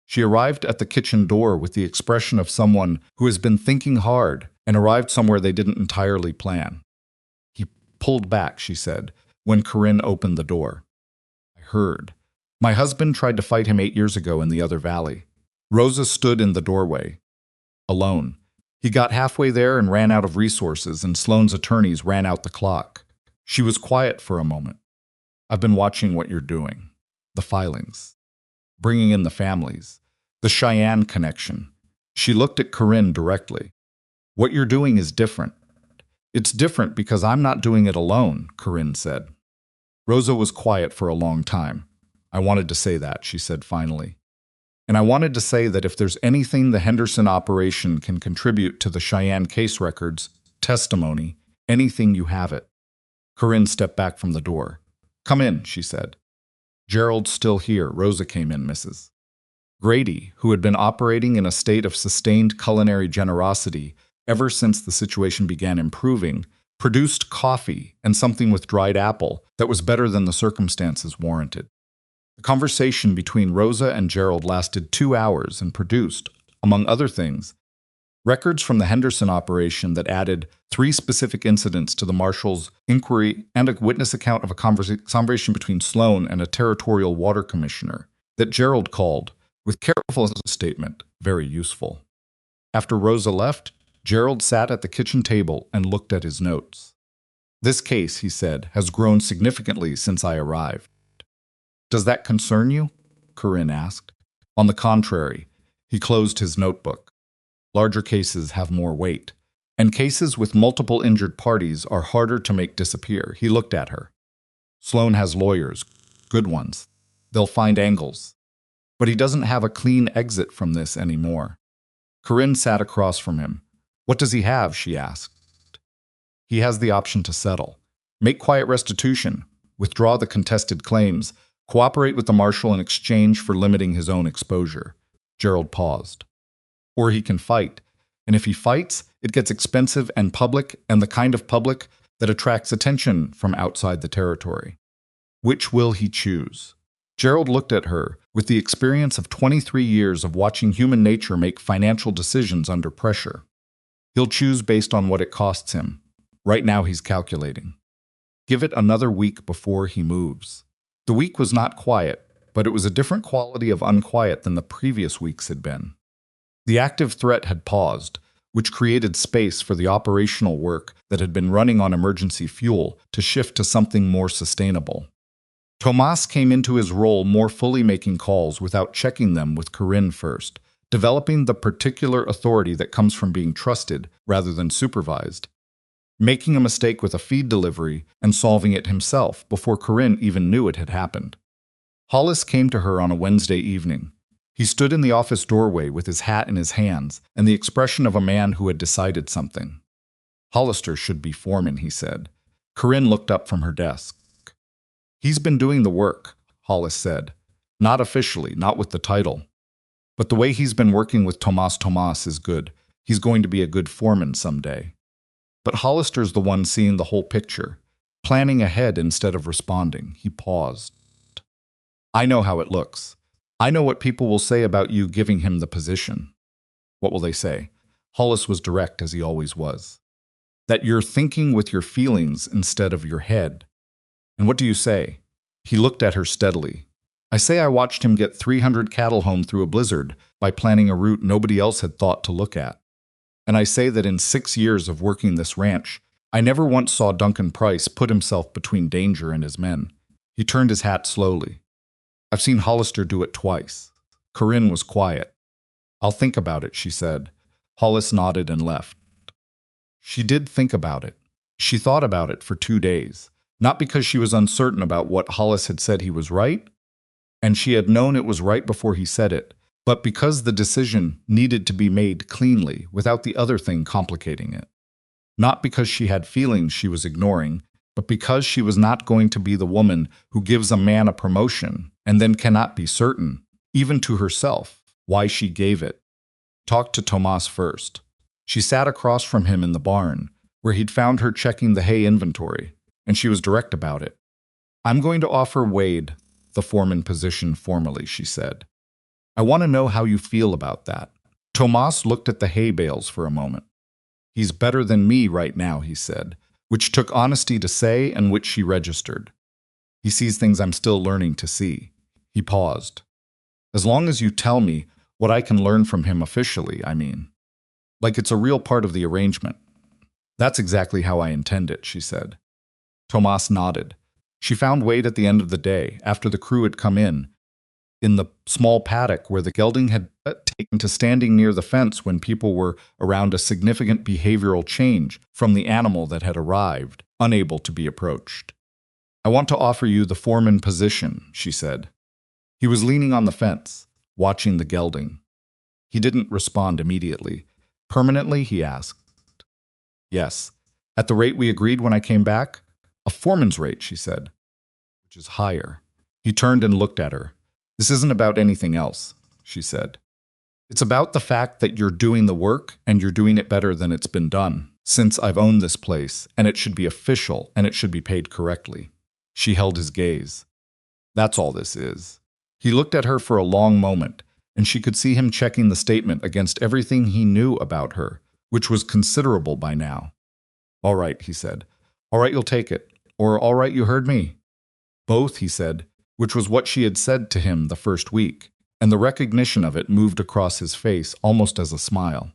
She arrived at the kitchen door with the expression of someone who has been thinking hard and arrived somewhere they didn't entirely plan. He pulled back, she said, when Corinne opened the door. I heard. My husband tried to fight him 8 years ago in the other valley. Rosa stood in the doorway, alone. He got halfway there and ran out of resources, and Sloane's attorneys ran out the clock. She was quiet for a moment. I've been watching what you're doing. The filings. Bringing in the families. The Cheyenne connection. She looked at Corinne directly. What you're doing is different. It's different because I'm not doing it alone, Corinne said. Rosa was quiet for a long time. I wanted to say that, she said finally. And I wanted to say that if there's anything the Henderson operation can contribute to the Cheyenne case records, testimony, anything, you have it. Corinne stepped back from the door. Come in, she said. Gerald's still here. Rosa came in, Mrs. Grady, who had been operating in a state of sustained culinary generosity ever since the situation began improving, produced coffee and something with dried apple that was better than the circumstances warranted. The conversation between Rosa and Gerald lasted 2 hours and produced, among other things, records from the Henderson operation that added 3 specific incidents to the marshal's inquiry and a witness account of a conversation between Sloane and a territorial water commissioner that Gerald called, with careful statement, very useful. After Rosa left, Gerald sat at the kitchen table and looked at his notes. This case, he said, has grown significantly since I arrived. Does that concern you? Corinne asked. On the contrary, he closed his notebook. Larger cases have more weight, and cases with multiple injured parties are harder to make disappear. He looked at her. Sloane has lawyers, good ones. They'll find angles. But he doesn't have a clean exit from this anymore. Corinne sat across from him. What does he have? She asked. He has the option to settle, make quiet restitution, withdraw the contested claims, cooperate with the marshal in exchange for limiting his own exposure. Gerald paused. Or he can fight, and if he fights, it gets expensive and public, and the kind of public that attracts attention from outside the territory. Which will he choose? Gerald looked at her with the experience of 23 years of watching human nature make financial decisions under pressure. He'll choose based on what it costs him. Right now he's calculating. Give it another week before he moves. The week was not quiet, but it was a different quality of unquiet than the previous weeks had been. The active threat had paused, which created space for the operational work that had been running on emergency fuel to shift to something more sustainable. Tomas came into his role more fully, making calls without checking them with Corinne first, developing the particular authority that comes from being trusted rather than supervised, making a mistake with a feed delivery and solving it himself before Corinne even knew it had happened. Hollis came to her on a Wednesday evening. He stood in the office doorway with his hat in his hands and the expression of a man who had decided something. Hollister should be foreman, he said. Corinne looked up from her desk. He's been doing the work, Hollis said. Not officially, not with the title. But the way he's been working with Tomas is good. He's going to be a good foreman someday. But Hollister's the one seeing the whole picture, planning ahead instead of responding. He paused. I know how it looks. I know what people will say about you giving him the position. What will they say? Hollis was direct as he always was. That you're thinking with your feelings instead of your head. And what do you say? He looked at her steadily. I say I watched him get 300 cattle home through a blizzard by planning a route nobody else had thought to look at. And I say that in 6 years of working this ranch, I never once saw Duncan Price put himself between danger and his men. He turned his hat slowly. I've seen Hollister do it twice. Corinne was quiet. I'll think about it, she said. Hollis nodded and left. She did think about it. She thought about it for 2 days, not because she was uncertain about what Hollis had said he was right, and she had known it was right before he said it, but because the decision needed to be made cleanly without the other thing complicating it. Not because she had feelings she was ignoring, but because she was not going to be the woman who gives a man a promotion and then cannot be certain, even to herself, why she gave it. Talk to Tomas first. She sat across from him in the barn, where he'd found her checking the hay inventory, and she was direct about it. I'm going to offer Wade the foreman position formally, she said. I want to know how you feel about that. Tomas looked at the hay bales for a moment. He's better than me right now, he said, which took honesty to say and which she registered. He sees things I'm still learning to see. He paused. As long as you tell me what I can learn from him officially, I mean. Like it's a real part of the arrangement. That's exactly how I intend it, she said. Tomas nodded. She found Wade at the end of the day, after the crew had come in the small paddock where the gelding had taken to standing near the fence when people were around a significant behavioral change from the animal that had arrived, unable to be approached. I want to offer you the foreman position, she said. He was leaning on the fence, watching the gelding. He didn't respond immediately. Permanently, he asked. Yes. At the rate we agreed when I came back? A foreman's rate, she said. Which is higher. He turned and looked at her. This isn't about anything else, she said. It's about the fact that you're doing the work and you're doing it better than it's been done since I've owned this place, and it should be official and it should be paid correctly. She held his gaze. That's all this is. He looked at her for a long moment, and she could see him checking the statement against everything he knew about her, which was considerable by now. All right, he said. All right, you'll take it. Or all right, you heard me. Both, he said, which was what she had said to him the first week, and the recognition of it moved across his face almost as a smile.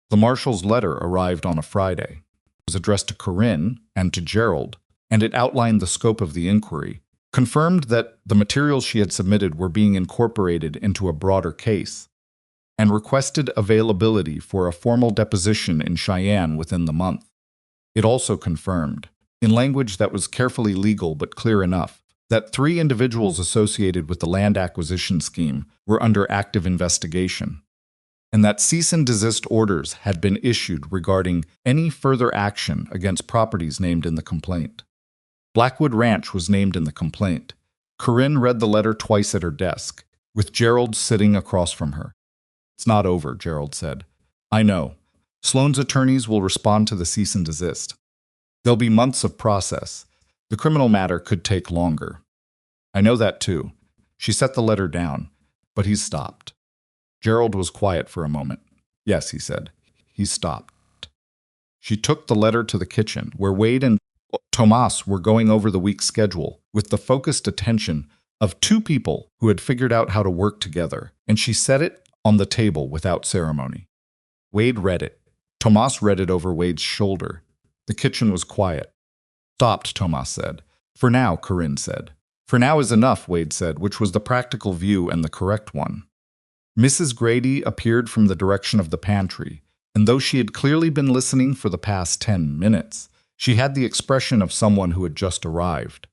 The marshal's letter arrived on a Friday. It was addressed to Corinne and to Gerald, and it outlined the scope of the inquiry, confirmed that the materials she had submitted were being incorporated into a broader case, and requested availability for a formal deposition in Cheyenne within the month. It also confirmed, in language that was carefully legal but clear enough, that 3 individuals associated with the land acquisition scheme were under active investigation, and that cease and desist orders had been issued regarding any further action against properties named in the complaint. Blackwood Ranch was named in the complaint. Corinne read the letter twice at her desk, with Gerald sitting across from her. It's not over, Gerald said. I know. Sloane's attorneys will respond to the cease and desist. There'll be months of process. The criminal matter could take longer. I know that too. She set the letter down, but he stopped. Gerald was quiet for a moment. Yes, he said. He stopped. She took the letter to the kitchen, where Wade and Tomas were going over the week's schedule with the focused attention of 2 people who had figured out how to work together, and she set it on the table without ceremony. Wade read it. Tomas read it over Wade's shoulder. The kitchen was quiet. Stopped, Tomas said. For now, Corinne said. For now is enough, Wade said, which was the practical view and the correct one. Mrs. Grady appeared from the direction of the pantry, and though she had clearly been listening for the past 10 minutes, she had the expression of someone who had just arrived.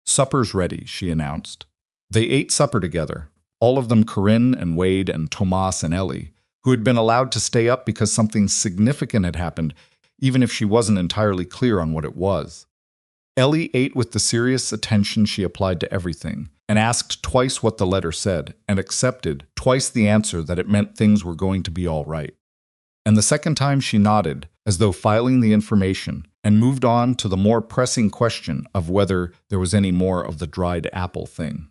Supper's ready, she announced. They ate supper together, all of them Corinne and Wade and Tomas and Ellie, who had been allowed to stay up because something significant had happened, even if she wasn't entirely clear on what it was. Ellie ate with the serious attention she applied to everything, and asked twice what the letter said, and accepted twice the answer that it meant things were going to be all right. And the second time she nodded, as though filing the information, and moved on to the more pressing question of whether there was any more of the dried apple thing.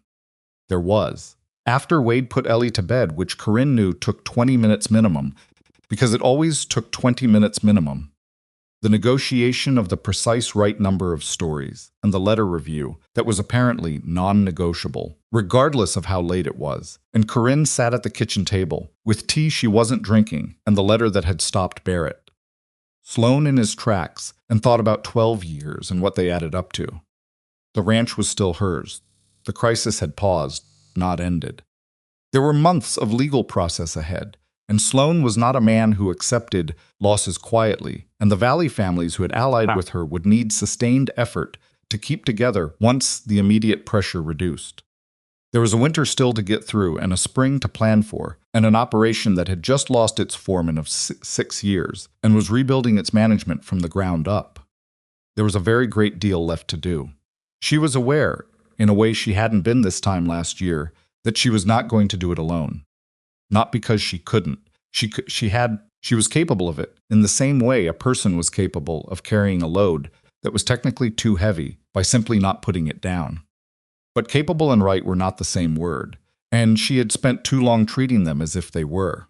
There was. After Wade put Ellie to bed, which Corinne knew took 20 minutes minimum, because it always took 20 minutes minimum, the negotiation of the precise right number of stories, and the letter review that was apparently non-negotiable, regardless of how late it was, and Corinne sat at the kitchen table, with tea she wasn't drinking and the letter that had stopped Barrett. Sloane in his tracks, and thought about 12 years and what they added up to. The ranch was still hers. The crisis had paused, not ended. There were months of legal process ahead, and Sloane was not a man who accepted losses quietly, and the Valley families who had allied with her would need sustained effort to keep together once the immediate pressure reduced. There was a winter still to get through and a spring to plan for, and an operation that had just lost its foreman of 6 years and was rebuilding its management from the ground up. There was a very great deal left to do. She was aware, in a way she hadn't been this time last year, that she was not going to do it alone. Not because she couldn't. She was capable of it, in the same way a person was capable of carrying a load that was technically too heavy by simply not putting it down. But capable and right were not the same word, and she had spent too long treating them as if they were.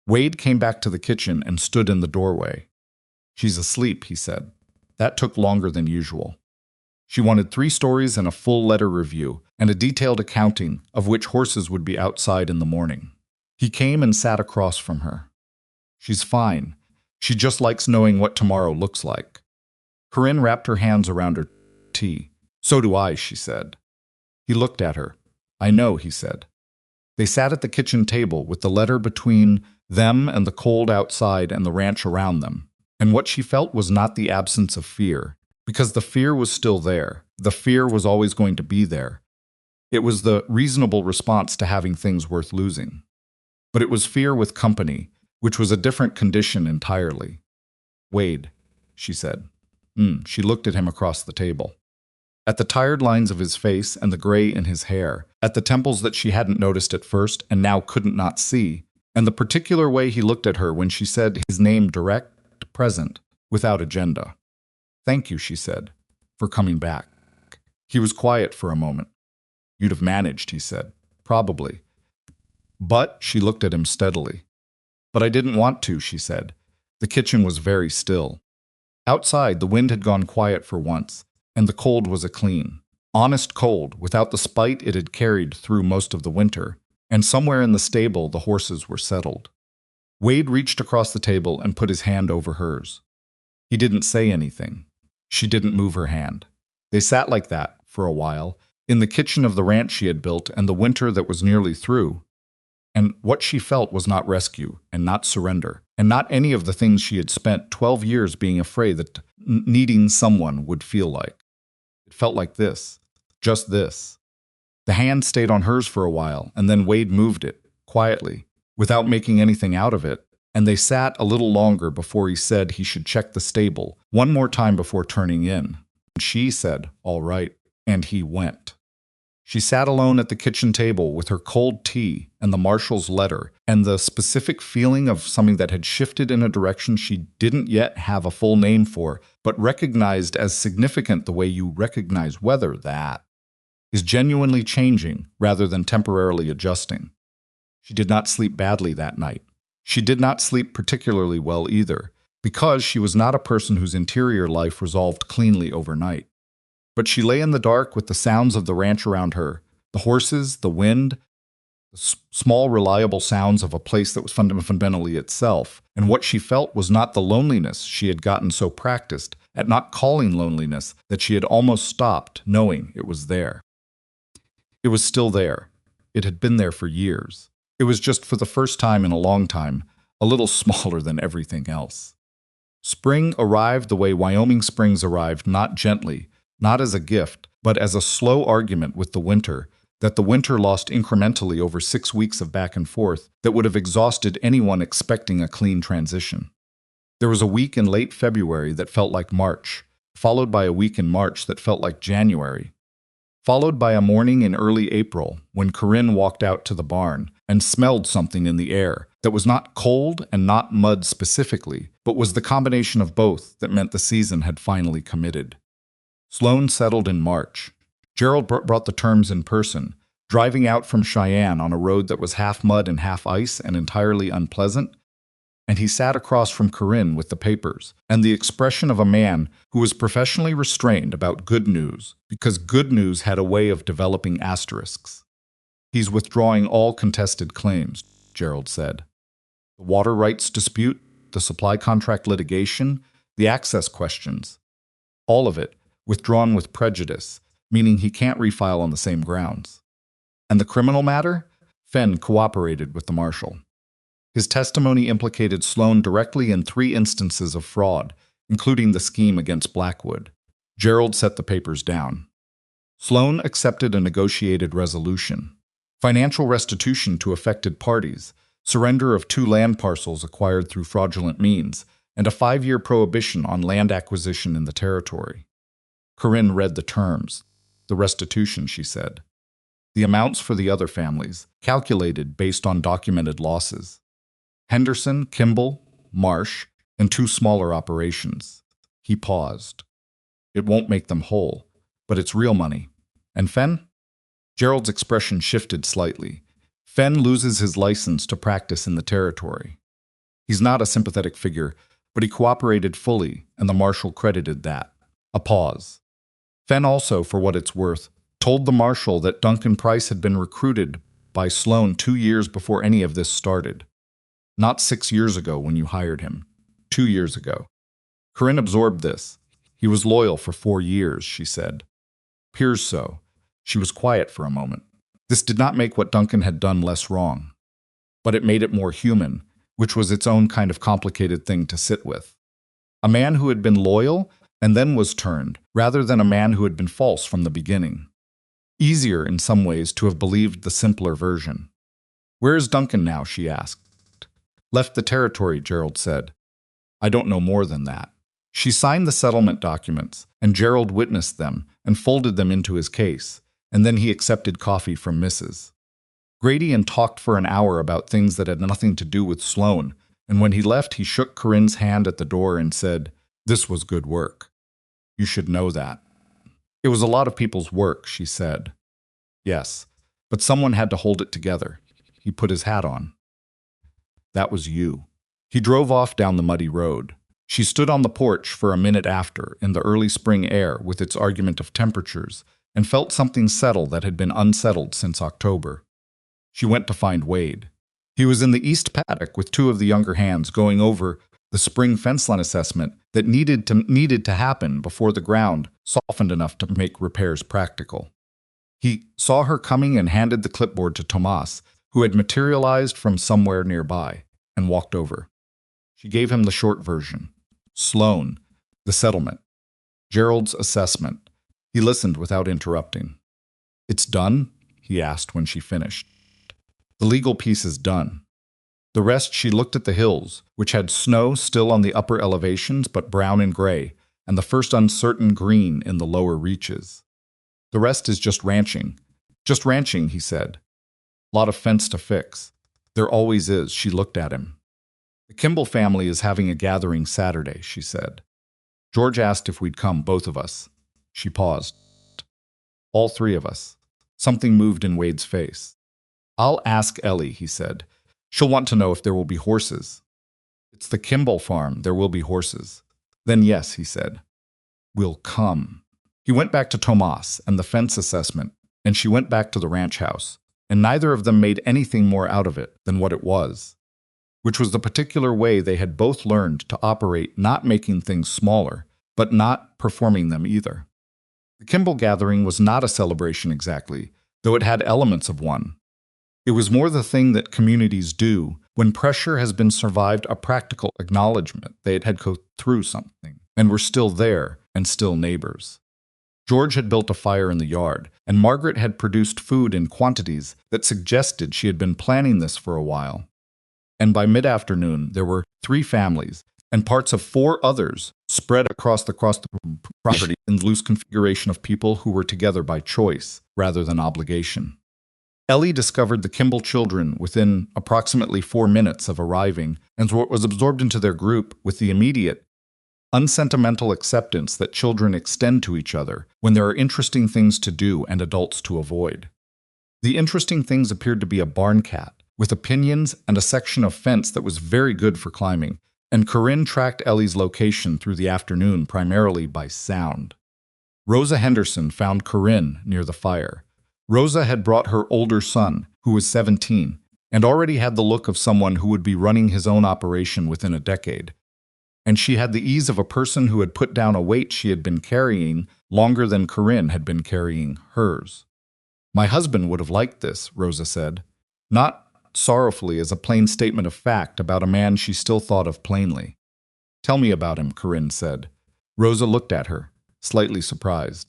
Wade came back to the kitchen and stood in the doorway. She's asleep, he said. That took longer than usual. She wanted 3 stories and a full letter review, and a detailed accounting of which horses would be outside in the morning. He came and sat across from her. She's fine. She just likes knowing what tomorrow looks like. Corinne wrapped her hands around her tea. So do I, she said. He looked at her. I know, he said. They sat at the kitchen table with the letter between them and the cold outside and the ranch around them. And what she felt was not the absence of fear, because the fear was still there. The fear was always going to be there. It was the reasonable response to having things worth losing. But it was fear with company, which was a different condition entirely. Wade, she said. She looked at him across the table. At the tired lines of his face and the gray in his hair, at the temples that she hadn't noticed at first and now couldn't not see, and the particular way he looked at her when she said his name direct, present, without agenda. Thank you, she said, for coming back. He was quiet for a moment. You'd have managed, he said. Probably. But, she looked at him steadily. But I didn't want to, she said. The kitchen was very still. Outside, the wind had gone quiet for once, and the cold was a clean, honest cold, without the spite it had carried through most of the winter, and somewhere in the stable the horses were settled. Wade reached across the table and put his hand over hers. He didn't say anything. She didn't move her hand. They sat like that, for a while, in the kitchen of the ranch she had built and the winter that was nearly through. And what she felt was not rescue, and not surrender, and not any of the things she had spent 12 years being afraid that needing someone would feel like. It felt like this, just this. The hand stayed on hers for a while, and then Wade moved it, quietly, without making anything out of it, and they sat a little longer before he said he should check the stable one more time before turning in. And she said, all right, and he went. She sat alone at the kitchen table with her cold tea and the marshal's letter and the specific feeling of something that had shifted in a direction she didn't yet have a full name for, but recognized as significant the way you recognize weather that is genuinely changing rather than temporarily adjusting. She did not sleep badly that night. She did not sleep particularly well either, because she was not a person whose interior life resolved cleanly overnight. But she lay in the dark with the sounds of the ranch around her, the horses, the wind, the small, reliable sounds of a place that was fundamentally itself, and what she felt was not the loneliness she had gotten so practiced at not calling loneliness that she had almost stopped knowing it was there. It was still there. It had been there for years. It was just for the first time in a long time, a little smaller than everything else. Spring arrived the way Wyoming springs arrived, not gently, not as a gift, but as a slow argument with the winter, that the winter lost incrementally over 6 weeks of back and forth that would have exhausted anyone expecting a clean transition. There was a week in late February that felt like March, followed by a week in March that felt like January, followed by a morning in early April when Corinne walked out to the barn and smelled something in the air that was not cold and not mud specifically, but was the combination of both that meant the season had finally committed. Sloan settled in March. Gerald brought the terms in person, driving out from Cheyenne on a road that was half mud and half ice and entirely unpleasant, and he sat across from Corinne with the papers and the expression of a man who was professionally restrained about good news, because good news had a way of developing asterisks. He's withdrawing all contested claims, Gerald said. The water rights dispute, the supply contract litigation, the access questions. All of it withdrawn with prejudice, meaning he can't refile on the same grounds. And the criminal matter? Fenn cooperated with the marshal. His testimony implicated Sloan directly in 3 instances of fraud, including the scheme against Blackwood. Gerald set the papers down. Sloan accepted a negotiated resolution. Financial restitution to affected parties, surrender of 2 land parcels acquired through fraudulent means, and a 5-year prohibition on land acquisition in the territory. Corinne read the terms. The restitution, she said. The amounts for the other families, calculated based on documented losses. Henderson, Kimball, Marsh, and 2 smaller operations. He paused. It won't make them whole, but it's real money. And Fenn? Gerald's expression shifted slightly. Fenn loses his license to practice in the territory. He's not a sympathetic figure, but he cooperated fully, and the marshal credited that. A pause. Fenn also, for what it's worth, told the marshal that Duncan Price had been recruited by Sloan 2 years before any of this started. Not 6 years ago when you hired him. 2 years ago. Corinne absorbed this. He was loyal for 4 years, she said. Appears so. She was quiet for a moment. This did not make what Duncan had done less wrong, but it made it more human, which was its own kind of complicated thing to sit with. A man who had been loyal and then was turned, rather than a man who had been false from the beginning. Easier, in some ways, to have believed the simpler version. Where is Duncan now, she asked. Left the territory, Gerald said. I don't know more than that. She signed the settlement documents, and Gerald witnessed them and folded them into his case, and then he accepted coffee from Mrs. Grady and talked for an hour about things that had nothing to do with Sloan, and when he left, he shook Corinne's hand at the door and said, This was good work. You should know that. It was a lot of people's work, she said. Yes, but someone had to hold it together. He put his hat on. That was you. He drove off down the muddy road. She stood on the porch for a minute after, in the early spring air with its argument of temperatures, and felt something settle that had been unsettled since October. She went to find Wade. He was in the east paddock with 2 of the younger hands going over the spring fenceline assessment that needed to happen before the ground softened enough to make repairs practical. He saw her coming and handed the clipboard to Tomas, who had materialized from somewhere nearby, and walked over. She gave him the short version. Sloan, the settlement, Gerald's assessment. He listened without interrupting. It's done? He asked when she finished. The legal piece is done. The rest, she looked at the hills, which had snow still on the upper elevations but brown and gray, and the first uncertain green in the lower reaches. The rest is just ranching. Just ranching, he said. Lot of fence to fix. There always is, she looked at him. The Kimball family is having a gathering Saturday, she said. George asked if we'd come, both of us. She paused. All 3 of us. Something moved in Wade's face. I'll ask Ellie, he said. She'll want to know if there will be horses. It's the Kimball farm, there will be horses. Then yes, he said. We'll come. He went back to Tomas and the fence assessment, and she went back to the ranch house, and neither of them made anything more out of it than what it was, which was the particular way they had both learned to operate, not making things smaller, but not performing them either. The Kimball gathering was not a celebration exactly, though it had elements of one. It was more the thing that communities do when pressure has been survived, a practical acknowledgement they had go through something, and were still there and still neighbors. George had built a fire in the yard, and Margaret had produced food in quantities that suggested she had been planning this for a while. And by mid-afternoon, there were 3 families and parts of 4 others spread across the property in loose configuration of people who were together by choice rather than obligation. Ellie discovered the Kimball children within approximately 4 minutes of arriving and was absorbed into their group with the immediate, unsentimental acceptance that children extend to each other when there are interesting things to do and adults to avoid. The interesting things appeared to be a barn cat, with opinions and a section of fence that was very good for climbing, and Corinne tracked Ellie's location through the afternoon primarily by sound. Rosa Henderson found Corinne near the fire. Rosa had brought her older son, who was 17, and already had the look of someone who would be running his own operation within a decade. And she had the ease of a person who had put down a weight she had been carrying longer than Corinne had been carrying hers. My husband would have liked this, Rosa said, not sorrowfully as a plain statement of fact about a man she still thought of plainly. Tell me about him, Corinne said. Rosa looked at her, slightly surprised.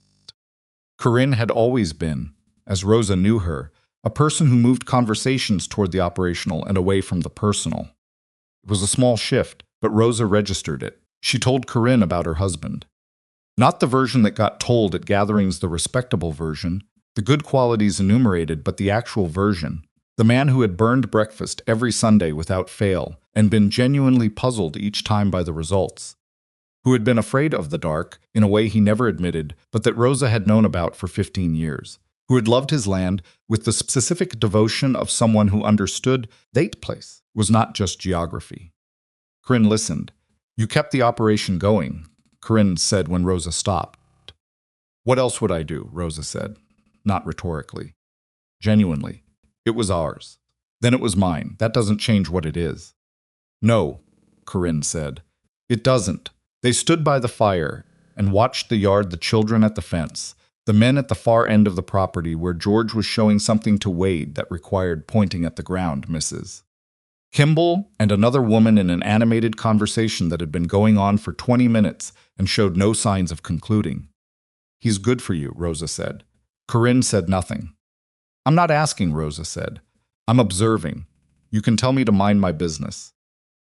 Corinne had always been, as Rosa knew her, a person who moved conversations toward the operational and away from the personal. It was a small shift, but Rosa registered it. She told Corinne about her husband. Not the version that got told at gatherings, the respectable version, the good qualities enumerated, but the actual version. The man who had burned breakfast every Sunday without fail and been genuinely puzzled each time by the results. Who had been afraid of the dark in a way he never admitted, but that Rosa had known about for 15 years. Who had loved his land with the specific devotion of someone who understood that place was not just geography. Corinne listened, You kept the operation going, Corinne said when Rosa stopped. What else would I do? Rosa said, not rhetorically. Genuinely. It was ours. Then it was mine. That doesn't change what it is. No, Corinne said. It doesn't. They stood by the fire and watched the yard, the children at the fence, the men at the far end of the property where George was showing something to Wade that required pointing at the ground, Mrs. Kimball and another woman in an animated conversation that had been going on for 20 minutes and showed no signs of concluding. He's good for you, Rosa said. Corinne said nothing. I'm not asking, Rosa said. I'm observing. You can tell me to mind my business.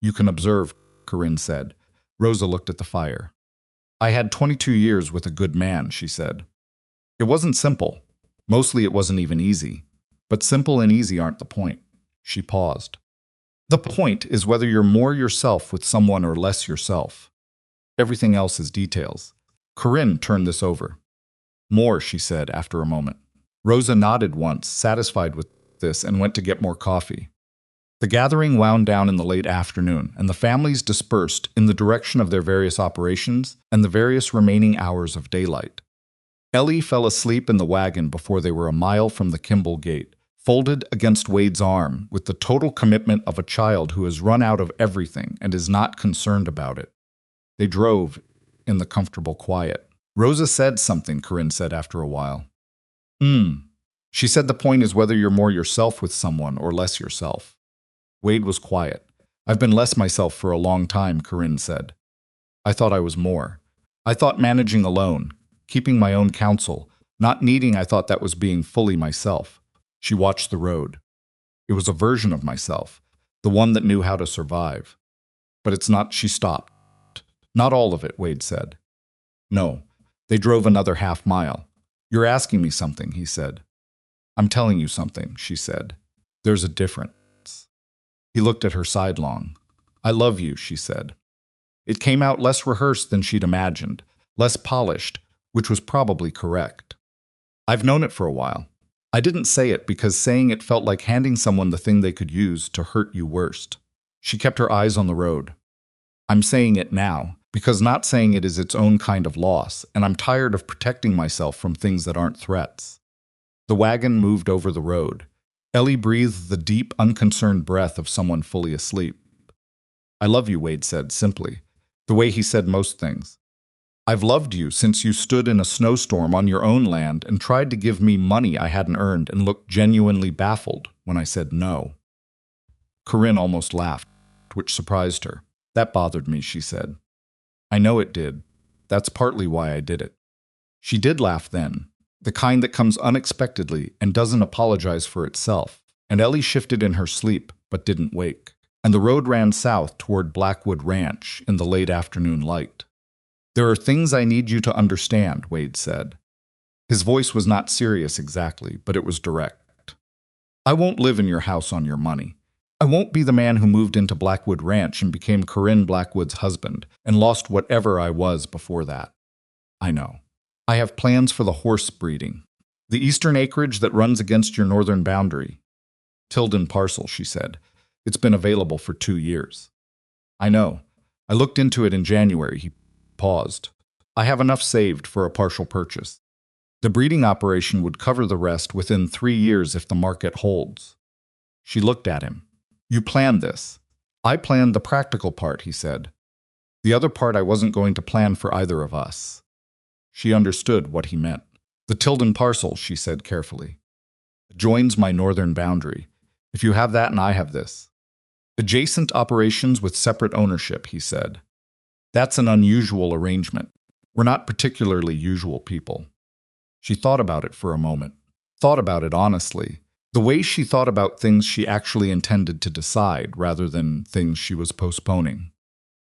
You can observe, Corinne said. Rosa looked at the fire. I had 22 years with a good man, she said. It wasn't simple. Mostly it wasn't even easy. But simple and easy aren't the point. She paused. The point is whether you're more yourself with someone or less yourself. Everything else is details. Corinne turned this over. More, she said after a moment. Rosa nodded once, satisfied with this, and went to get more coffee. The gathering wound down in the late afternoon, and the families dispersed in the direction of their various operations and the various remaining hours of daylight. Ellie fell asleep in the wagon before they were a mile from the Kimball gate, folded against Wade's arm with the total commitment of a child who has run out of everything and is not concerned about it. They drove in the comfortable quiet. Rosa said something, Corinne said after a while. She said the point is whether you're more yourself with someone or less yourself. Wade was quiet. I've been less myself for a long time, Corinne said. I thought I was more. I thought managing alone, keeping my own counsel, not needing, I thought that was being fully myself. She watched the road. It was a version of myself, the one that knew how to survive. But it's not, she stopped. Not all of it, Wade said. No, they drove another half-mile. You're asking me something, he said. I'm telling you something, she said. There's a difference. He looked at her sidelong. I love you, she said. It came out less rehearsed than she'd imagined, less polished, which was probably correct. I've known it for a while. I didn't say it because saying it felt like handing someone the thing they could use to hurt you worst. She kept her eyes on the road. I'm saying it now, because not saying it is its own kind of loss, and I'm tired of protecting myself from things that aren't threats. The wagon moved over the road. Ellie breathed the deep, unconcerned breath of someone fully asleep. I love you, Wade said, simply, the way he said most things. I've loved you since you stood in a snowstorm on your own land and tried to give me money I hadn't earned and looked genuinely baffled when I said no. Corinne almost laughed, which surprised her. That bothered me, she said. I know it did. That's partly why I did it. She did laugh then, the kind that comes unexpectedly and doesn't apologize for itself, and Ellie shifted in her sleep but didn't wake, and the road ran south toward Blackwood Ranch in the late afternoon light. There are things I need you to understand, Wade said. His voice was not serious exactly, but it was direct. I won't live in your house on your money. I won't be the man who moved into Blackwood Ranch and became Corinne Blackwood's husband and lost whatever I was before that. I know. I have plans for the horse breeding. The eastern acreage that runs against your northern boundary. Tilden parcel, she said. It's been available for 2 years. I know. I looked into it in January. He paused. I have enough saved for a partial purchase. The breeding operation would cover the rest within 3 years if the market holds. She looked at him. You planned this. I planned the practical part, he said. The other part I wasn't going to plan for either of us. She understood what he meant. The Tilden parcel, she said carefully, joins my northern boundary. If you have that and I have this. Adjacent operations with separate ownership, he said. That's an unusual arrangement. We're not particularly usual people. She thought about it for a moment. Thought about it honestly. The way she thought about things she actually intended to decide rather than things she was postponing.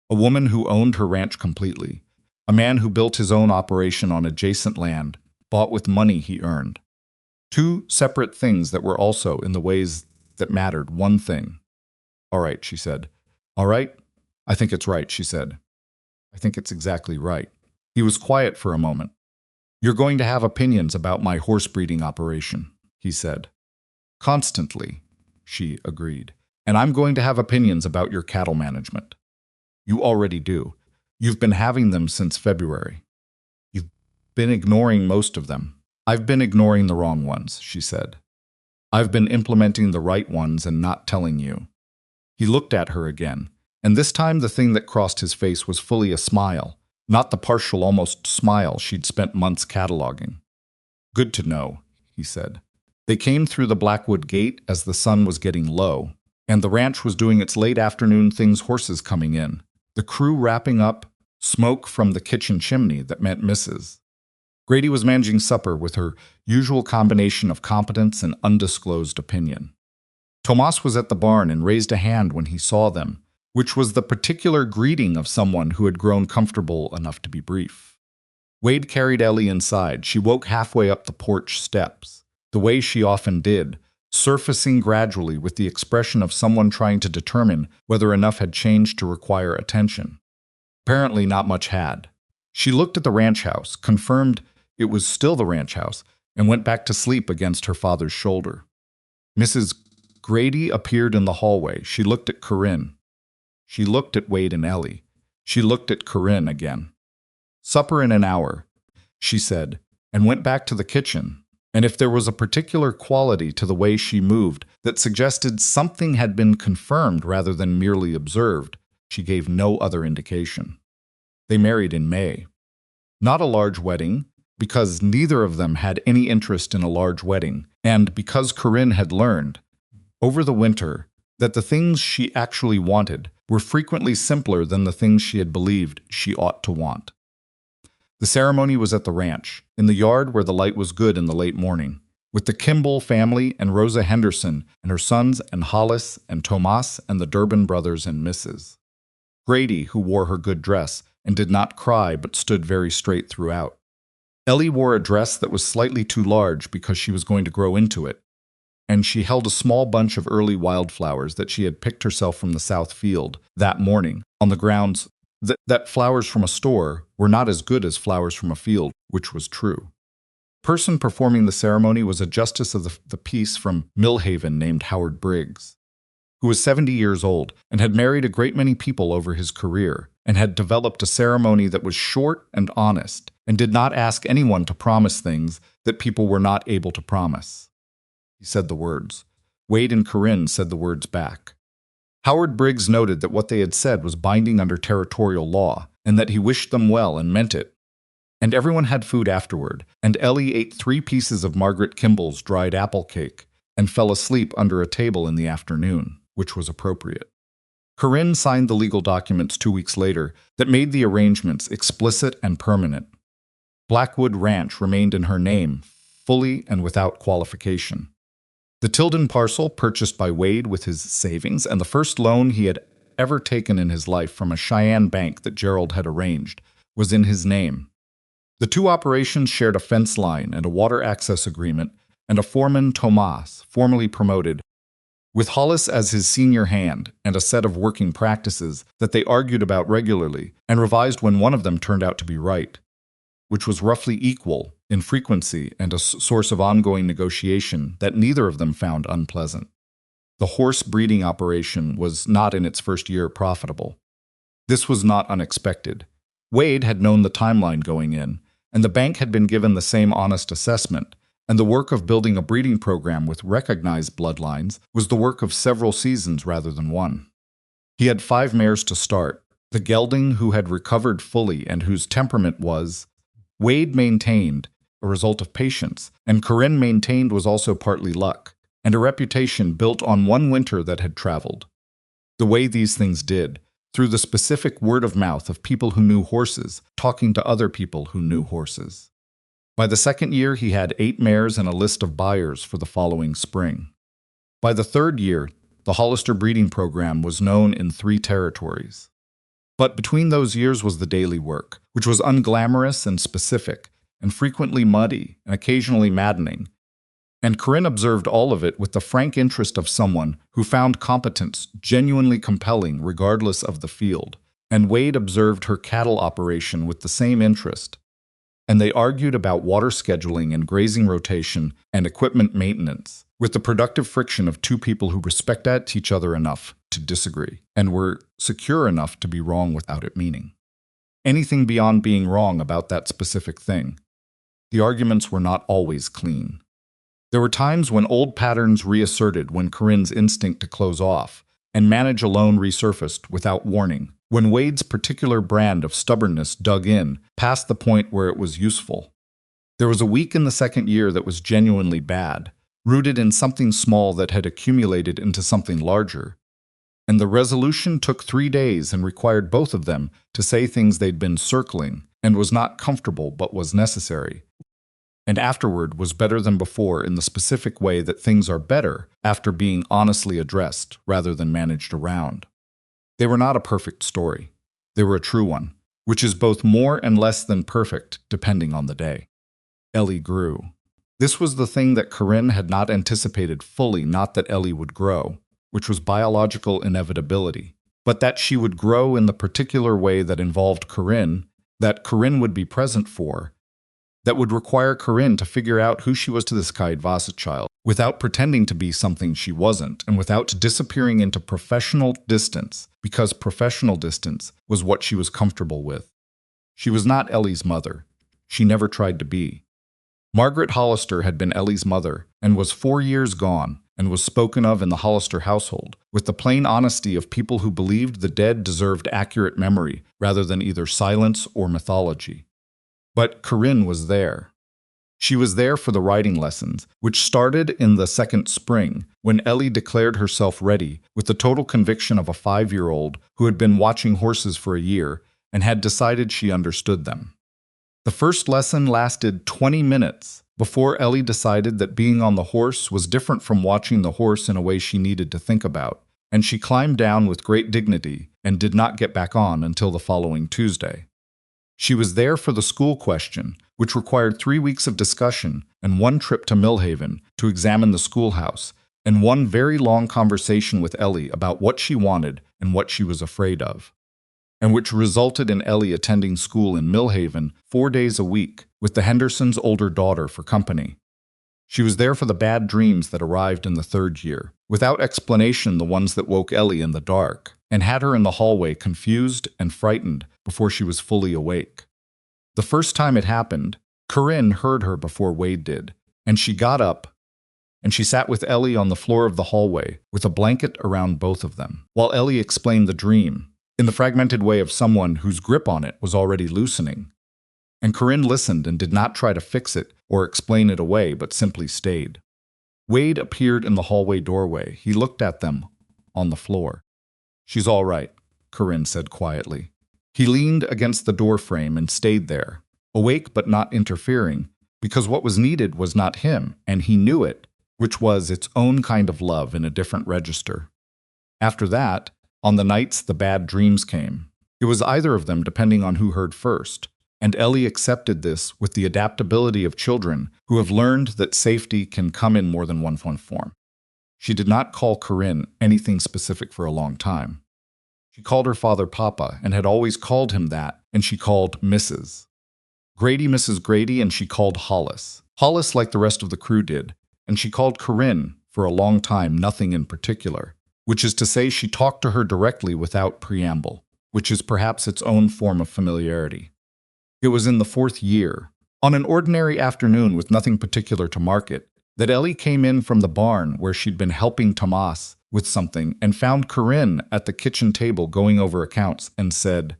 A woman who owned her ranch completely. A man who built his own operation on adjacent land, bought with money he earned. 2 separate things that were also, in the ways that mattered, one thing. All right, she said. All right? I think it's right, she said. I think it's exactly right. He was quiet for a moment. You're going to have opinions about my horse breeding operation, he said. Constantly, she agreed. And I'm going to have opinions about your cattle management. You already do. You've been having them since February. You've been ignoring most of them. I've been ignoring the wrong ones, she said. I've been implementing the right ones and not telling you. He looked at her again, and this time the thing that crossed his face was fully a smile, not the partial, almost smile she'd spent months cataloging. Good to know, he said. They came through the Blackwood gate as the sun was getting low, and the ranch was doing its late afternoon things, horses coming in, the crew wrapping up, smoke from the kitchen chimney that meant Mrs. Grady was managing supper with her usual combination of competence and undisclosed opinion. Tomas was at the barn and raised a hand when he saw them, which was the particular greeting of someone who had grown comfortable enough to be brief. Wade carried Ellie inside. She woke halfway up the porch steps, the way she often did, surfacing gradually with the expression of someone trying to determine whether enough had changed to require attention. Apparently not much had. She looked at the ranch house, confirmed it was still the ranch house, and went back to sleep against her father's shoulder. Mrs. Grady appeared in the hallway. She looked at Corinne. She looked at Wade and Ellie. She looked at Corinne again. Supper in an hour, she said, and went back to the kitchen. And if there was a particular quality to the way she moved that suggested something had been confirmed rather than merely observed, she gave no other indication. They married in May. Not a large wedding, because neither of them had any interest in a large wedding, and because Corinne had learned, over the winter, that the things she actually wanted were frequently simpler than the things she had believed she ought to want. The ceremony was at the ranch, in the yard where the light was good in the late morning, with the Kimball family and Rosa Henderson and her sons and Hollis and Tomas and the Durbin brothers and Mrs. Grady, who wore her good dress and did not cry but stood very straight throughout. Ellie wore a dress that was slightly too large because she was going to grow into it, and she held a small bunch of early wildflowers that she had picked herself from the south field that morning on the grounds that flowers from a store were not as good as flowers from a field, which was true. The person performing the ceremony was a justice of the peace from Millhaven named Howard Briggs, who was 70 years old and had married a great many people over his career and had developed a ceremony that was short and honest and did not ask anyone to promise things that people were not able to promise. He said the words. Wade and Corinne said the words back. Howard Briggs noted that what they had said was binding under territorial law, and that he wished them well and meant it. And everyone had food afterward, and Ellie ate 3 pieces of Margaret Kimball's dried apple cake and fell asleep under a table in the afternoon, which was appropriate. Corinne signed the legal documents 2 weeks later that made the arrangements explicit and permanent. Blackwood Ranch remained in her name, fully and without qualification. The Tilden parcel, purchased by Wade with his savings and the first loan he had ever taken in his life from a Cheyenne bank that Gerald had arranged, was in his name. The 2 operations shared a fence line and a water access agreement, and a foreman, Tomas, formally promoted, with Hollis as his senior hand, and a set of working practices that they argued about regularly and revised when one of them turned out to be right, which was roughly equal in frequency and a source of ongoing negotiation that neither of them found unpleasant. The horse breeding operation was not in its first year profitable. This was not unexpected. Wade had known the timeline going in, and the bank had been given the same honest assessment, and the work of building a breeding program with recognized bloodlines was the work of several seasons rather than one. He had 5 mares to start, the gelding who had recovered fully and whose temperament was, Wade maintained, a result of patience, and Corinne maintained was also partly luck, and a reputation built on one winter that had traveled. The way these things did, through the specific word of mouth of people who knew horses, talking to other people who knew horses. By the 2nd year, he had 8 mares and a list of buyers for the following spring. By the 3rd year, the Hollister breeding program was known in 3 territories. But between those years was the daily work, which was unglamorous and specific, and frequently muddy and occasionally maddening. And Corinne observed all of it with the frank interest of someone who found competence genuinely compelling regardless of the field, and Wade observed her cattle operation with the same interest. And they argued about water scheduling and grazing rotation and equipment maintenance, with the productive friction of two people who respect each other enough to disagree, and were secure enough to be wrong without it meaning anything beyond being wrong about that specific thing. The arguments were not always clean. There were times when old patterns reasserted, when Corinne's instinct to close off and manage alone resurfaced without warning, when Wade's particular brand of stubbornness dug in past the point where it was useful. There was a week in the second year that was genuinely bad, rooted in something small that had accumulated into something larger. And the resolution took 3 days and required both of them to say things they'd been circling and was not comfortable but was necessary. And afterward was better than before in the specific way that things are better after being honestly addressed rather than managed around. They were not a perfect story. They were a true one, which is both more and less than perfect depending on the day. Ellie grew. This was the thing that Corinne had not anticipated fully, not that Ellie would grow, which was biological inevitability, but that she would grow in the particular way that involved Corinne, that Corinne would be present for, that would require Corinne to figure out who she was to this Kaidvasa child, without pretending to be something she wasn't, and without disappearing into professional distance, because professional distance was what she was comfortable with. She was not Ellie's mother. She never tried to be. Margaret Hollister had been Ellie's mother, and was 4 years gone, and was spoken of in the Hollister household, with the plain honesty of people who believed the dead deserved accurate memory, rather than either silence or mythology. But Corinne was there. She was there for the writing lessons, which started in the second spring, when Ellie declared herself ready, with the total conviction of a 5-year-old who had been watching horses for a year and had decided she understood them. The first lesson lasted 20 minutes before Ellie decided that being on the horse was different from watching the horse in a way she needed to think about, and she climbed down with great dignity and did not get back on until the following Tuesday. She was there for the school question, which required 3 weeks of discussion and 1 trip to Millhaven to examine the schoolhouse, and 1 very long conversation with Ellie about what she wanted and what she was afraid of, and which resulted in Ellie attending school in Millhaven 4 days a week with the Hendersons' older daughter for company. She was there for the bad dreams that arrived in the 3rd year, without explanation, the ones that woke Ellie in the dark, and had her in the hallway confused and frightened before she was fully awake. The first time it happened, Corinne heard her before Wade did, and she got up, and she sat with Ellie on the floor of the hallway with a blanket around both of them, while Ellie explained the dream, in the fragmented way of someone whose grip on it was already loosening. And Corinne listened and did not try to fix it or explain it away, but simply stayed. Wade appeared in the hallway doorway. He looked at them on the floor. "She's all right," Corinne said quietly. He leaned against the door frame and stayed there, awake but not interfering, because what was needed was not him, and he knew it, which was its own kind of love in a different register. After that, on the nights the bad dreams came. It was either of them depending on who heard first, and Ellie accepted this with the adaptability of children who have learned that safety can come in more than one form. She did not call Corinne anything specific for a long time. She called her father Papa and had always called him that, and she called Mrs. Grady Mrs. Grady, and she called Hollis like the rest of the crew did, and she called Corinne, for a long time, nothing in particular, which is to say she talked to her directly without preamble, which is perhaps its own form of familiarity. It was in the 4th year, on an ordinary afternoon with nothing particular to mark it, that Ellie came in from the barn where she'd been helping Tomas with something and found Corinne at the kitchen table going over accounts and said,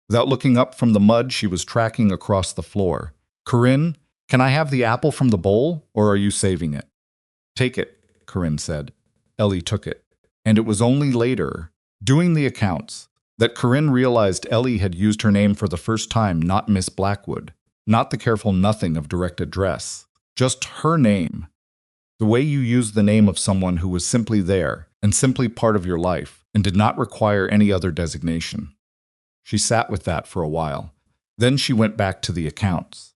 without looking up from the mud she was tracking across the floor, "Corinne, can I have the apple from the bowl, or are you saving it?" "Take it," Corinne said. Ellie took it, and it was only later, doing the accounts, that Corinne realized Ellie had used her name for the first time, not Miss Blackwood, not the careful nothing of direct address, just her name. The way you use the name of someone who was simply there and simply part of your life and did not require any other designation. She sat with that for a while. Then she went back to the accounts.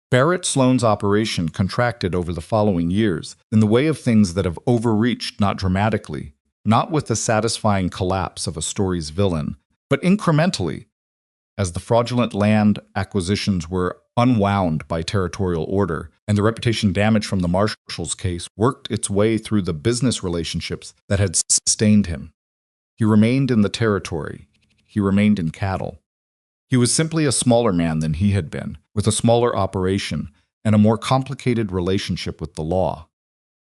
Barrett Sloane's operation contracted over the following years in the way of things that have overreached, not dramatically, not with the satisfying collapse of a story's villain, but incrementally, as the fraudulent land acquisitions were unwound by territorial order, and the reputation damage from the Marshall's case worked its way through the business relationships that had sustained him. He remained in the territory. He remained in cattle. He was simply a smaller man than he had been, with a smaller operation and a more complicated relationship with the law.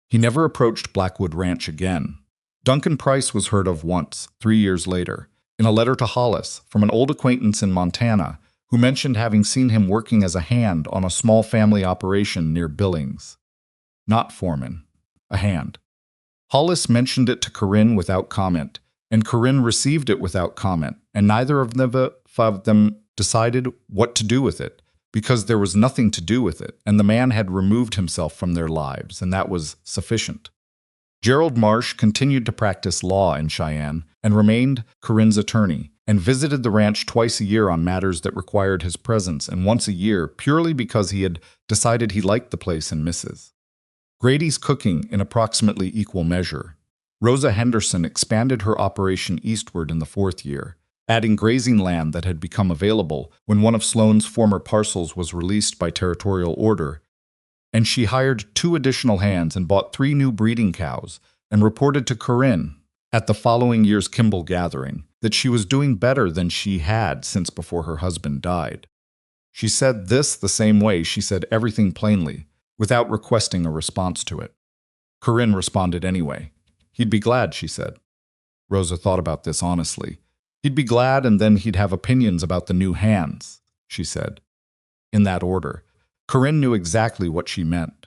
He never approached Blackwood Ranch again. Duncan Price was heard of once, 3 years later, in a letter to Hollis from an old acquaintance in Montana who mentioned having seen him working as a hand on a small family operation near Billings. Not foreman, a hand. Hollis mentioned it to Corinne without comment, and Corinne received it without comment, and neither of them decided what to do with it, because there was nothing to do with it, and the man had removed himself from their lives, and that was sufficient. Gerald Marsh continued to practice law in Cheyenne and remained Corinne's attorney, and visited the ranch twice a year on matters that required his presence, and once a year purely because he had decided he liked the place and Mrs. Grady's cooking in approximately equal measure. Rosa Henderson expanded her operation eastward in the 4th year, adding grazing land that had become available when one of Sloan's former parcels was released by territorial order, and she hired 2 additional hands and bought 3 new breeding cows, and reported to Corinne at the following year's Kimball gathering that she was doing better than she had since before her husband died. She said this the same way she said everything plainly, without requesting a response to it. Corinne responded anyway. He'd be glad, she said. Rosa thought about this honestly. He'd be glad, and then he'd have opinions about the new hands, she said. In that order. Corinne knew exactly what she meant.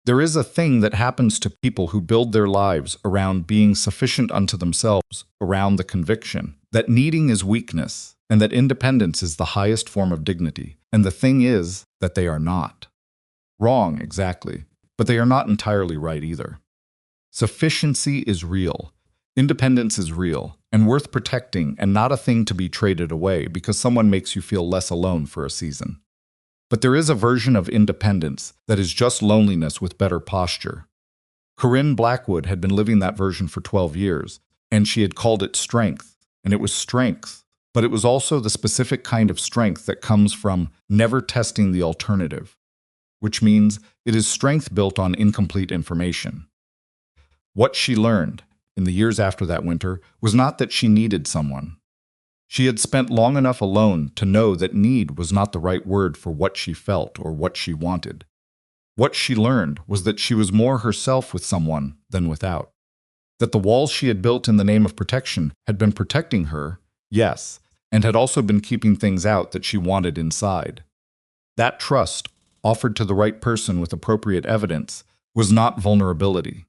There is a thing that happens to people who build their lives around being sufficient unto themselves, around the conviction that needing is weakness, and that independence is the highest form of dignity, and the thing is that they are not. Wrong, exactly, but they are not entirely right either. Sufficiency is real. Independence is real, and worth protecting, and not a thing to be traded away because someone makes you feel less alone for a season. But there is a version of independence that is just loneliness with better posture. Corinne Blackwood had been living that version for 12 years, and she had called it strength, and it was strength, but it was also the specific kind of strength that comes from never testing the alternative, which means it is strength built on incomplete information. What she learned in the years after that winter was not that she needed someone. She had spent long enough alone to know that need was not the right word for what she felt or what she wanted. What she learned was that she was more herself with someone than without. That the walls she had built in the name of protection had been protecting her, yes, and had also been keeping things out that she wanted inside. That trust, offered to the right person with appropriate evidence, was not vulnerability.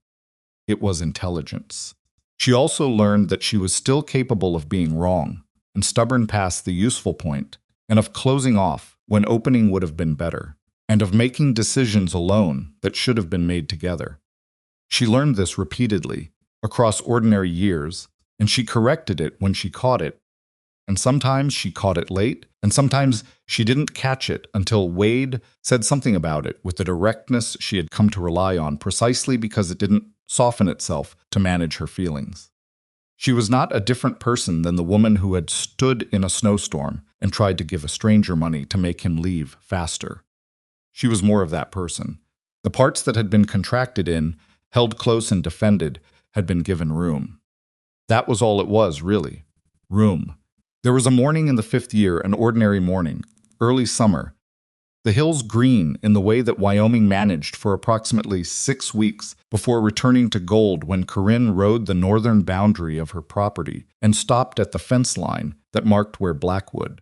It was intelligence. She also learned that she was still capable of being wrong, and stubborn past the useful point, and of closing off when opening would have been better, and of making decisions alone that should have been made together. She learned this repeatedly, across ordinary years, and she corrected it when she caught it. And sometimes she caught it late, and sometimes she didn't catch it until Wade said something about it with the directness she had come to rely on precisely because it didn't soften itself to manage her feelings. She was not a different person than the woman who had stood in a snowstorm and tried to give a stranger money to make him leave faster. She was more of that person. The parts that had been contracted in, held close and defended, had been given room. That was all it was, really. Room. There was a morning in the 5th year, an ordinary morning, early summer. The hills green in the way that Wyoming managed for approximately 6 weeks before returning to gold when Corinne rode the northern boundary of her property and stopped at the fence line that marked where Blackwood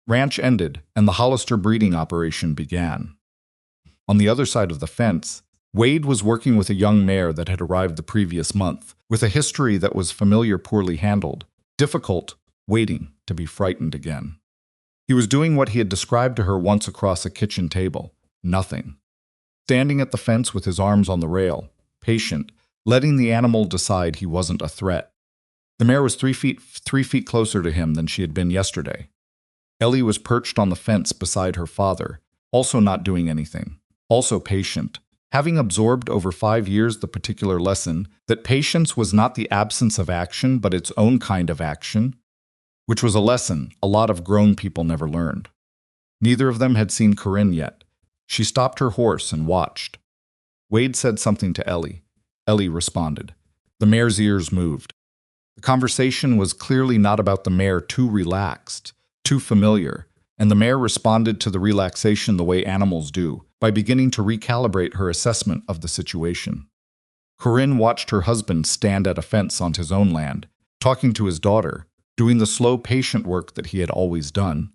Ranch ended and the Hollister breeding operation began. On the other side of the fence, Wade was working with a young mare that had arrived the previous month, with a history that was familiar poorly handled, difficult, waiting to be frightened again. He was doing what he had described to her once across a kitchen table, nothing. Standing at the fence with his arms on the rail, patient, letting the animal decide he wasn't a threat. The mare was 3 feet closer to him than she had been yesterday. Ellie was perched on the fence beside her father, also not doing anything, also patient, having absorbed over 5 years the particular lesson that patience was not the absence of action but its own kind of action, which was a lesson a lot of grown people never learned. Neither of them had seen Corinne yet. She stopped her horse and watched. Wade said something to Ellie. Ellie responded. The mare's ears moved. The conversation was clearly not about the mare too relaxed, too familiar, and the mare responded to the relaxation the way animals do, by beginning to recalibrate her assessment of the situation. Corinne watched her husband stand at a fence on his own land, talking to his daughter, doing the slow, patient work that he had always done.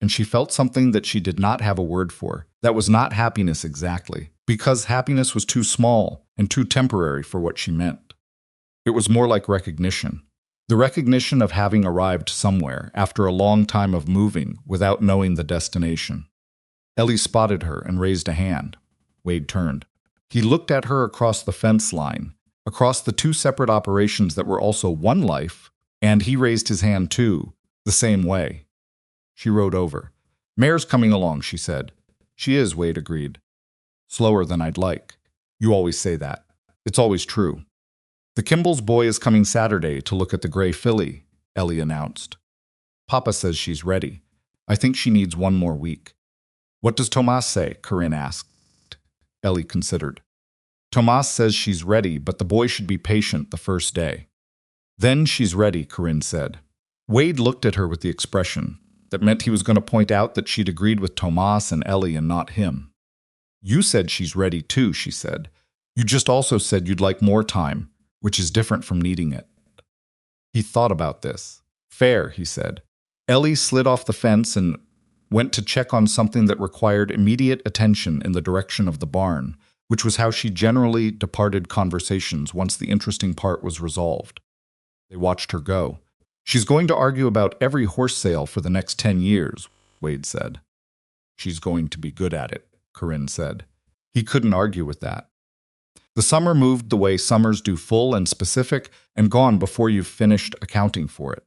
And she felt something that she did not have a word for. That was not happiness exactly, because happiness was too small and too temporary for what she meant. It was more like recognition. The recognition of having arrived somewhere after a long time of moving without knowing the destination. Ellie spotted her and raised a hand. Wade turned. He looked at her across the fence line, across the two separate operations that were also one life, and he raised his hand too, the same way. She rode over. Mare's coming along, she said. She is, Wade agreed. Slower than I'd like. You always say that. It's always true. The Kimball's boy is coming Saturday to look at the gray filly, Ellie announced. Papa says she's ready. I think she needs one more week. What does Tomas say? Corinne asked. Ellie considered. Tomas says she's ready, but the boy should be patient the first day. Then she's ready, Corinne said. Wade looked at her with the expression that meant he was going to point out that she'd agreed with Tomas and Ellie and not him. You said she's ready too, she said. You just also said you'd like more time, which is different from needing it. He thought about this. Fair, he said. Ellie slid off the fence and went to check on something that required immediate attention in the direction of the barn, which was how she generally departed conversations once the interesting part was resolved. They watched her go. She's going to argue about every horse sale for the next 10 years, Wade said. She's going to be good at it, Corinne said. He couldn't argue with that. The summer moved the way summers do, full and specific and gone before you've finished accounting for it.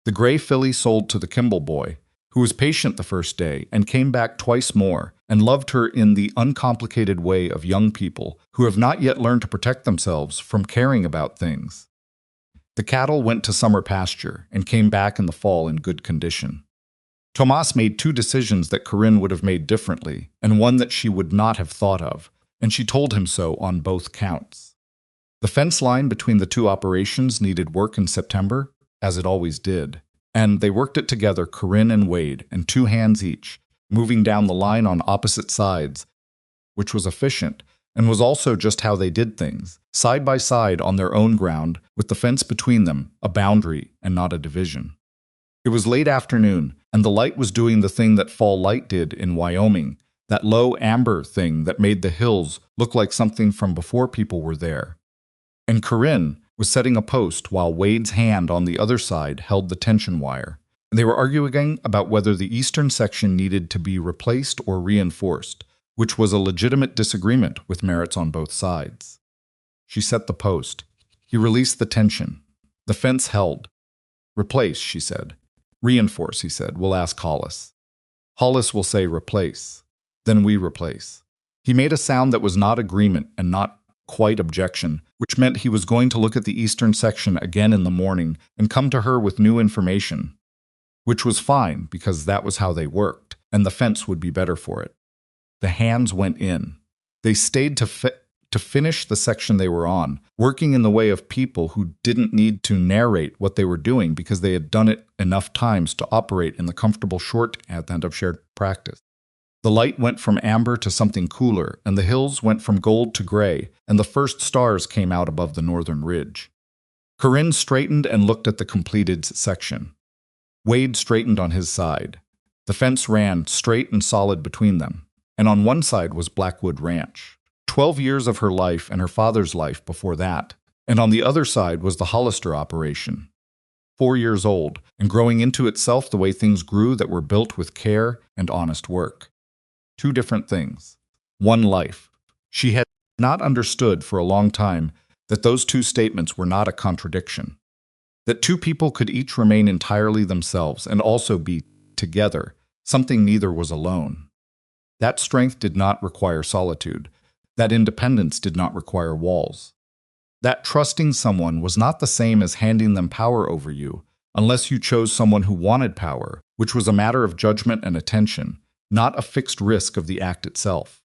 The gray filly sold to the Kimball boy, who was patient the first day and came back twice more and loved her in the uncomplicated way of young people who have not yet learned to protect themselves from caring about things. The cattle went to summer pasture and came back in the fall in good condition. Tomas made two decisions that Corinne would have made differently, and one that she would not have thought of, and she told him so on both counts. The fence line between the two operations needed work in September, as it always did, and they worked it together, Corinne and Wade, and 2 hands each, moving down the line on opposite sides, which was efficient, and was also just how they did things, side by side on their own ground, with the fence between them, a boundary and not a division. It was late afternoon, and the light was doing the thing that fall light did in Wyoming, that low amber thing that made the hills look like something from before people were there. And Corinne was setting a post while Wade's hand on the other side held the tension wire. They were arguing about whether the eastern section needed to be replaced or reinforced, which was a legitimate disagreement with merits on both sides. She set the post. He released the tension. The fence held. Replace, she said. Reinforce, he said. We'll ask Hollis. Hollis will say replace. Then we replace. He made a sound that was not agreement and not quite objection, which meant he was going to look at the eastern section again in the morning and come to her with new information, which was fine because that was how they worked, and the fence would be better for it. The hands went in. They stayed to finish the section they were on, working in the way of people who didn't need to narrate what they were doing because they had done it enough times to operate in the comfortable shorthand of shared practice. The light went from amber to something cooler, and the hills went from gold to gray, and the first stars came out above the northern ridge. Corinne straightened and looked at the completed section. Wade straightened on his side. The fence ran straight and solid between them, and on one side was Blackwood Ranch. 12 years of her life and her father's life before that, and on the other side was the Hollister operation. 4 years old, and growing into itself the way things grew that were built with care and honest work. 2 different things. 1 life. She had not understood for a long time that those 2 statements were not a contradiction. That 2 people could each remain entirely themselves and also be together, something neither was alone. That strength did not require solitude. That independence did not require walls. That trusting someone was not the same as handing them power over you, unless you chose someone who wanted power, which was a matter of judgment and attention, not a fixed risk of the act itself.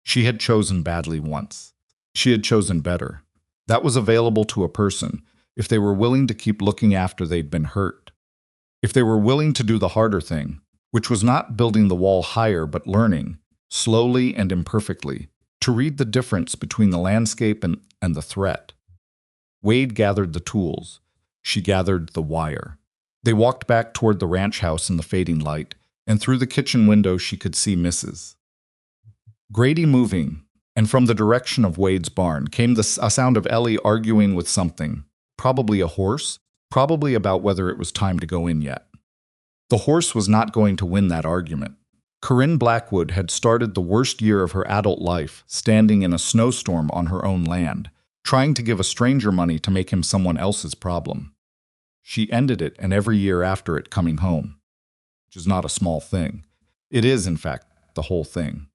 She had chosen badly once. She had chosen better. That was available to a person if they were willing to keep looking after they'd been hurt. If they were willing to do the harder thing, which was not building the wall higher but learning, slowly and imperfectly, to read the difference between the landscape and the threat. Wade gathered the tools. She gathered the wire. They walked back toward the ranch house in the fading light, and through the kitchen window she could see Mrs. Grady moving, and from the direction of Wade's barn came a sound of Ellie arguing with something, probably a horse, probably about whether it was time to go in yet. The horse was not going to win that argument. Corinne Blackwood had started the worst year of her adult life, standing in a snowstorm on her own land, trying to give a stranger money to make him someone else's problem. She ended it, and every year after it, coming home. Which is not a small thing. It is, in fact, the whole thing.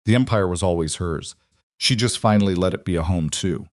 The empire was always hers. She just finally let it be a home, too.